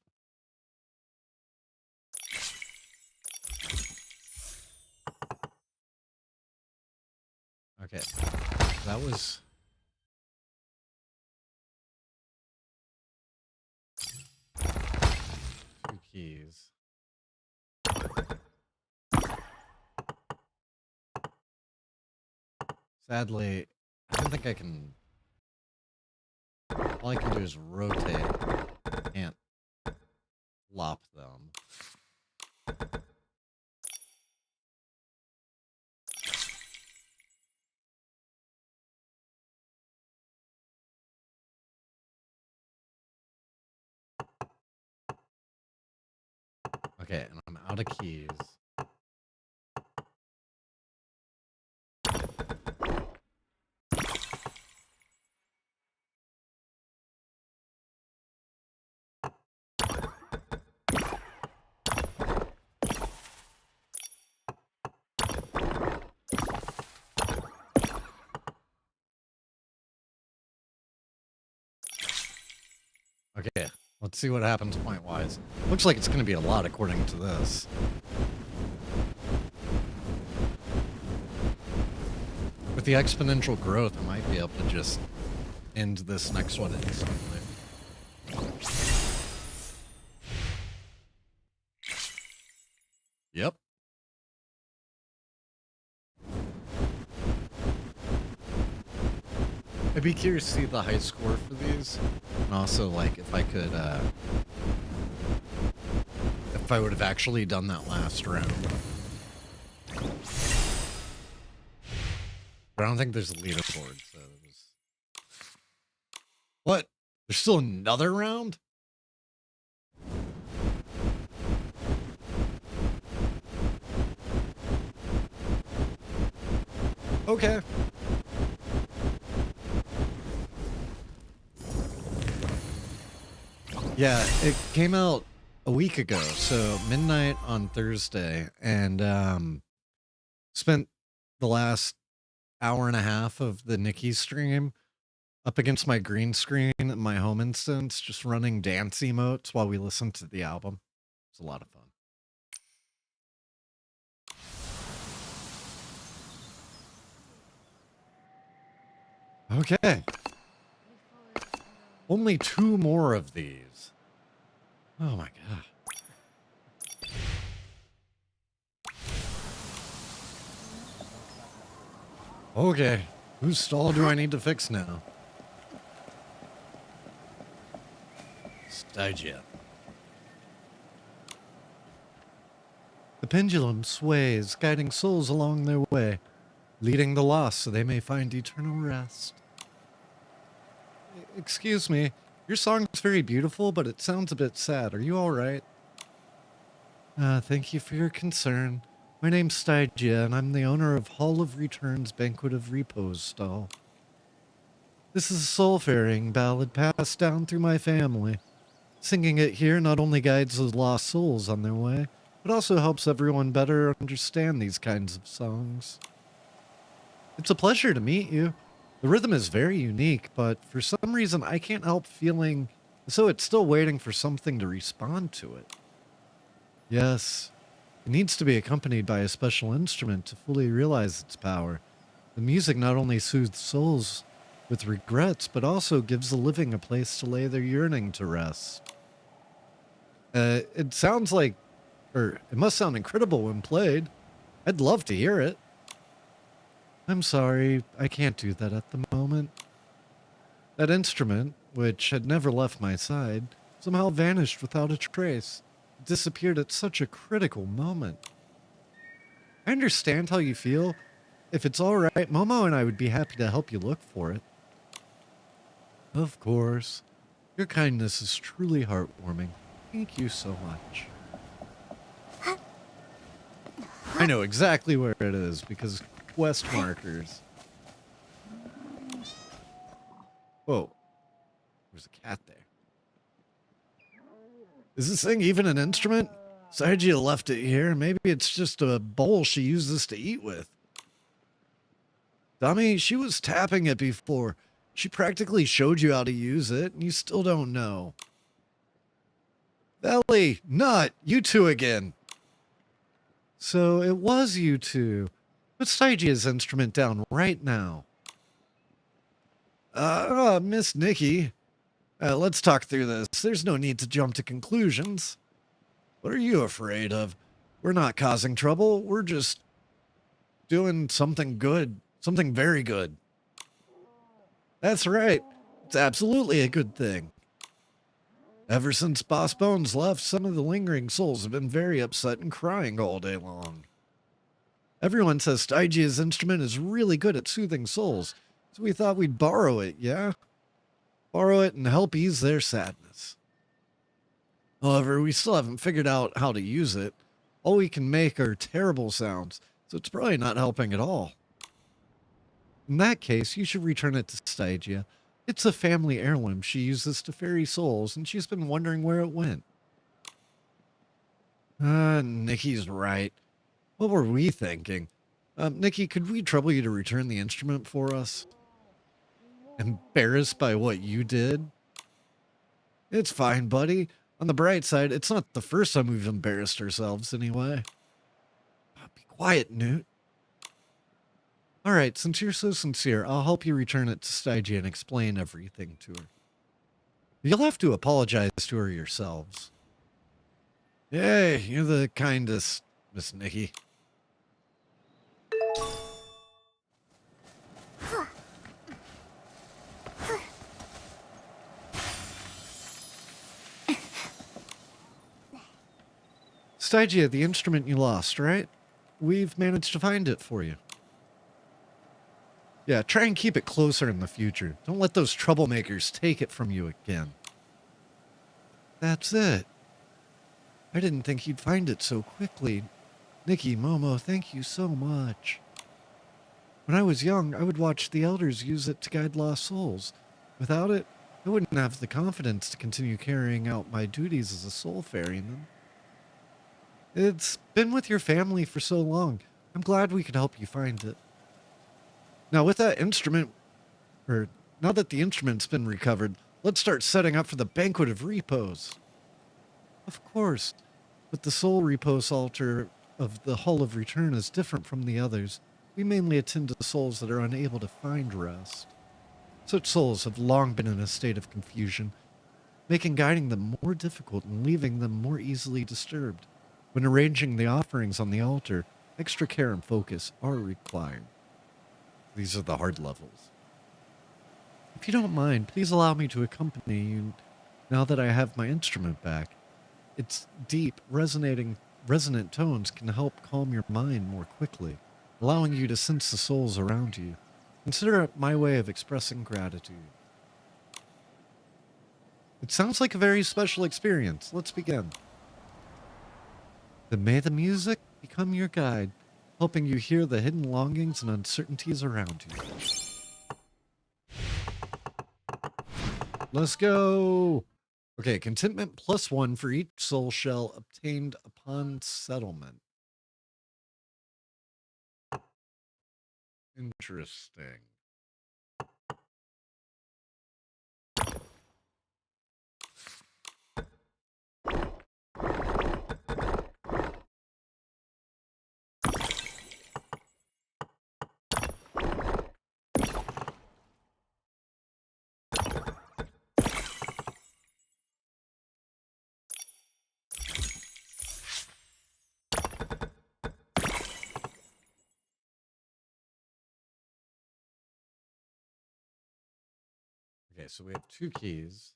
Okay, that was... two keys. Sadly, I don't think I can... all I can do is rotate. I can't lop them. Okay, and I'm out of keys. Okay, let's see what happens point-wise. Looks like it's going to be a lot according to this. With the exponential growth, I might be able to just end this next one instantly. Yep. I'd be curious to see the high score for these. And also, like, if I could, if I would have actually done that last round. But I don't think there's a leaderboard, so it was... What? There's still another round? Okay. Yeah, it came out a week ago, so midnight on Thursday, and spent the last hour and a half of the Nikki stream up against my green screen in my home instance, just running dance emotes while we listened to the album. It's a lot of fun. Okay. Only 2 more of these. Oh my god. Okay. Whose stall do I need to fix now? Stygia. The pendulum sways, guiding souls along their way, leading the lost so they may find eternal rest. Excuse me, your song's very beautiful, but it sounds a bit sad. Are you all right? Thank you for your concern. My name's Stygia, and I'm the owner of Hall of Return's Banquet of Repose stall. This is a soul-faring ballad passed down through my family. Singing it here not only guides the lost souls on their way, but also helps everyone better understand these kinds of songs. It's a pleasure to meet you. The rhythm is very unique, but for some reason I can't help feeling as though it's still waiting for something to respond to it. Yes, it needs to be accompanied by a special instrument to fully realize its power. The music not only soothes souls with regrets, but also gives the living a place to lay their yearning to rest. It sounds like, or it must sound incredible when played. I'd love to hear it. I'm sorry, I can't do that at the moment. That instrument, which had never left my side, somehow vanished without a trace. It disappeared at such a critical moment. I understand how you feel. If it's all right, Momo and I would be happy to help you look for it. Of course. Your kindness is truly heartwarming. Thank you so much. I know exactly where it is because quest markers. Whoa. There's a cat there. Is this thing even an instrument? Stygia left it here. Maybe it's just a bowl she uses to eat with. Dummy, she was tapping it before. She practically showed you how to use it, and you still don't know. Belly, Nut, you two again. So it was you two. Put Stygia's instrument down right now. Miss Nikki, let's talk through this. There's no need to jump to conclusions. What are you afraid of? We're not causing trouble. We're just doing something good. Something very good. That's right. It's absolutely a good thing. Ever since Boss Bones left, some of the lingering souls have been very upset and crying all day long. Everyone says Stygia's instrument is really good at soothing souls, so we thought we'd borrow it, yeah? Borrow it and help ease their sadness. However, we still haven't figured out how to use it. All we can make are terrible sounds, so it's probably not helping at all. In that case, you should return it to Stygia. It's a family heirloom she uses to ferry souls, and she's been wondering where it went. Nikki's right. What were we thinking? Nikki, could we trouble you to return the instrument for us? Embarrassed by what you did? It's fine, buddy. On the bright side, it's not the first time we've embarrassed ourselves, anyway. Be quiet, Newt. All right, since you're so sincere, I'll help you return it to Stygia and explain everything to her. You'll have to apologize to her yourselves. Yay, you're the kindest, Miss Nikki. Stygia, the instrument you lost, right? We've managed to find it for you. Yeah, try and keep it closer in the future. Don't let those troublemakers take it from you again. That's it. I didn't think you'd find it so quickly. Nikki, Momo, thank you so much. When I was young, I would watch the elders use it to guide lost souls. Without it, I wouldn't have the confidence to continue carrying out my duties as a soul ferryman. It's been with your family for so long. I'm glad we could help you find it. Now with that instrument, now that the instrument's been recovered, let's start setting up for the Banquet of Repose. Of course, but the soul repose altar of the Hall of Return is different from the others. We mainly attend to souls that are unable to find rest. Such souls have long been in a state of confusion, making guiding them more difficult and leaving them more easily disturbed. When arranging the offerings on the altar, extra care and focus are required. These are the hard levels. If you don't mind, please allow me to accompany you now that I have my instrument back. Its deep, resonant tones can help calm your mind more quickly, allowing you to sense the souls around you. Consider it my way of expressing gratitude. It sounds like a very special experience. Let's begin. Then may the music become your guide, helping you hear the hidden longings and uncertainties around you. Let's go! Okay, contentment +1 for each soul shell obtained upon settlement. Interesting. Okay, so we have 2 keys.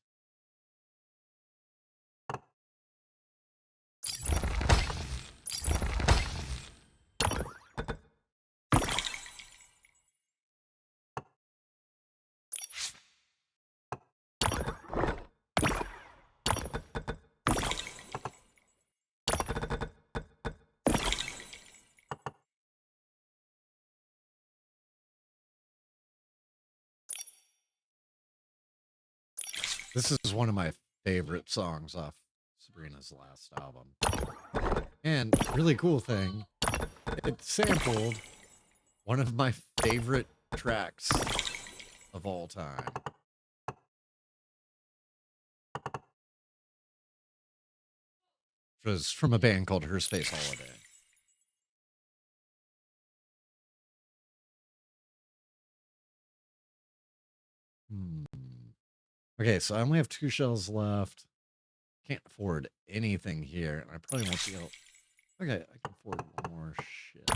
This is one of my favorite songs off Sabrina's last album. And really cool thing, it sampled one of my favorite tracks of all time. Which was from a band called Her Space Holiday. Okay, so I only have 2 shells left. Can't afford anything here. I probably won't be able... Okay, I can afford one more shit.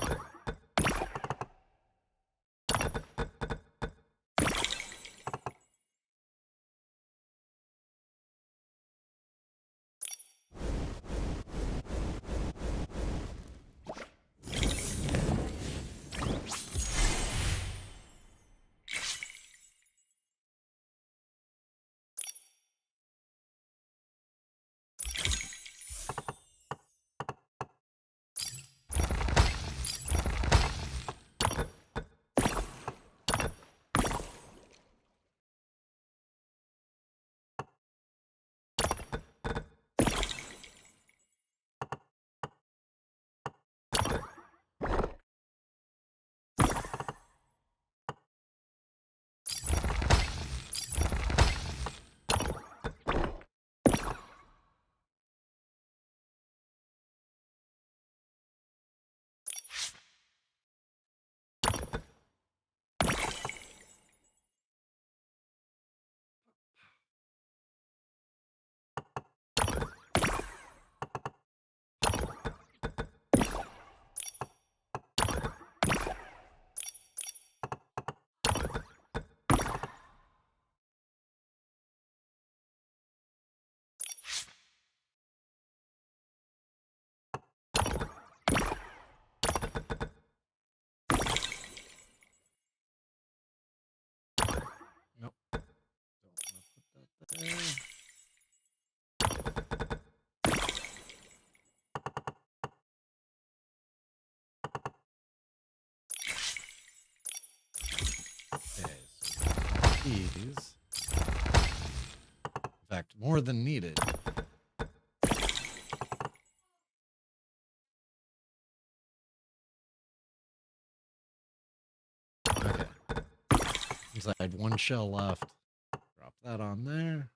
Nope. Don't want to put that there. Okay, so these. In fact, more than needed. Okay. Since I had 1 shell left, drop that on there.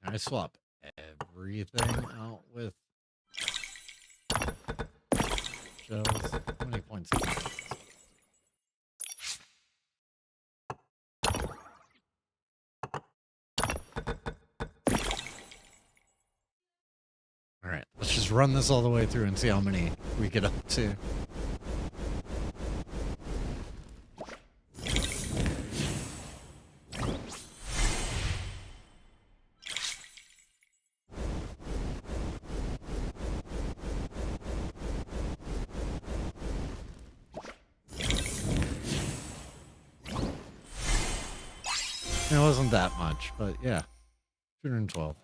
Can I swap everything out with shells? How many points? All right, let's just run this all the way through and see how many we get up to. It wasn't that much, but yeah, 212.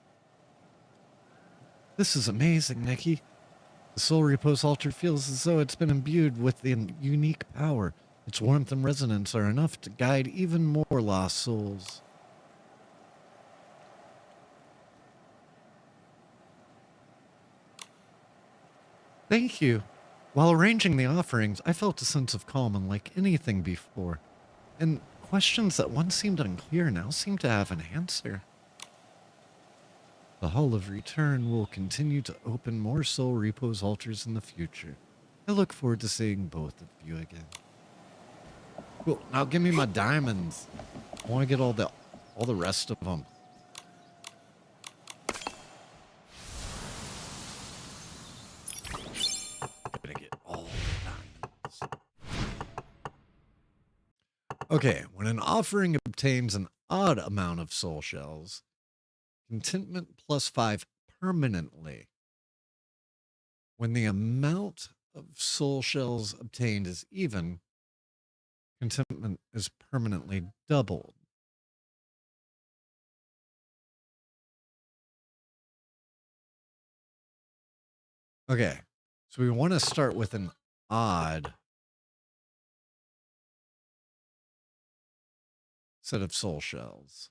This is amazing, Nikki. The Soul Repose altar feels as though it's been imbued with a unique power. Its warmth and resonance are enough to guide even more lost souls. Thank you. While arranging the offerings, I felt a sense of calm unlike anything before. And questions that once seemed unclear now seem to have an answer. The Hall of Return will continue to open more Soul Repose altars in the future. I look forward to seeing both of you again. Cool. Now give me my diamonds. I want to get all the rest of them. I'm gonna get all the diamonds. Okay, when an offering obtains an odd amount of soul shells, contentment plus 5 permanently. When the amount of soul shells obtained is even, contentment is permanently doubled. Okay, so we want to start with an odd set of soul shells.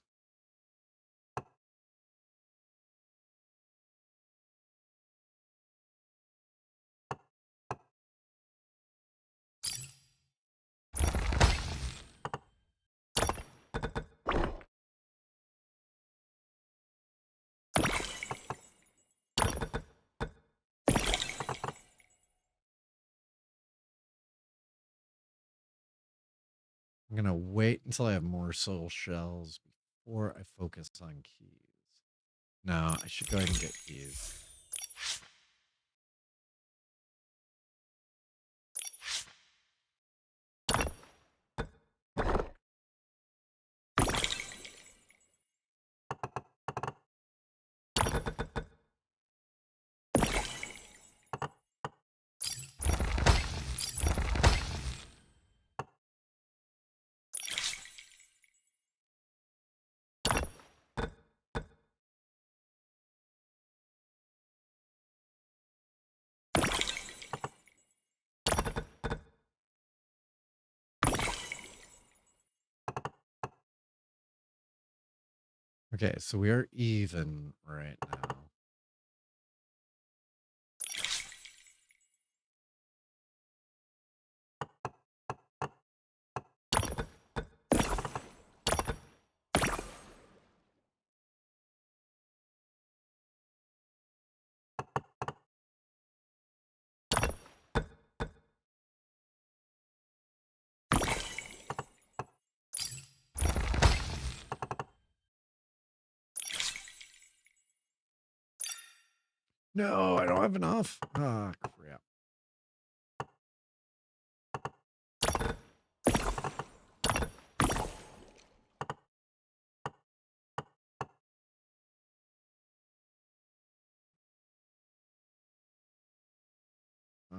I'm going to wait until I have more soul shells before I focus on keys. No, I should go ahead and get keys. Okay, so we are even right now. No, I don't have enough. Ah, crap.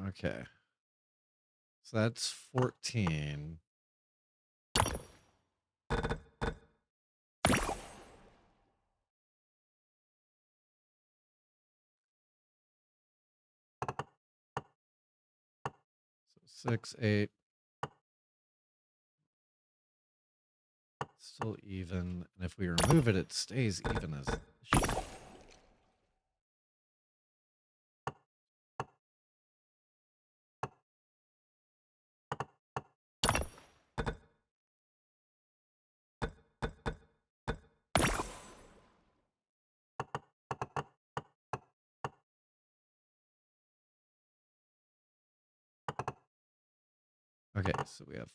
Okay. So that's 14. So 6, 8. Still even. And if we remove it, it stays even as. Okay, so we have.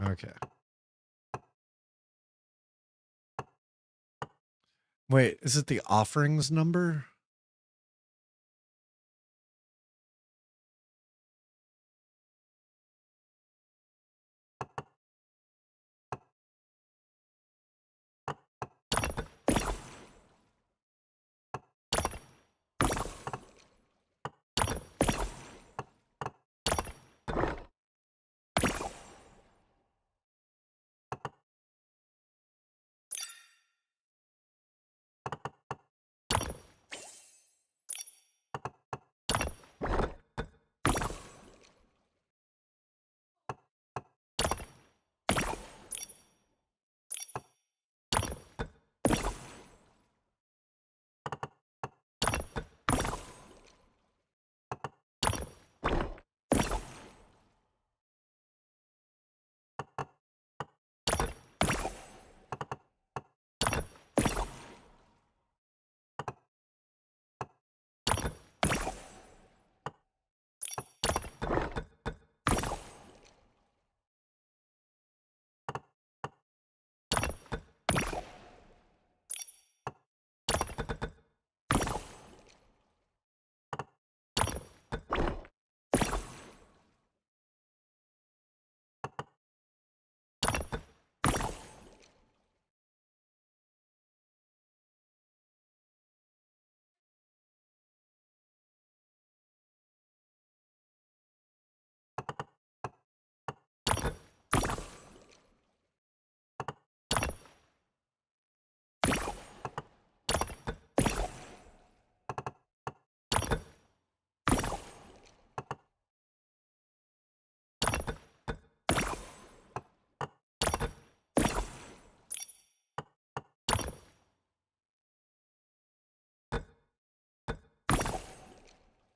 Okay. Wait, is it the offerings number?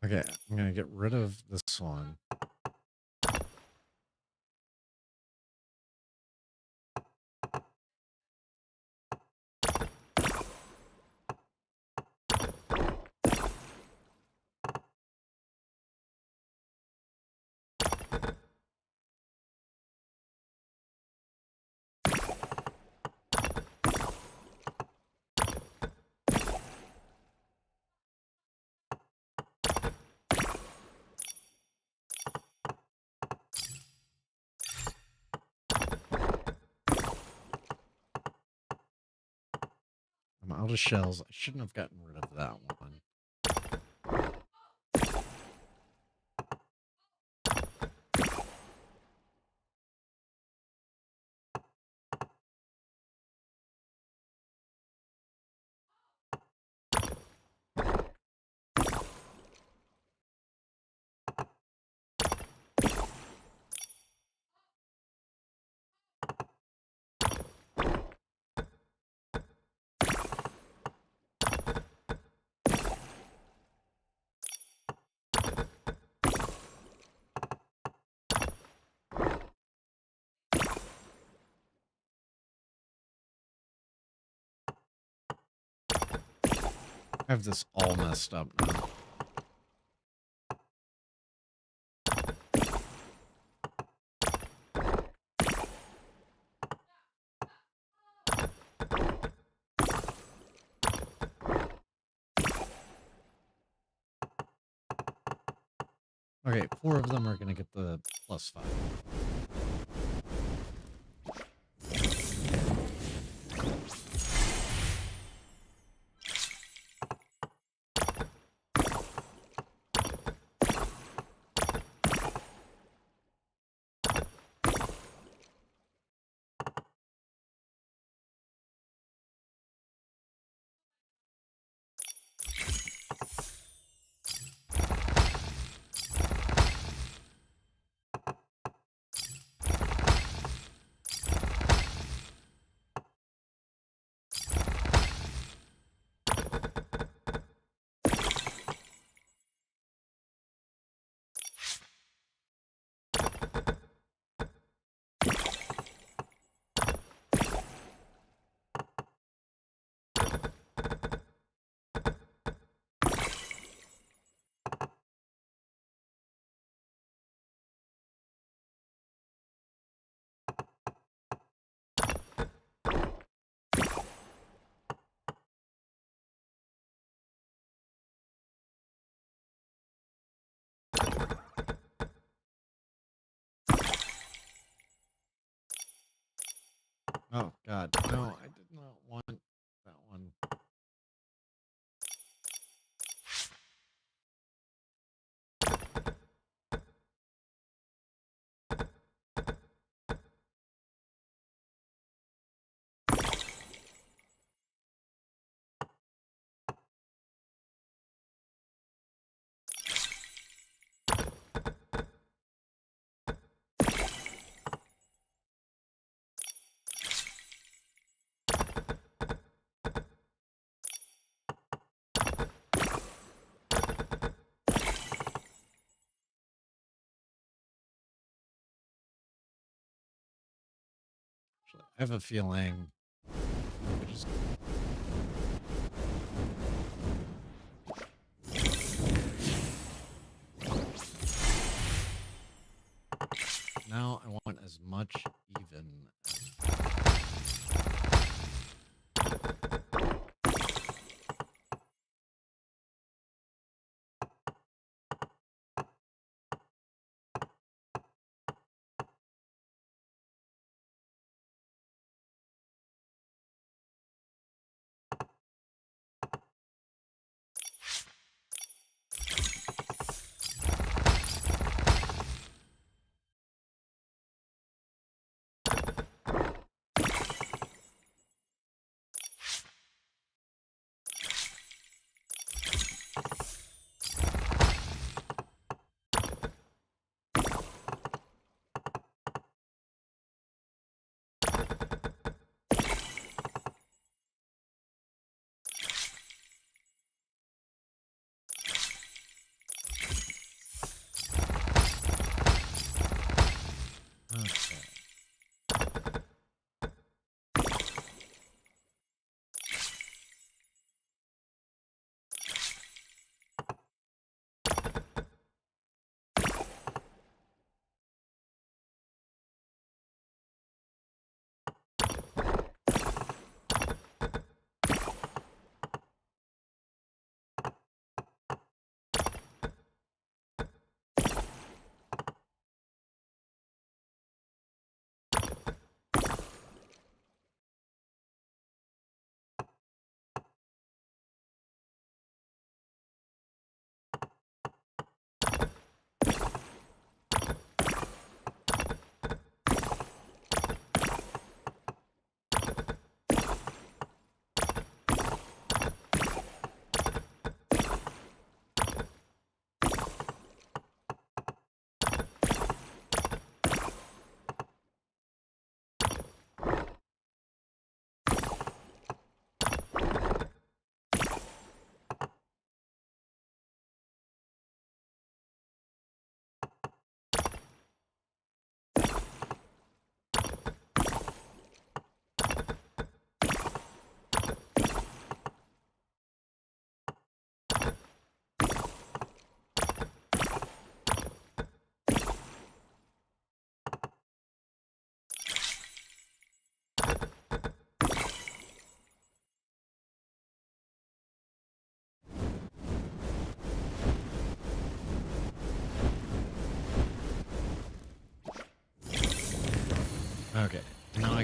Okay, I'm gonna get rid of this one. I'm out of shells. I shouldn't have gotten rid of that one. I have this all messed up now. Okay, 4 of them are gonna get the +5. Oh god, no, I did not want that one. I have a feeling I just now I want as much even as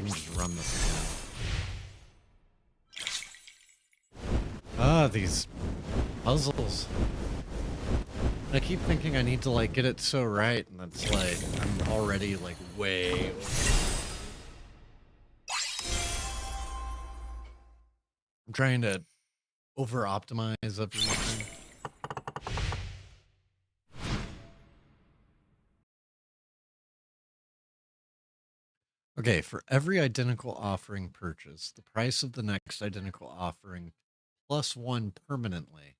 can just run this again. Ah, these puzzles. I keep thinking I need to like get it so right, and it's like I'm already like way over. I'm trying to over optimize everything. Okay, for every identical offering purchase, the price of the next identical offering plus one permanently.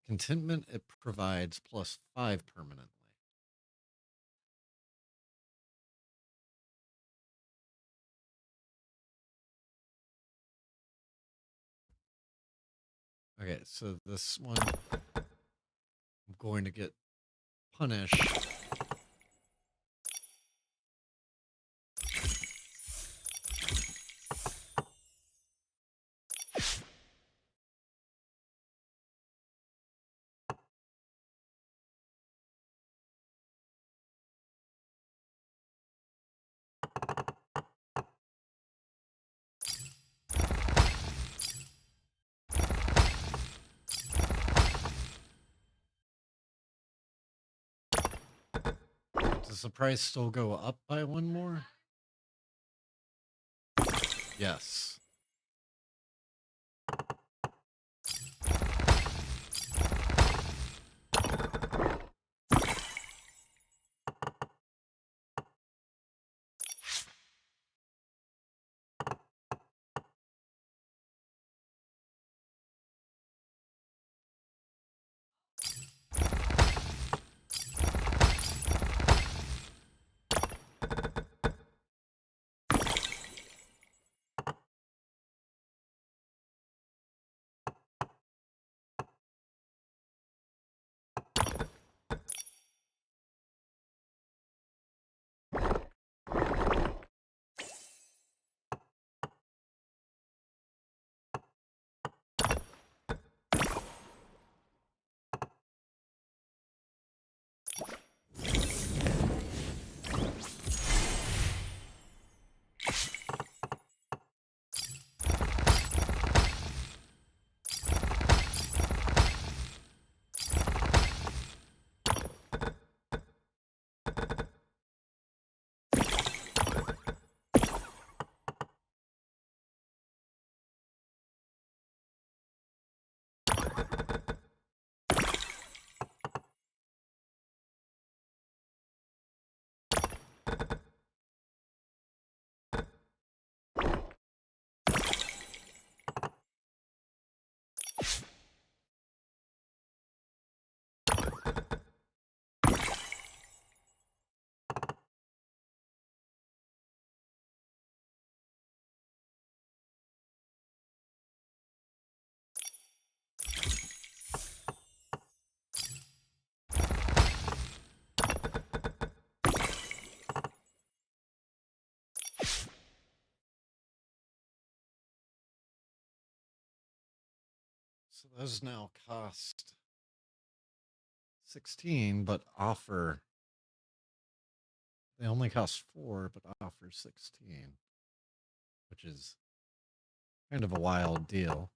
Contentment it provides plus 5 permanently. Okay, so this one, I'm going to get punished. Does the price still go up by one more? Yes. So those now cost 16, but offer. They only cost 4, but offer 16, which is kind of a wild deal.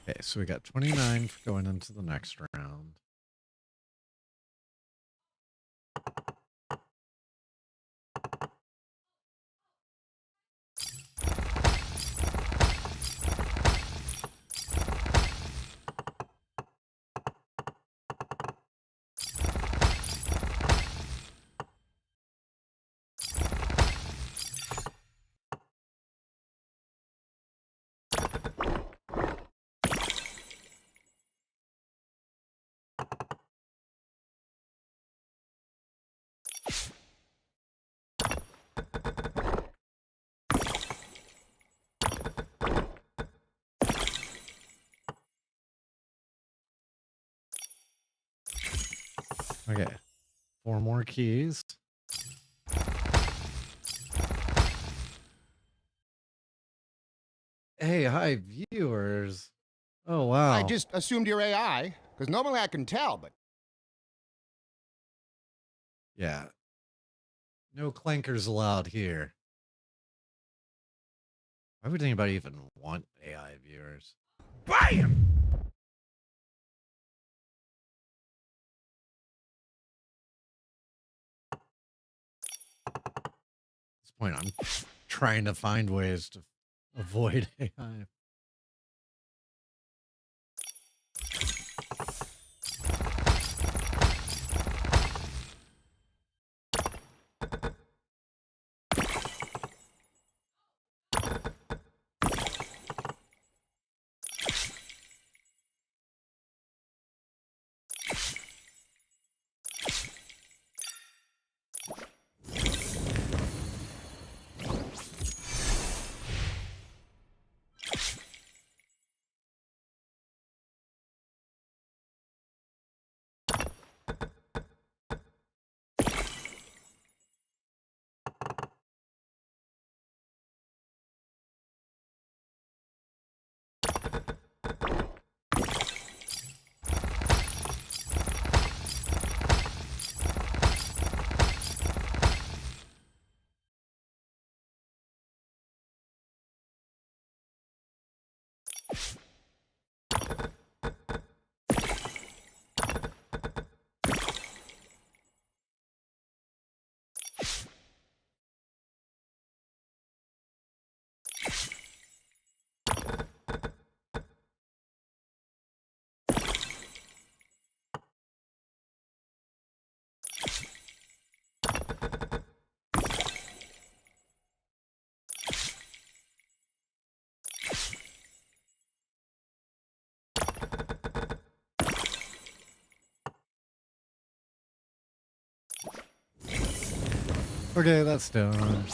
Okay, so we got 29 for going into the next round. Okay, 4 more keys. Hey, hi, viewers. Oh, wow.
I just assumed you're AI, because normally I can tell, but...
Yeah. No clankers allowed here. Why would anybody even want AI viewers?
BAM!
At this point, I'm trying to find ways to avoid AI. Okay, that's done.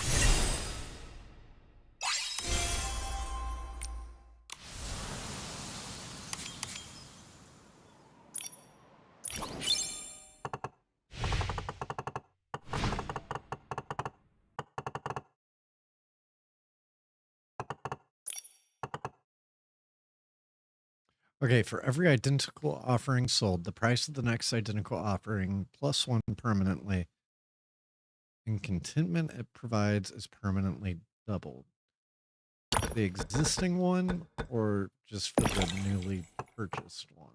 Okay, for every identical offering sold, the price of the next identical offering plus 1 permanently and contentment it provides is permanently doubled. The existing one or just for the newly purchased one?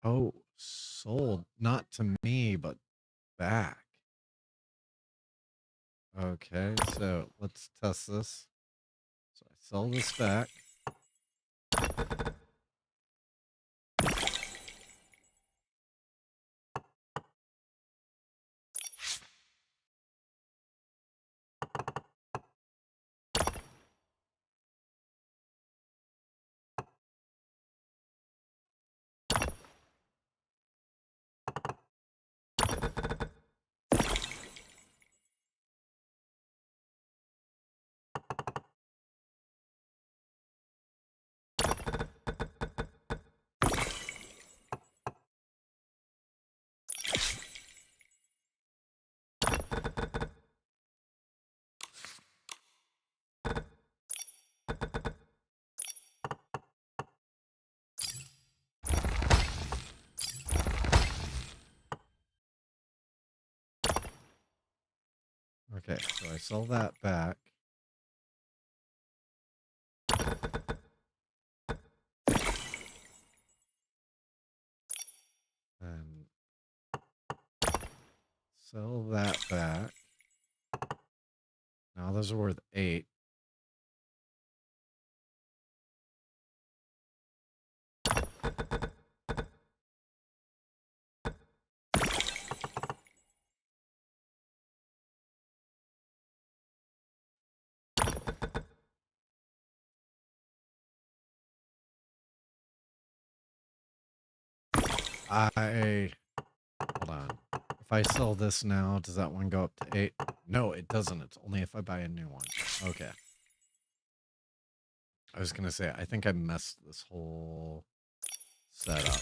Oh, sold. Not to me, but back. Okay, so let's test this. So I sell this back. Okay, so I sell that back. And sell that back. Now those are worth 8. Hold on. If I sell this now, does that one go up to 8? No, it doesn't. It's only if I buy a new one. Okay. I was going to say, I think I messed this whole setup.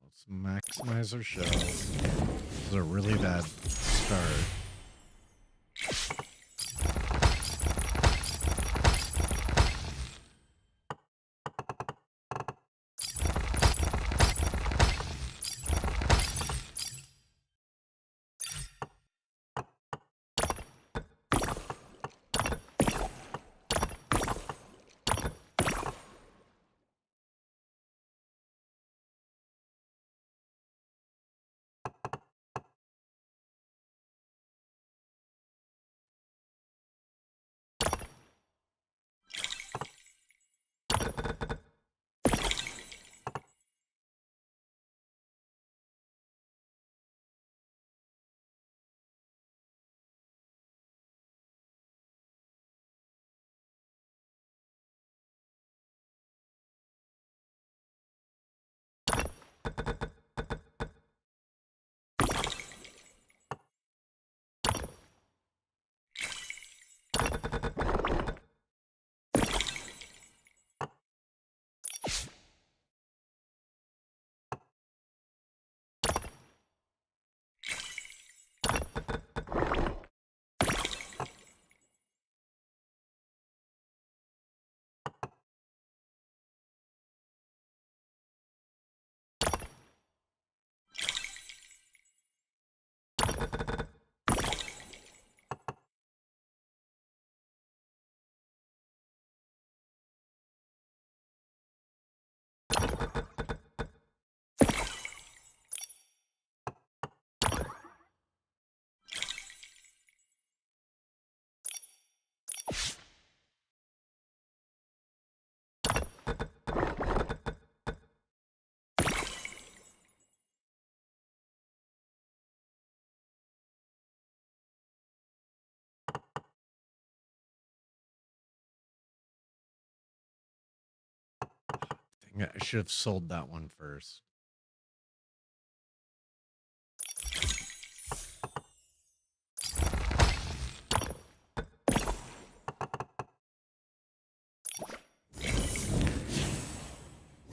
Let's maximize our shells. This is a really bad start. Dang it, I should have sold that one first.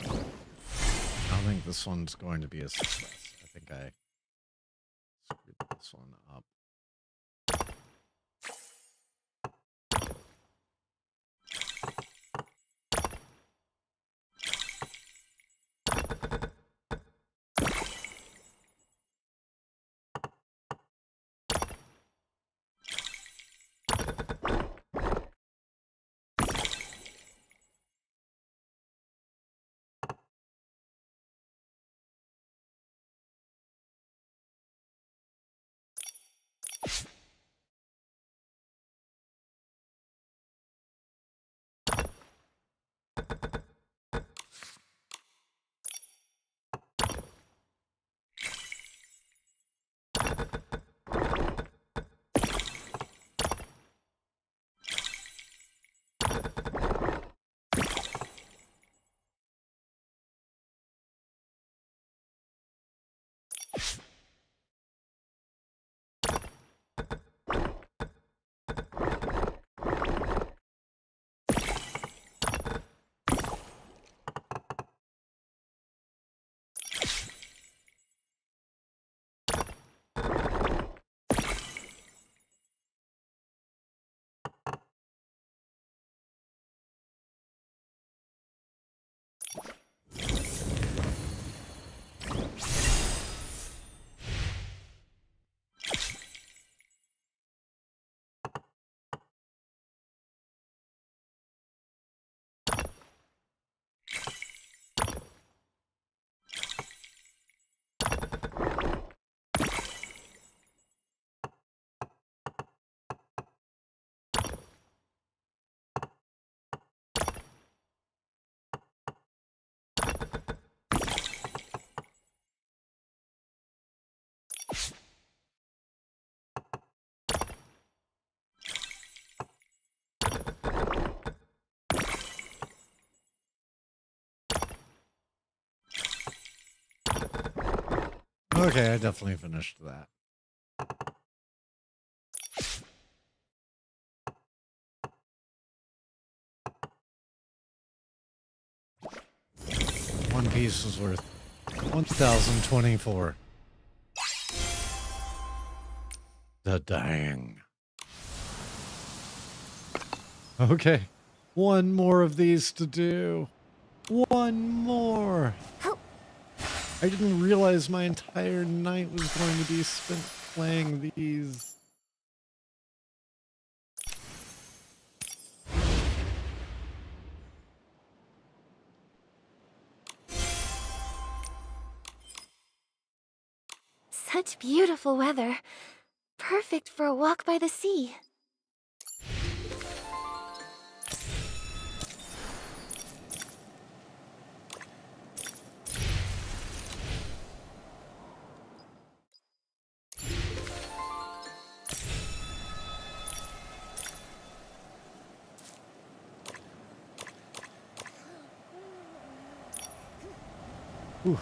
I don't think this one's going to be a success. I think I screwed this one up. Okay, I definitely finished that. One piece was worth 1,024. The dang. Okay. One more of these to do. One more. I didn't realize my entire night was going to be spent playing these.
Such beautiful weather. Perfect for a walk by the sea.
Ooh.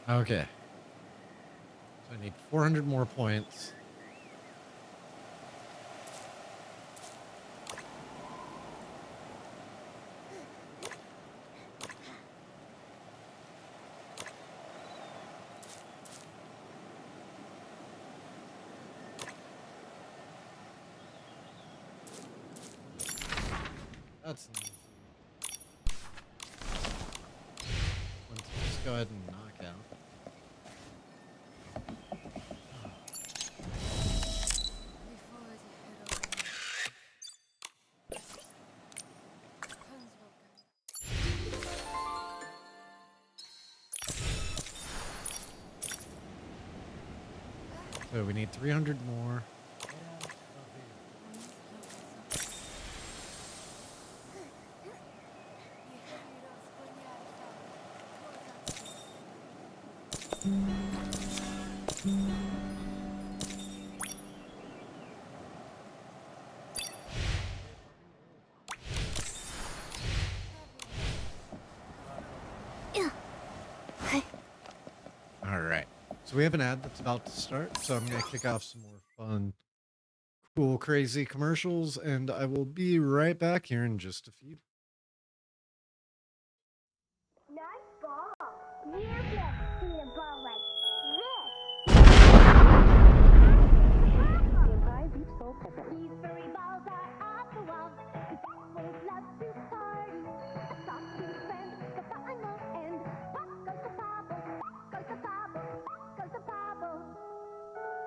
Okay. So I need 400 more points. That's an easy. Let's just go ahead and knock out. So we need 300 more. All right. So we have an ad that's about to start, so I'm going to kick off some more fun, cool, crazy commercials, and I will be right back here in just a few.
Nice ball. You just see a ball like this.
Prize each sold separately.
These furry balls are off the wall. Boys love to party. A talking friend, the fun will end. Pop goes the bobble, goes the bobble, goes the bobble.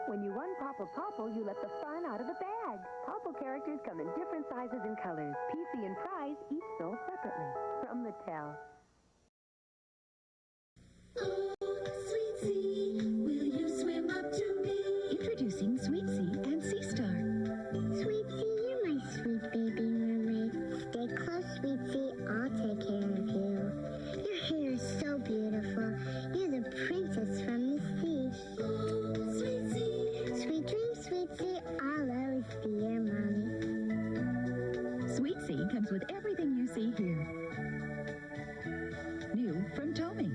When you unpop a Popple, you let the fun out of the bag. Popple characters come in different sizes and colors. PC and Prize each sold separately. From Mattel.
Sweet sea, will you swim up to me?
Introducing Sweet Sea and Sea Star.
Sweet sea, you're my sweet baby mermaid. Stay close, sweet sea, I'll take care of you. Your hair is so beautiful. You're the princess from the sea. Sweet sea, sweet dreams, sweet sea, I'll always be your mommy.
Sweet Sea comes with everything you see here. New from Tomy.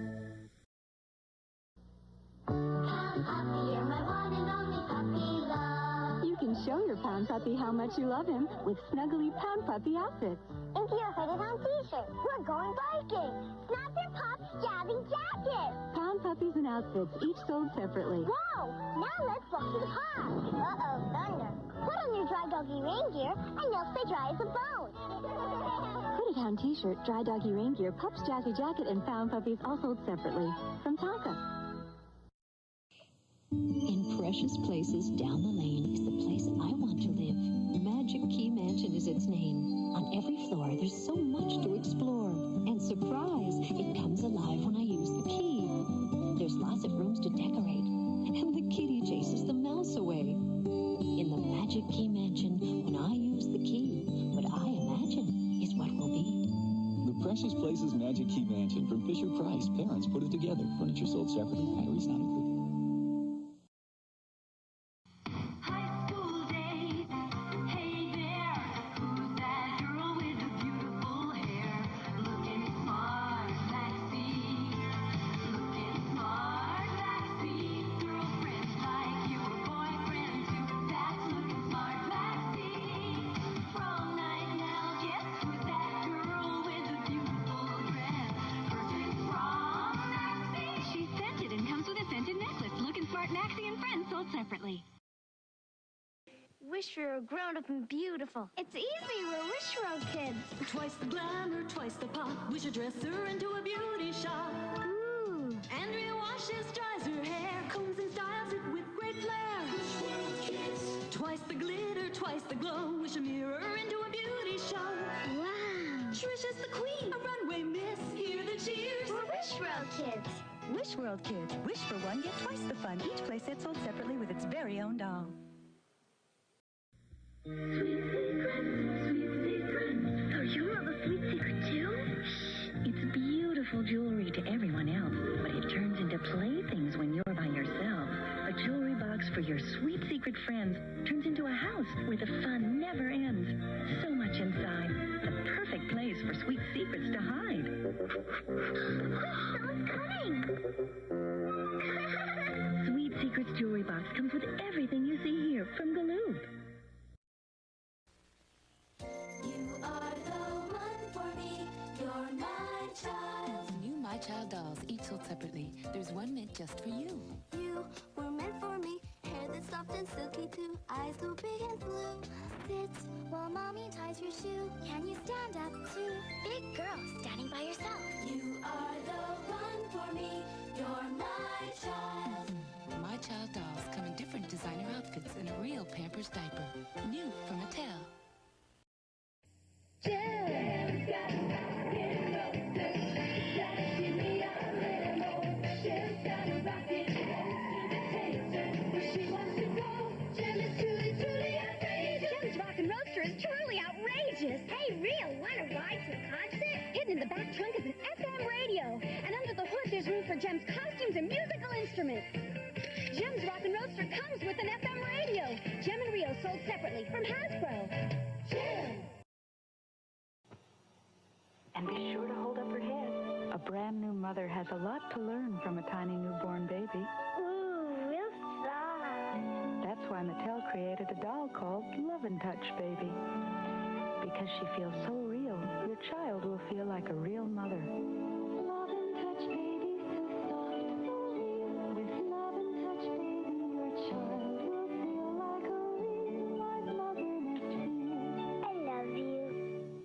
You're my one and only puppy love.
You can show your Pound Puppy how much you love him with snuggly Pound Puppy outfits.
Into your hooded on t-shirt. We're going biking. Snap your pop's jabbing jacket.
Pound Puppies and outfits, each sold separately.
Whoa! Now let's walk to the park. Uh-oh, thunder. Put on your dry doggy rain gear and you'll stay dry as a bone.
Hooded Hound t-shirt, Dry Doggy Rain Gear, Pup's Jazzy Jacket, and Pound Puppies all sold separately. From Tonka.
In precious places down the lane is the place I want to live. Magic Key Mansion is its name. On every floor, there's so much to explore. And surprise, it comes alive when I use the key. There's lots of rooms to decorate, and the kitty chases the mouse away. In the Magic Key Mansion, when I use the key, what I imagine is what will be.
The Precious Places Magic Key Mansion from Fisher Price. Parents put it together. Furniture sold separately. Batteries not included.
She's scented and comes with a scented necklace. Look and Smart Maxie and Friends sold separately.
Wish we were grown up and beautiful. It's easy, we're Wish World kids.
Twice the glamour, twice the pop. Wish a dresser into a beauty shop.
Ooh.
Andrea washes, dries her hair, combs and styles it with great flair. Wish World kids. Twice the glitter, twice the glow. Wish a mirror into a beauty show.
Wow.
Trish is the queen, a runway miss. Hear the cheers.
We're Wish World kids.
Wish World Kids. Wish for one, get twice the fun. Each playset sold separately with its very own doll.
Sweet secrets, sweet secrets. So you have a sweet secret too?
It's beautiful jewelry to everyone else, but it turns into playthings when you're by yourself. A jewelry box for your sweet secret friends turns into a house where the fun never ends. So much inside. The perfect place for sweet secrets to hide.
Someone's coming!
Sweet Secrets Jewelry Box comes with everything you see here from Galoob.
You are the one for me. You're my child.
New My Child dolls, each sold separately. There's one meant just for you.
You were meant for me. Hair that's soft and silky too. Eyes so big and blue. Sit while mommy ties your shoe. Can you stand up too? Big girl standing by yourself. You are the one for me. You're my child.
My Child dolls come in different designer outfits and a real Pampers diaper. New from Mattel.
Hey, real, want to ride to a concert? Hidden in the back trunk is an FM radio. And under the hood, there's room for Jem's costumes and musical instruments. Jem's Rockin' Roadster comes with an FM radio. Jem and Rio sold separately from Hasbro. Jem!
And be sure to hold up her head. A brand new mother has a lot to learn from a tiny newborn baby.
Ooh, real soft.
That's why Mattel created a doll called Love and Touch Baby. Because she feels so real, your child will feel like a real mother. Love and touch baby, so soft, so real. With love and touch baby, your child will feel like a real life mother must feel.
I love you.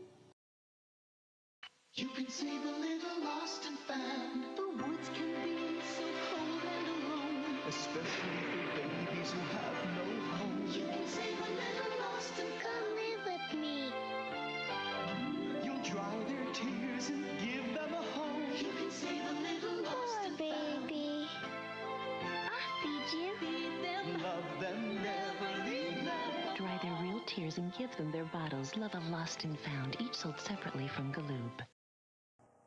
You can save a little lost and found.
The woods can be so cold and alone.
Especially for babies who have no home.
You can save a little lost and come live with me.
You'll dry their tears and give them a home.
You can save a little lost
Poor
and
baby. I'll feed you.
Feed them.
Love them, never leave them.
Dry their real tears and give them their bottles. Love of Lost and Found, each sold separately from Galoob.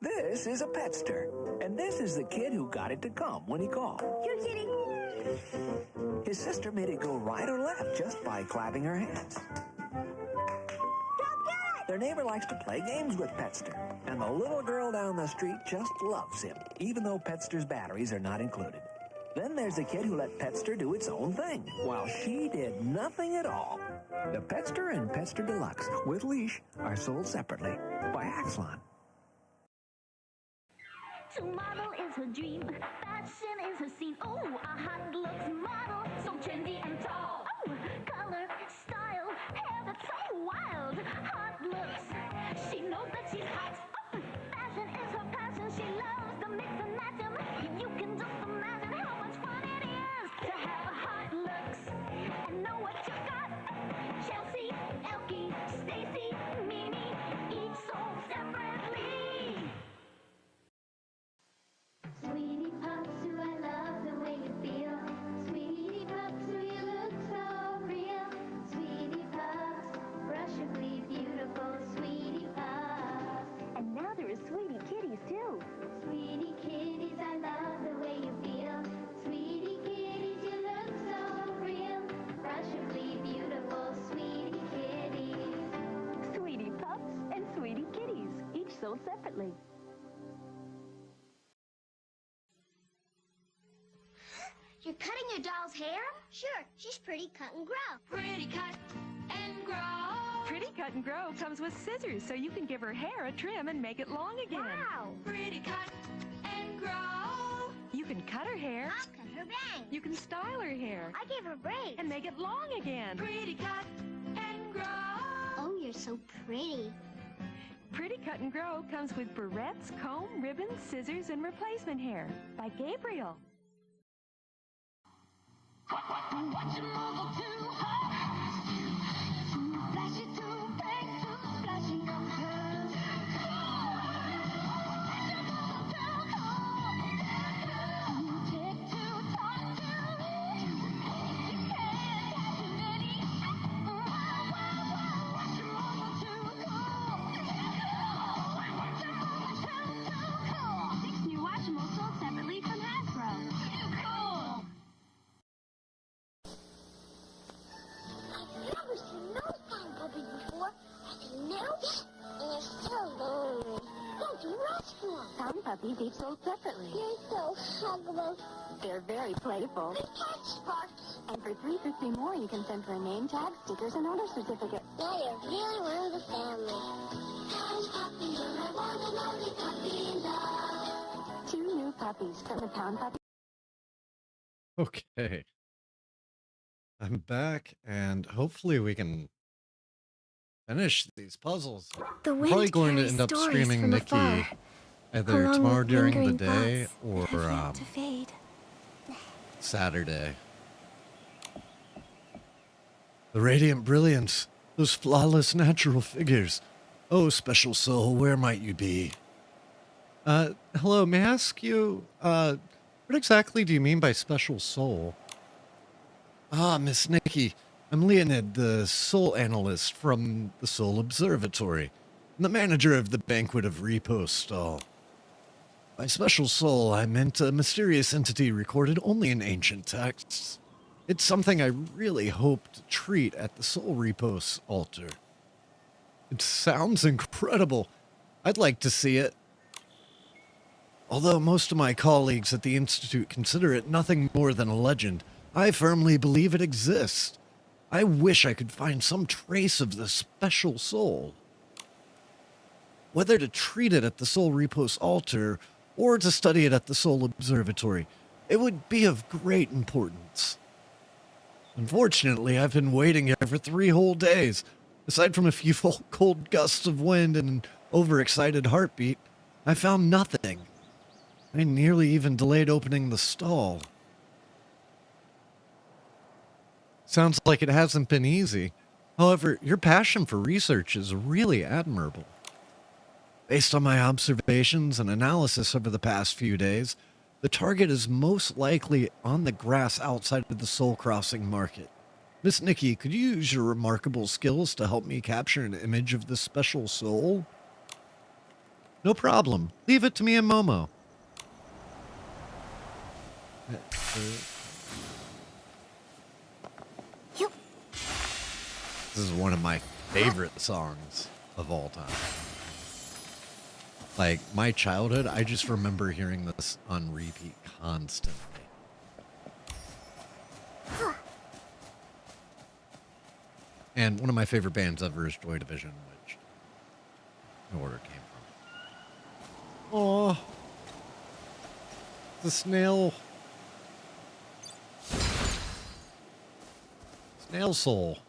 This is a petster, and this is the kid who got it to come when he called.
You're kidding.
His sister made it go right or left just by clapping her hands. Their neighbor likes to play games with Petster, and the little girl down the street just loves him, even though Petster's batteries are not included. Then there's the kid who let Petster do its own thing, while she did nothing at all. The Petster and Petster Deluxe with leash are sold separately by Axlon.
To model is her dream. Fashion is her scene. Oh, a hot looks model. So trendy and tall. Oh, color, style, hair that's so wild. Hot looks. She knows that she's hot. Oh, fashion is her passion. She loves the mix and match 'em. You can just imagine how much fun it is to have
sold separately.
You're cutting your doll's hair? Sure, she's pretty cut and grow.
Pretty cut and grow.
Pretty Cut and Grow comes with scissors so you can give her hair a trim and make it long again.
Wow!
Pretty cut and grow.
You can cut her hair.
I'll cut her bangs.
You can style her hair.
I gave her braids.
And make it long again.
Pretty cut and grow.
Oh, you're so pretty.
Pretty Cut and Grow comes with barrettes, comb, ribbons, scissors, and replacement hair by Gabriel.
Watch him move too hard. Flashy too big, too flashy of her. Tick too talk too. You can't have too many. Watch him move too cool. Watch him move too cool.
6 new Watchimals sold separately from Hasbro.
Too cool.
I've never seen those kind of puppies before. Are they new? And they're so lonely. Don't you rescue them.
Some puppies each sold separately.
They're so huggable.
They're very playful.
They catch sparks.
And for $3.50 more, you can send for a name tag, stickers, and owner certificate.
Now you're really one of the family. Pound puppy, you're my one and only puppy love.
2 new puppies from the Pound Puppy.
Okay. I'm back, and hopefully we can finish these puzzles.
The
I'm
wind
probably going to
carries
end up
stories
streaming
from
Nikki
afar,
either
along
tomorrow
with
during the
lingering
day
thoughts
or
that have yet to fade.
Saturday. The radiant brilliance, those flawless natural figures. Oh, special soul, where might you be? Hello, may I ask you, what exactly do you mean by special soul? Ah, Miss Nikki, I'm Leonid, the soul analyst from the Soul Observatory, and the manager of the Banquet of Repose stall. By special soul, I meant a mysterious entity recorded only in ancient texts. It's something I really hope to treat at the Soul Repose altar. It sounds incredible. I'd like to see it. Although most of my colleagues at the Institute consider it nothing more than a legend, I firmly believe it exists. I wish I could find some trace of the special soul. Whether to treat it at the Soul Repose altar or to study it at the Soul Observatory, it would be of great importance. Unfortunately, I've been waiting here for 3 whole days. Aside from a few cold gusts of wind and an overexcited heartbeat, I found nothing. I nearly even delayed opening the stall. Sounds like it hasn't been easy. However, your passion for research is really admirable. Based on my observations and analysis over the past few days, the target is most likely on the grass outside of the Soul Crossing market. Miss Nikki, could you use your remarkable skills to help me capture an image of this special soul? No problem. Leave it to me and Momo. This is one of my favorite songs of all time. Like, my childhood, I just remember hearing this on repeat constantly. And one of my favorite bands ever is Joy Division, which no order came from. Oh, the snail. Snail soul.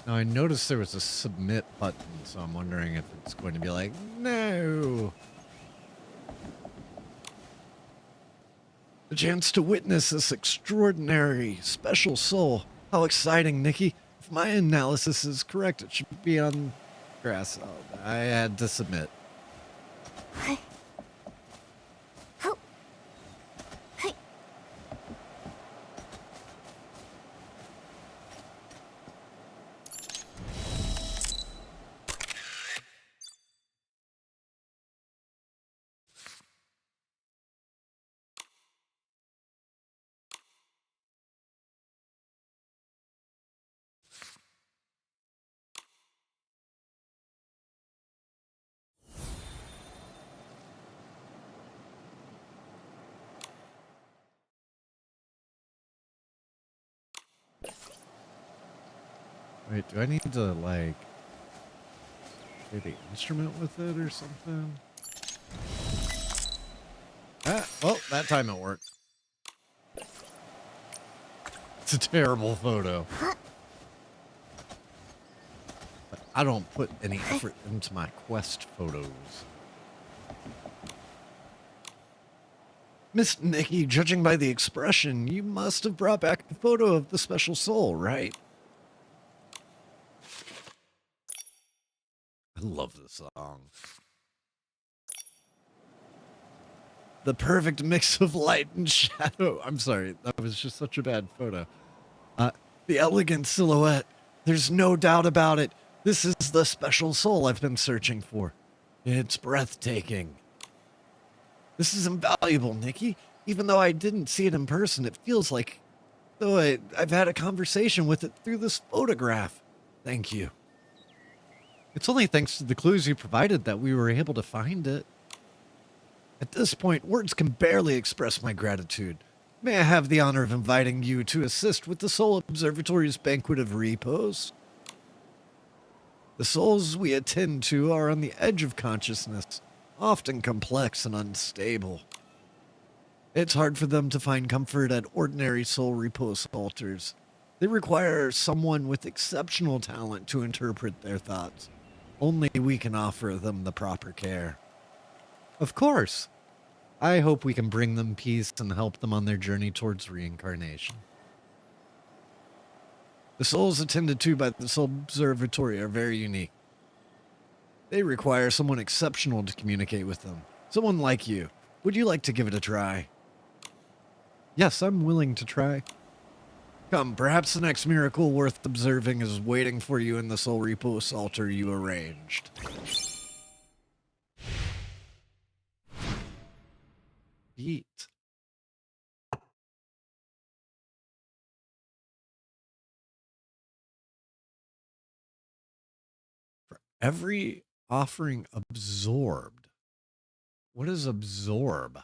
Now, I noticed there was a submit button, so I'm wondering if it's going to be like, no. The chance to witness this extraordinary, special soul. How exciting, Nikki. If my analysis is correct, it should be on grass. Oh, I had to submit. Wait, do I need to, like, play the instrument with it or something? Ah, well, that time it worked. It's a terrible photo. But I don't put any effort into my quest photos. Miss Nikki, judging by the expression, you must have brought back the photo of the special soul, right? I love this song. The perfect mix of light and shadow. I'm sorry, that was just such a bad photo. The elegant silhouette. There's no doubt about it. This is the special soul I've been searching for. It's breathtaking. This is invaluable, Nikki. Even though I didn't see it in person, it feels like though I've had a conversation with it through this photograph. Thank you. It's only thanks to the clues you provided that we were able to find it. At this point, words can barely express my gratitude. May I have the honor of inviting you to assist with the Soul Observatory's banquet of repose? The souls we attend to are on the edge of consciousness, often complex and unstable. It's hard for them to find comfort at ordinary soul repose altars. They require someone with exceptional talent to interpret their thoughts. Only we can offer them the proper care. Of course. I hope we can bring them peace and help them on their journey towards reincarnation. The souls attended to by the Soul Observatory are very unique. They require someone exceptional to communicate with them. Someone like you. Would you like to give it a try? Yes, I'm willing to try. Come, perhaps the next miracle worth observing is waiting for you in the Soul Repose altar you arranged. Beat. For every offering absorbed. What is absorb?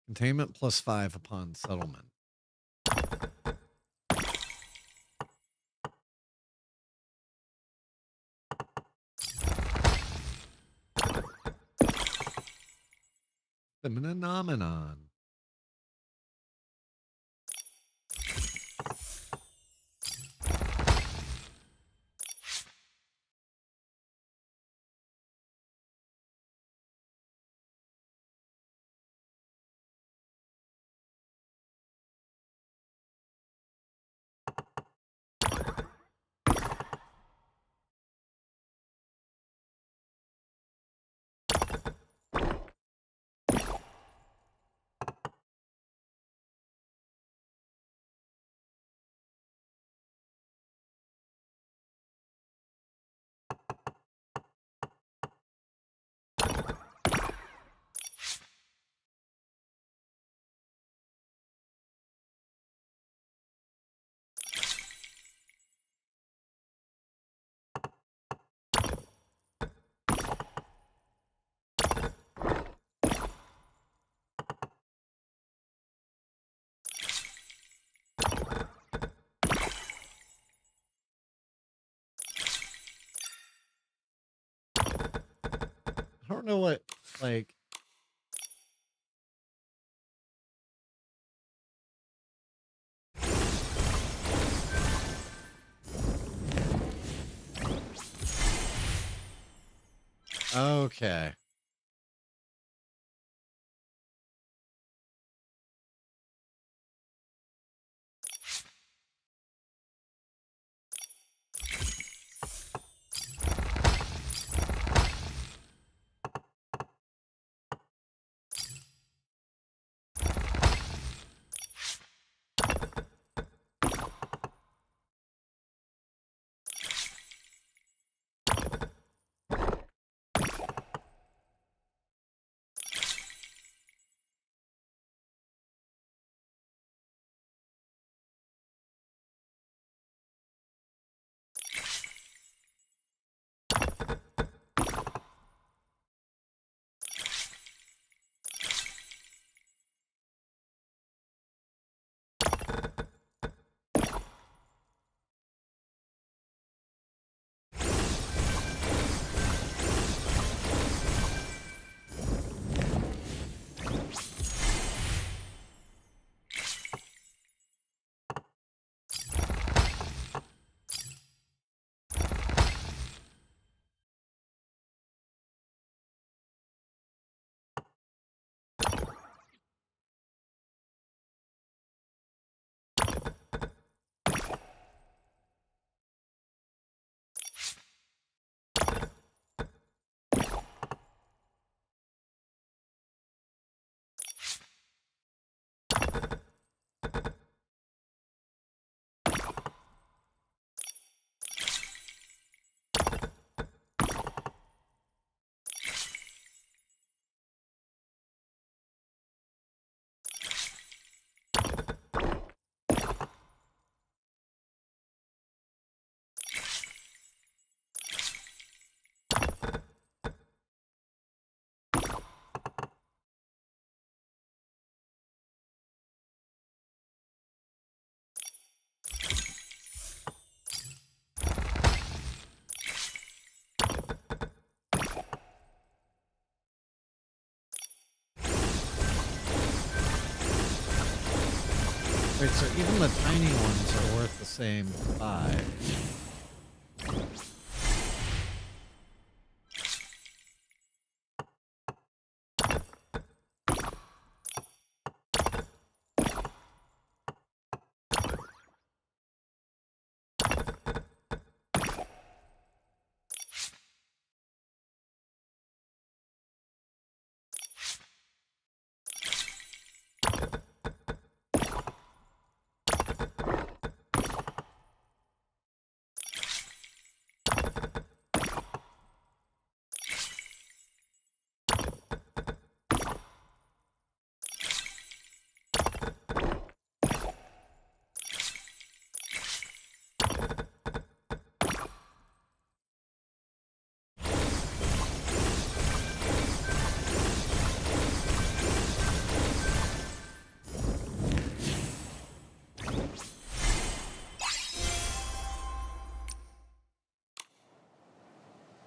Containment +5 upon settlement. The phenomenon. I don't know what, like... Okay. Wait, so even the tiny ones are worth the same 5.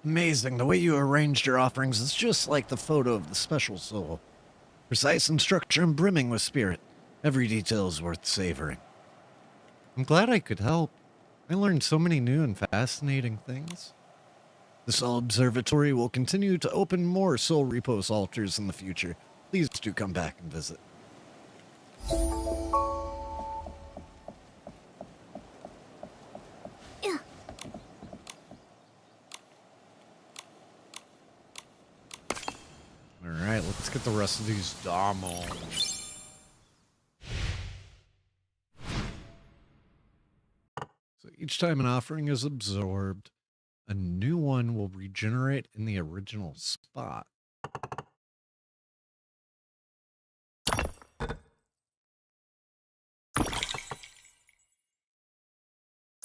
Amazing. The way you arranged your offerings is just like the photo of the special soul. Precise in structure and brimming with spirit. Every detail is worth savoring. I'm glad I could help. I learned so many new and fascinating things. The Soul Observatory will continue to open more Soul Repose altars in the future. Please do come back and visit. Alright, let's get the rest of these domos. So each time an offering is absorbed, a new one will regenerate in the original spot.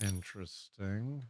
Interesting.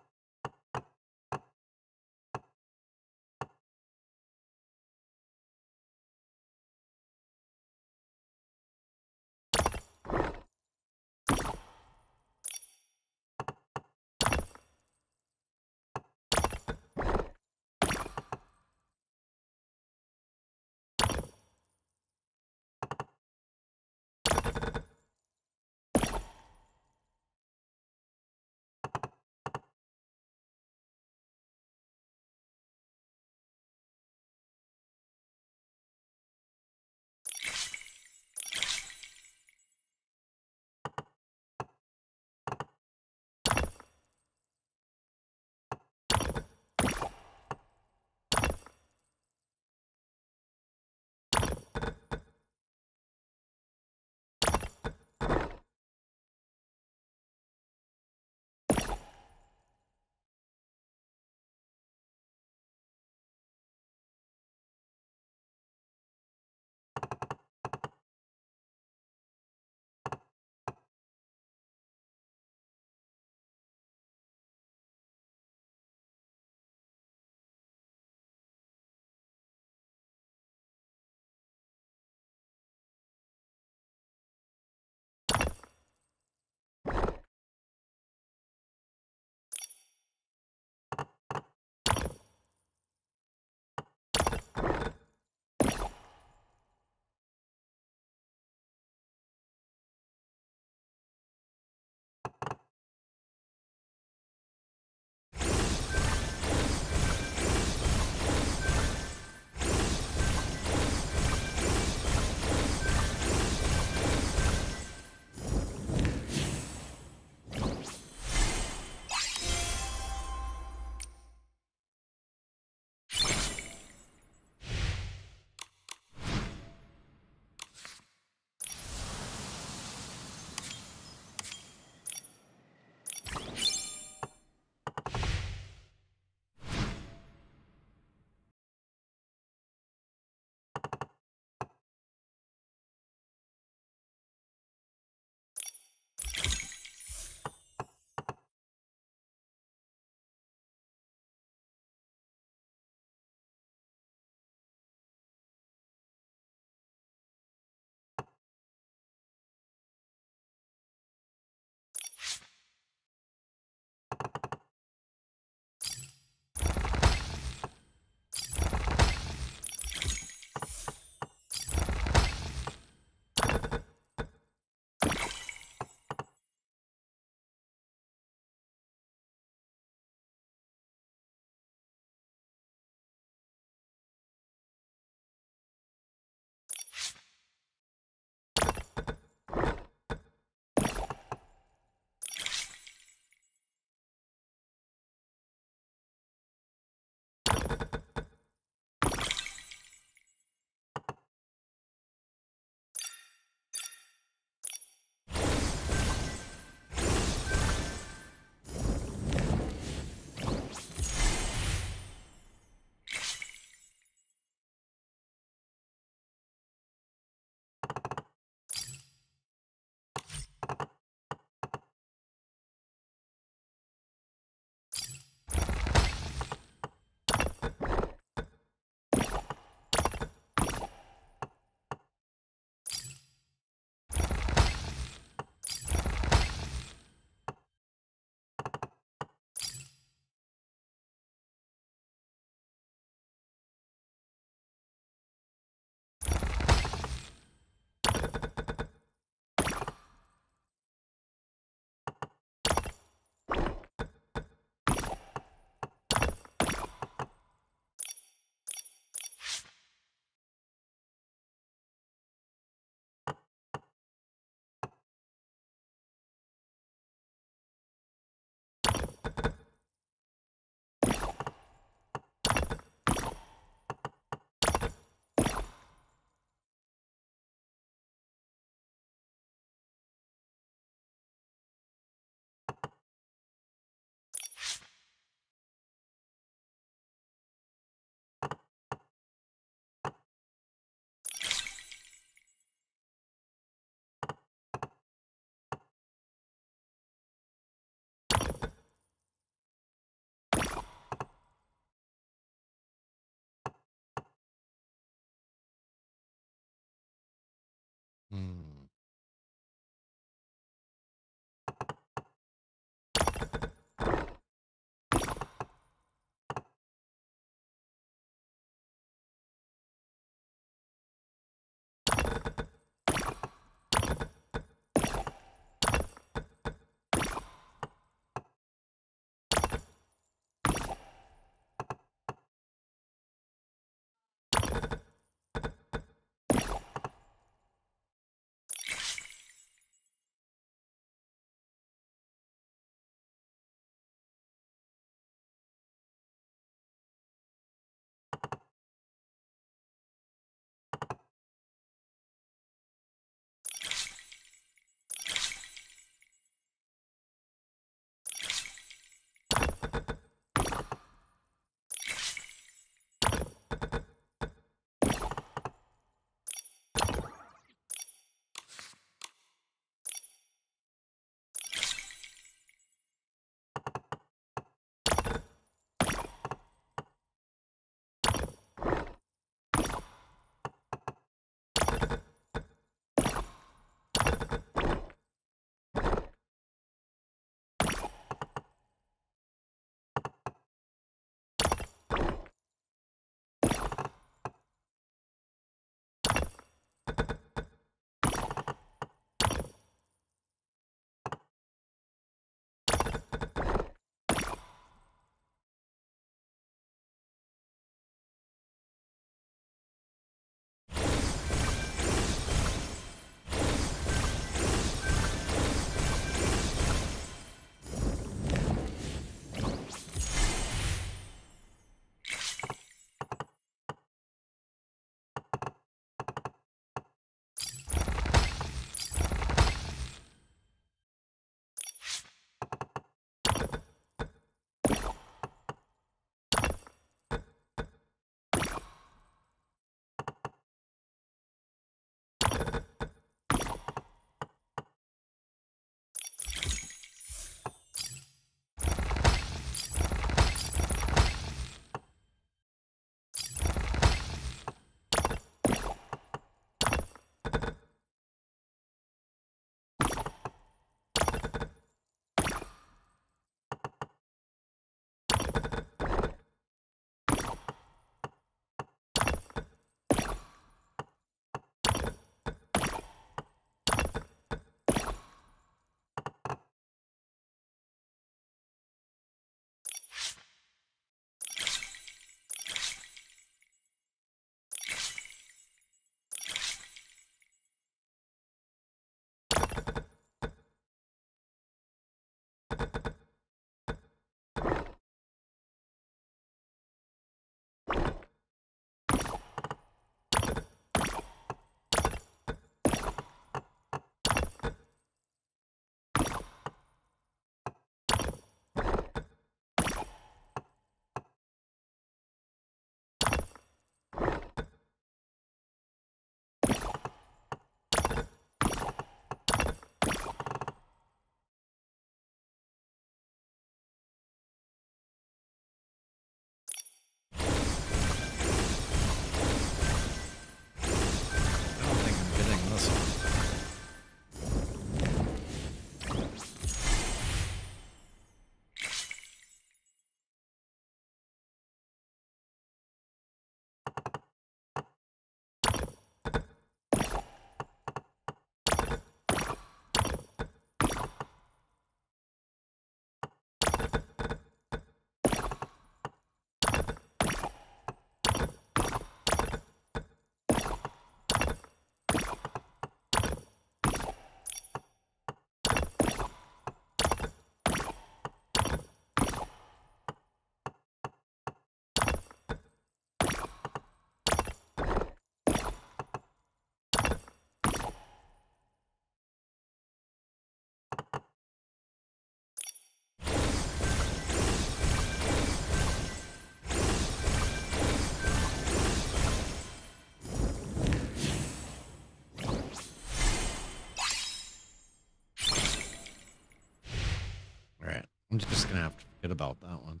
I'm just going to have to forget about that one.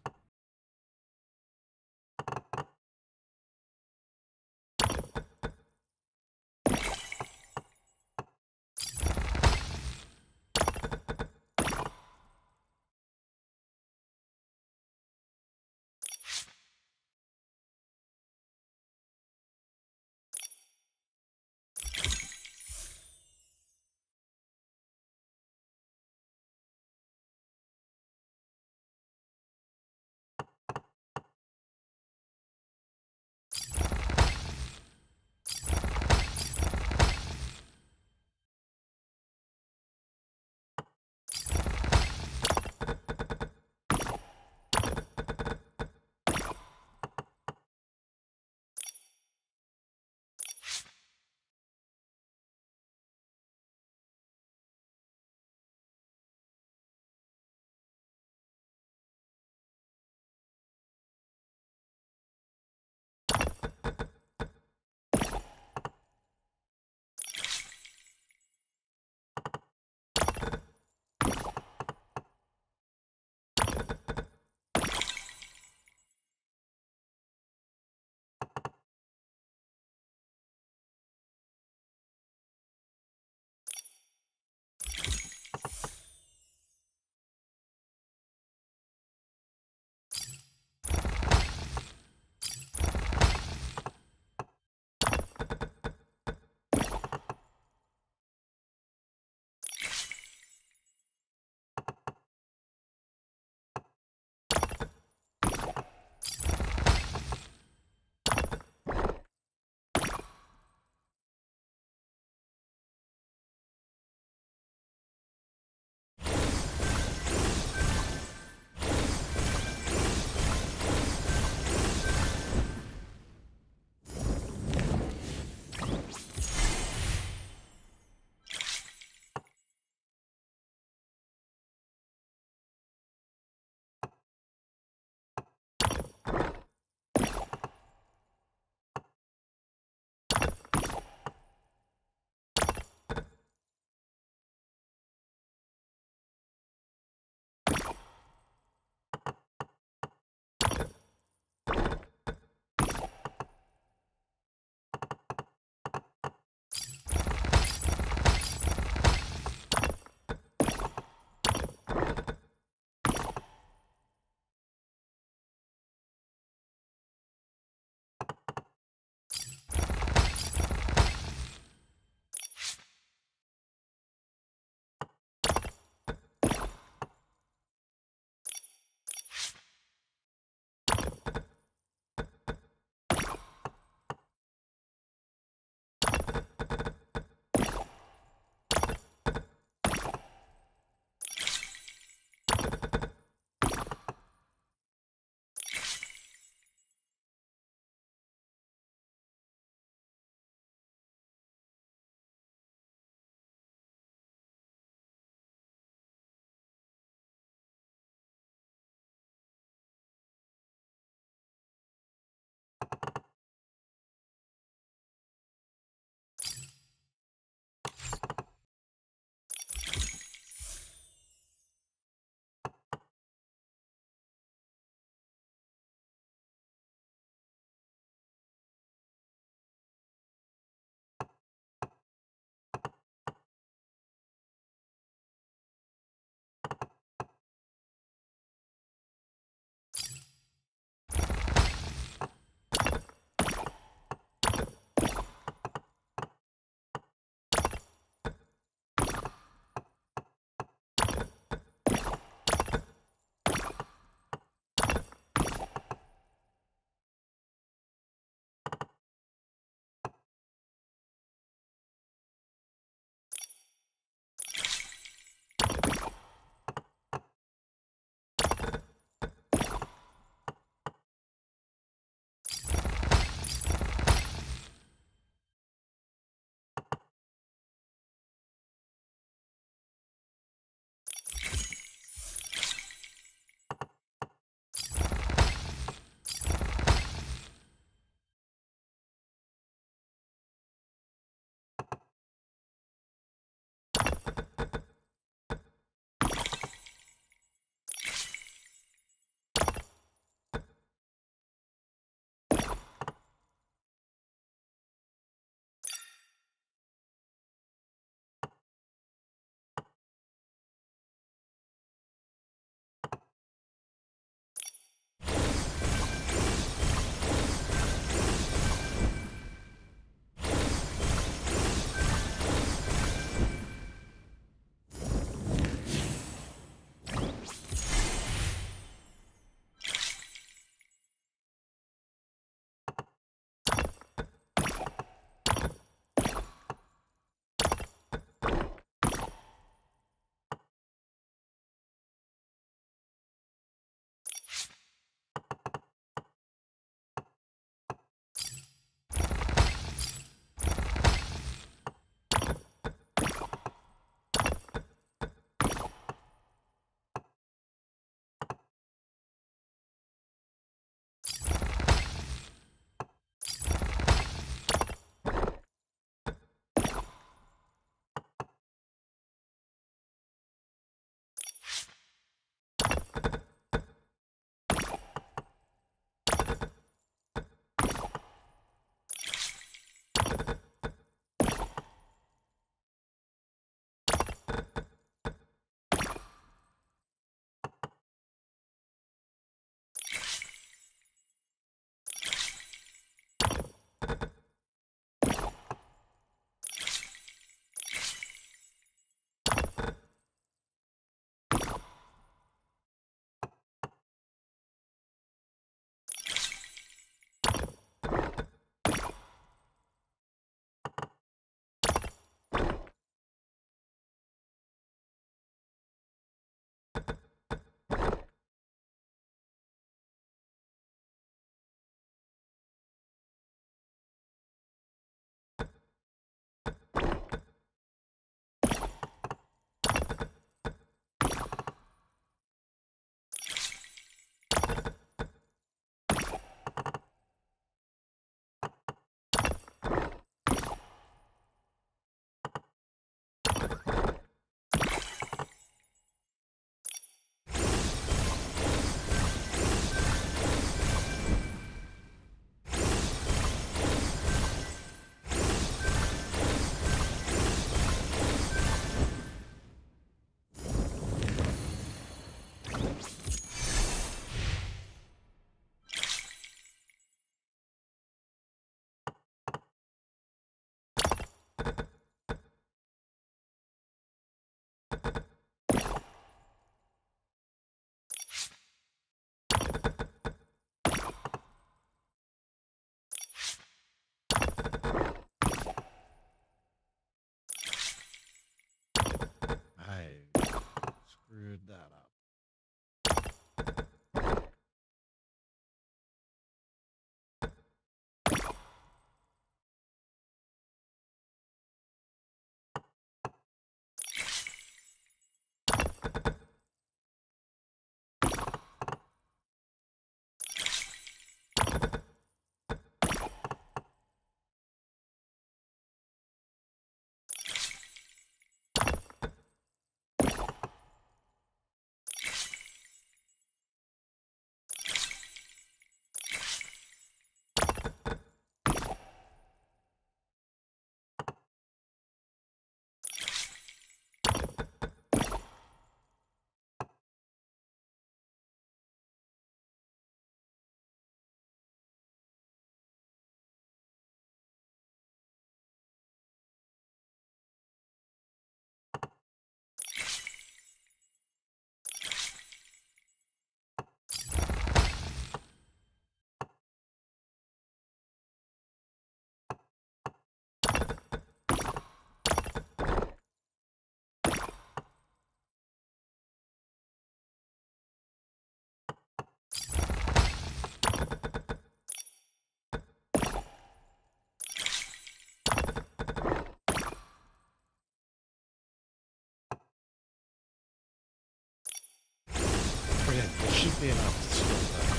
be enough to slow that.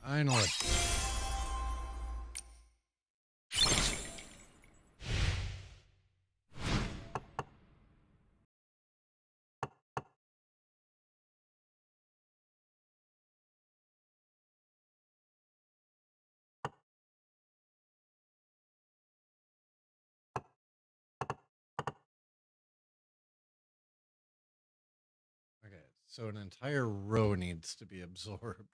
Finally. Okay, so an entire row needs to be absorbed.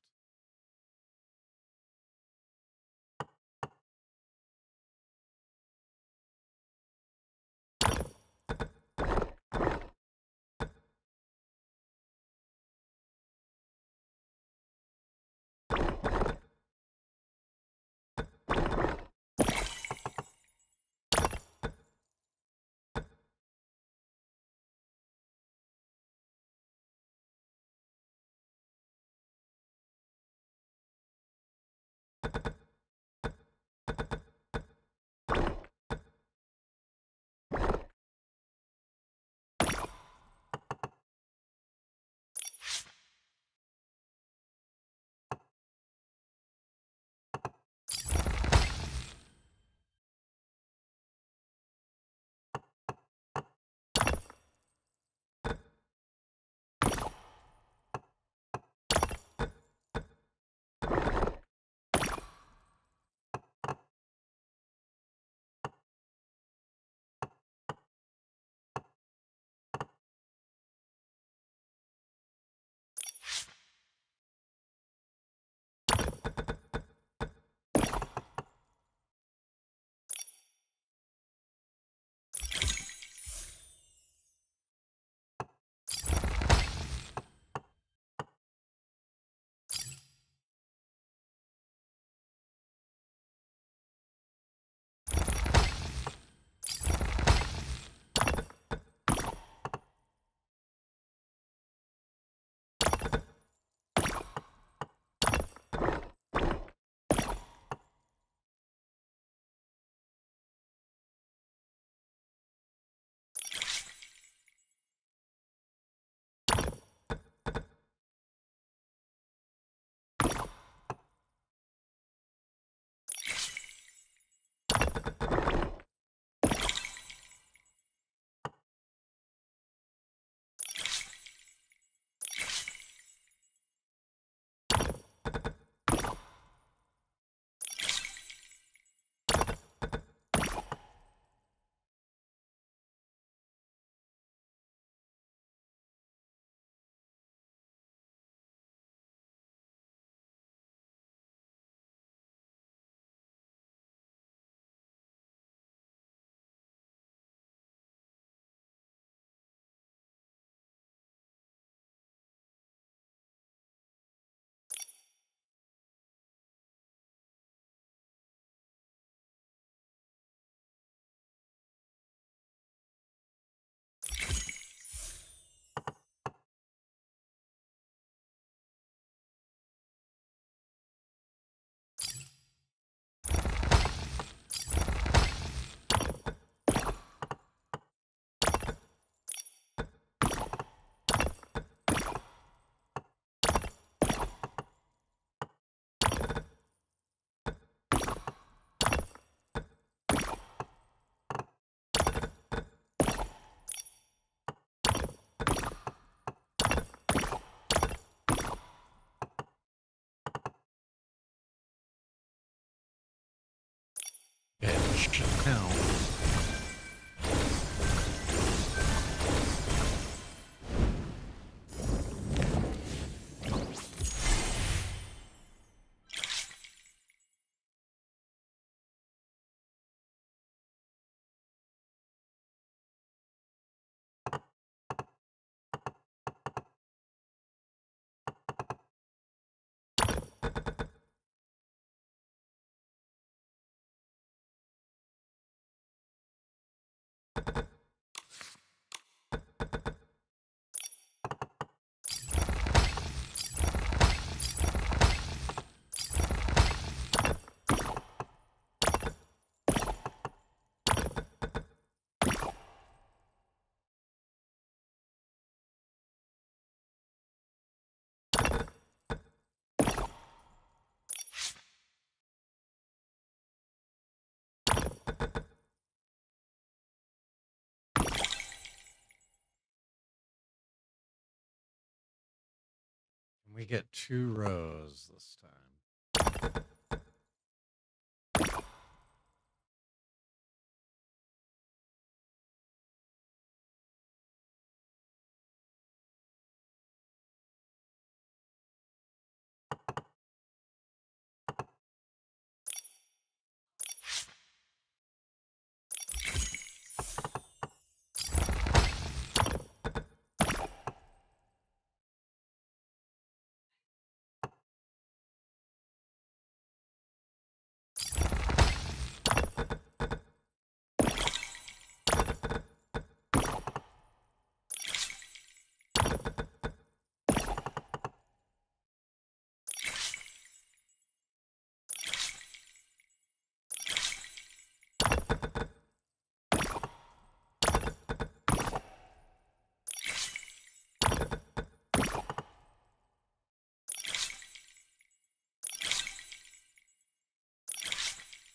We get 2 rows this time.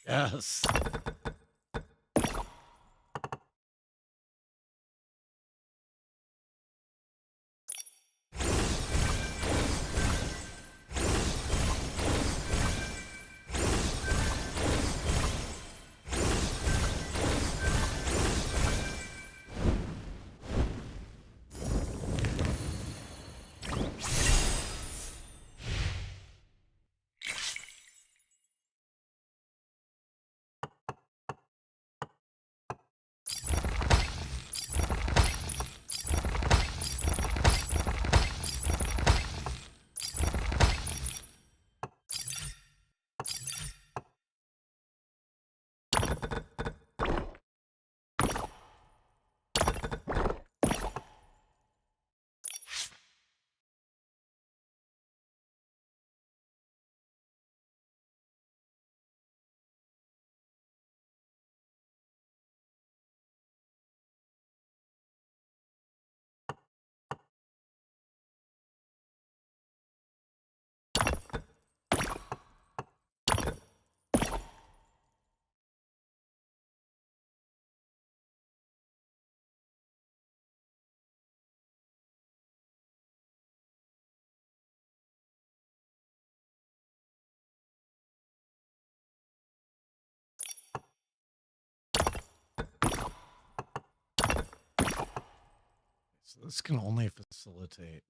Yes. So this can only facilitate.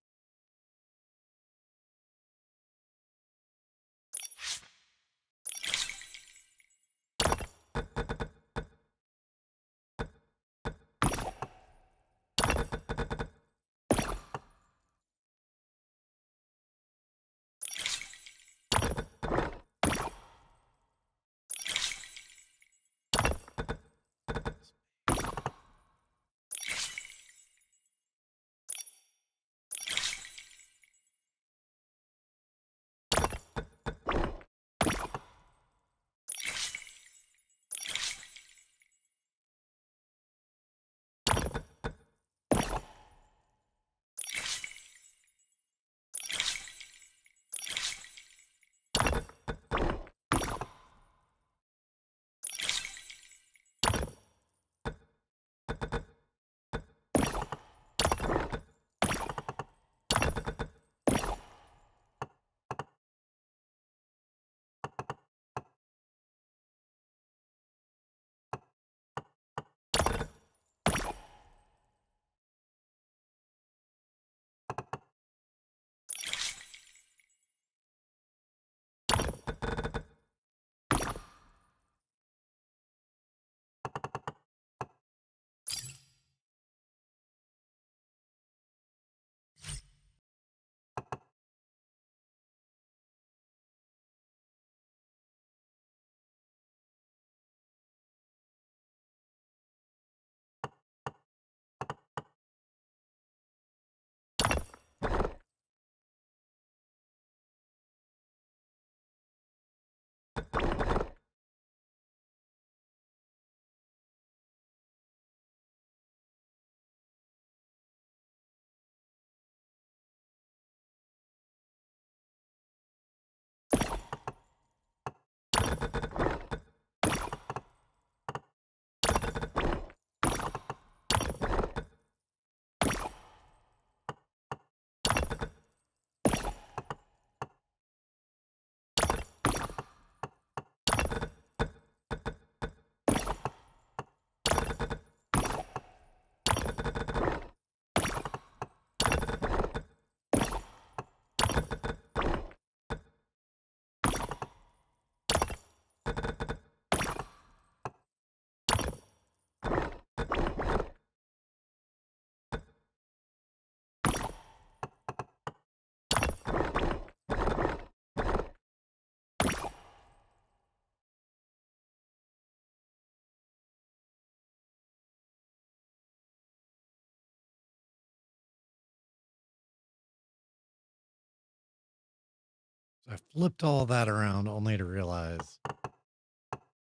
I flipped all that around only to realize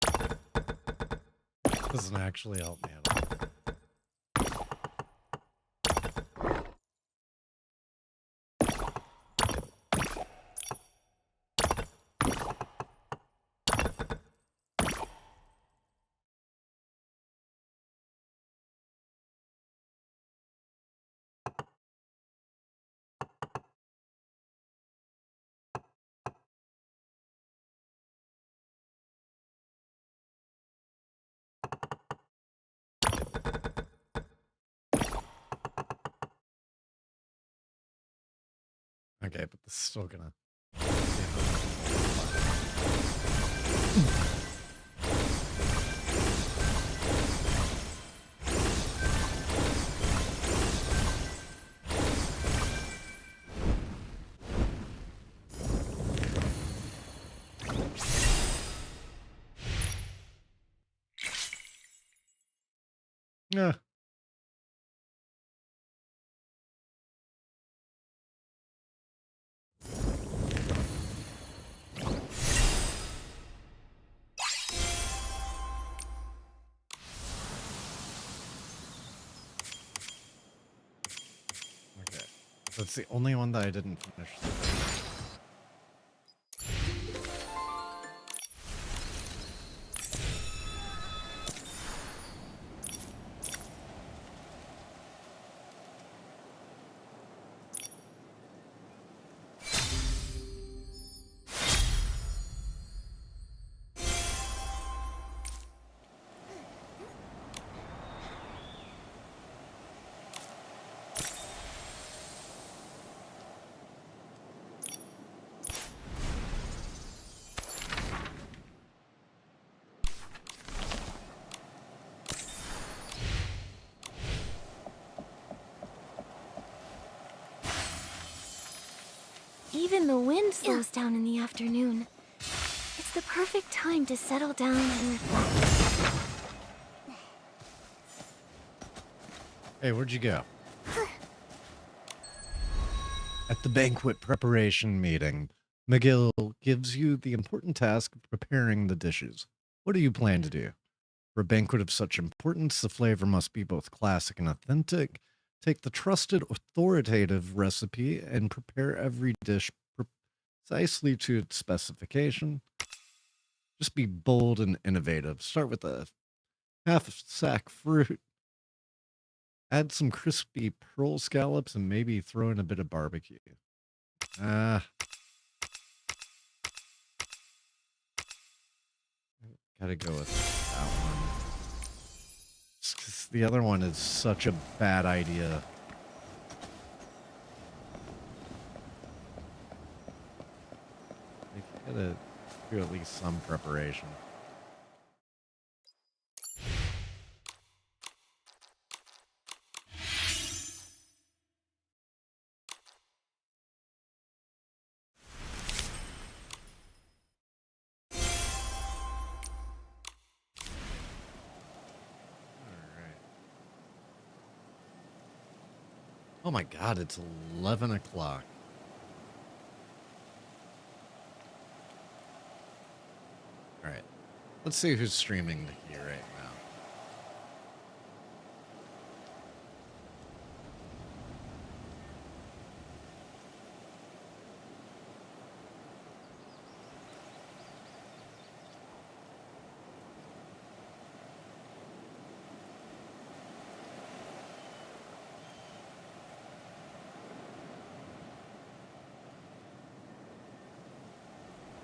it doesn't actually help me at all. Okay, but this is still gonna. Yeah. Okay. That's the only one that I didn't finish.
Even the wind slows down in the afternoon. It's the perfect time to settle down and reflect.
Hey, where'd you go? At the banquet preparation meeting, McGill gives you the important task of preparing the dishes. What do you plan to do? For a banquet of such importance, the flavor must be both classic and authentic. Take the trusted, authoritative recipe and prepare every dish precisely to its specification. Just be bold and innovative. Start with a half-sack fruit. Add some crispy pearl scallops and maybe throw in a bit of barbecue. Gotta go with that one. Just 'cause the other one is such a bad idea. You gotta do at least some preparation. Oh my god, it's 11 o'clock. Alright. Let's see who's streaming Nikki right now.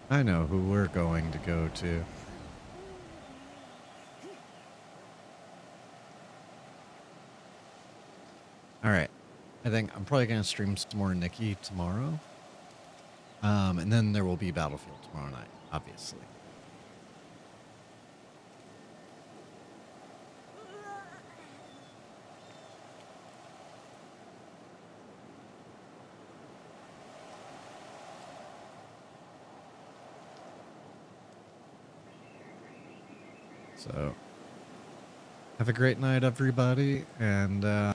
I know who we're going to go to. Alright. I think I'm probably going to stream some more Nikki tomorrow. And then there will be Battlefield tomorrow night, obviously. So, have a great night, everybody. And, yeah,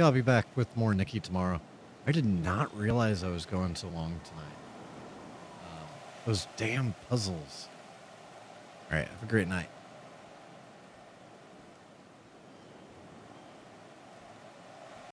I'll be back with more Nikki tomorrow. I did not realize I was going so long tonight. Those damn puzzles. All right. Have a great night.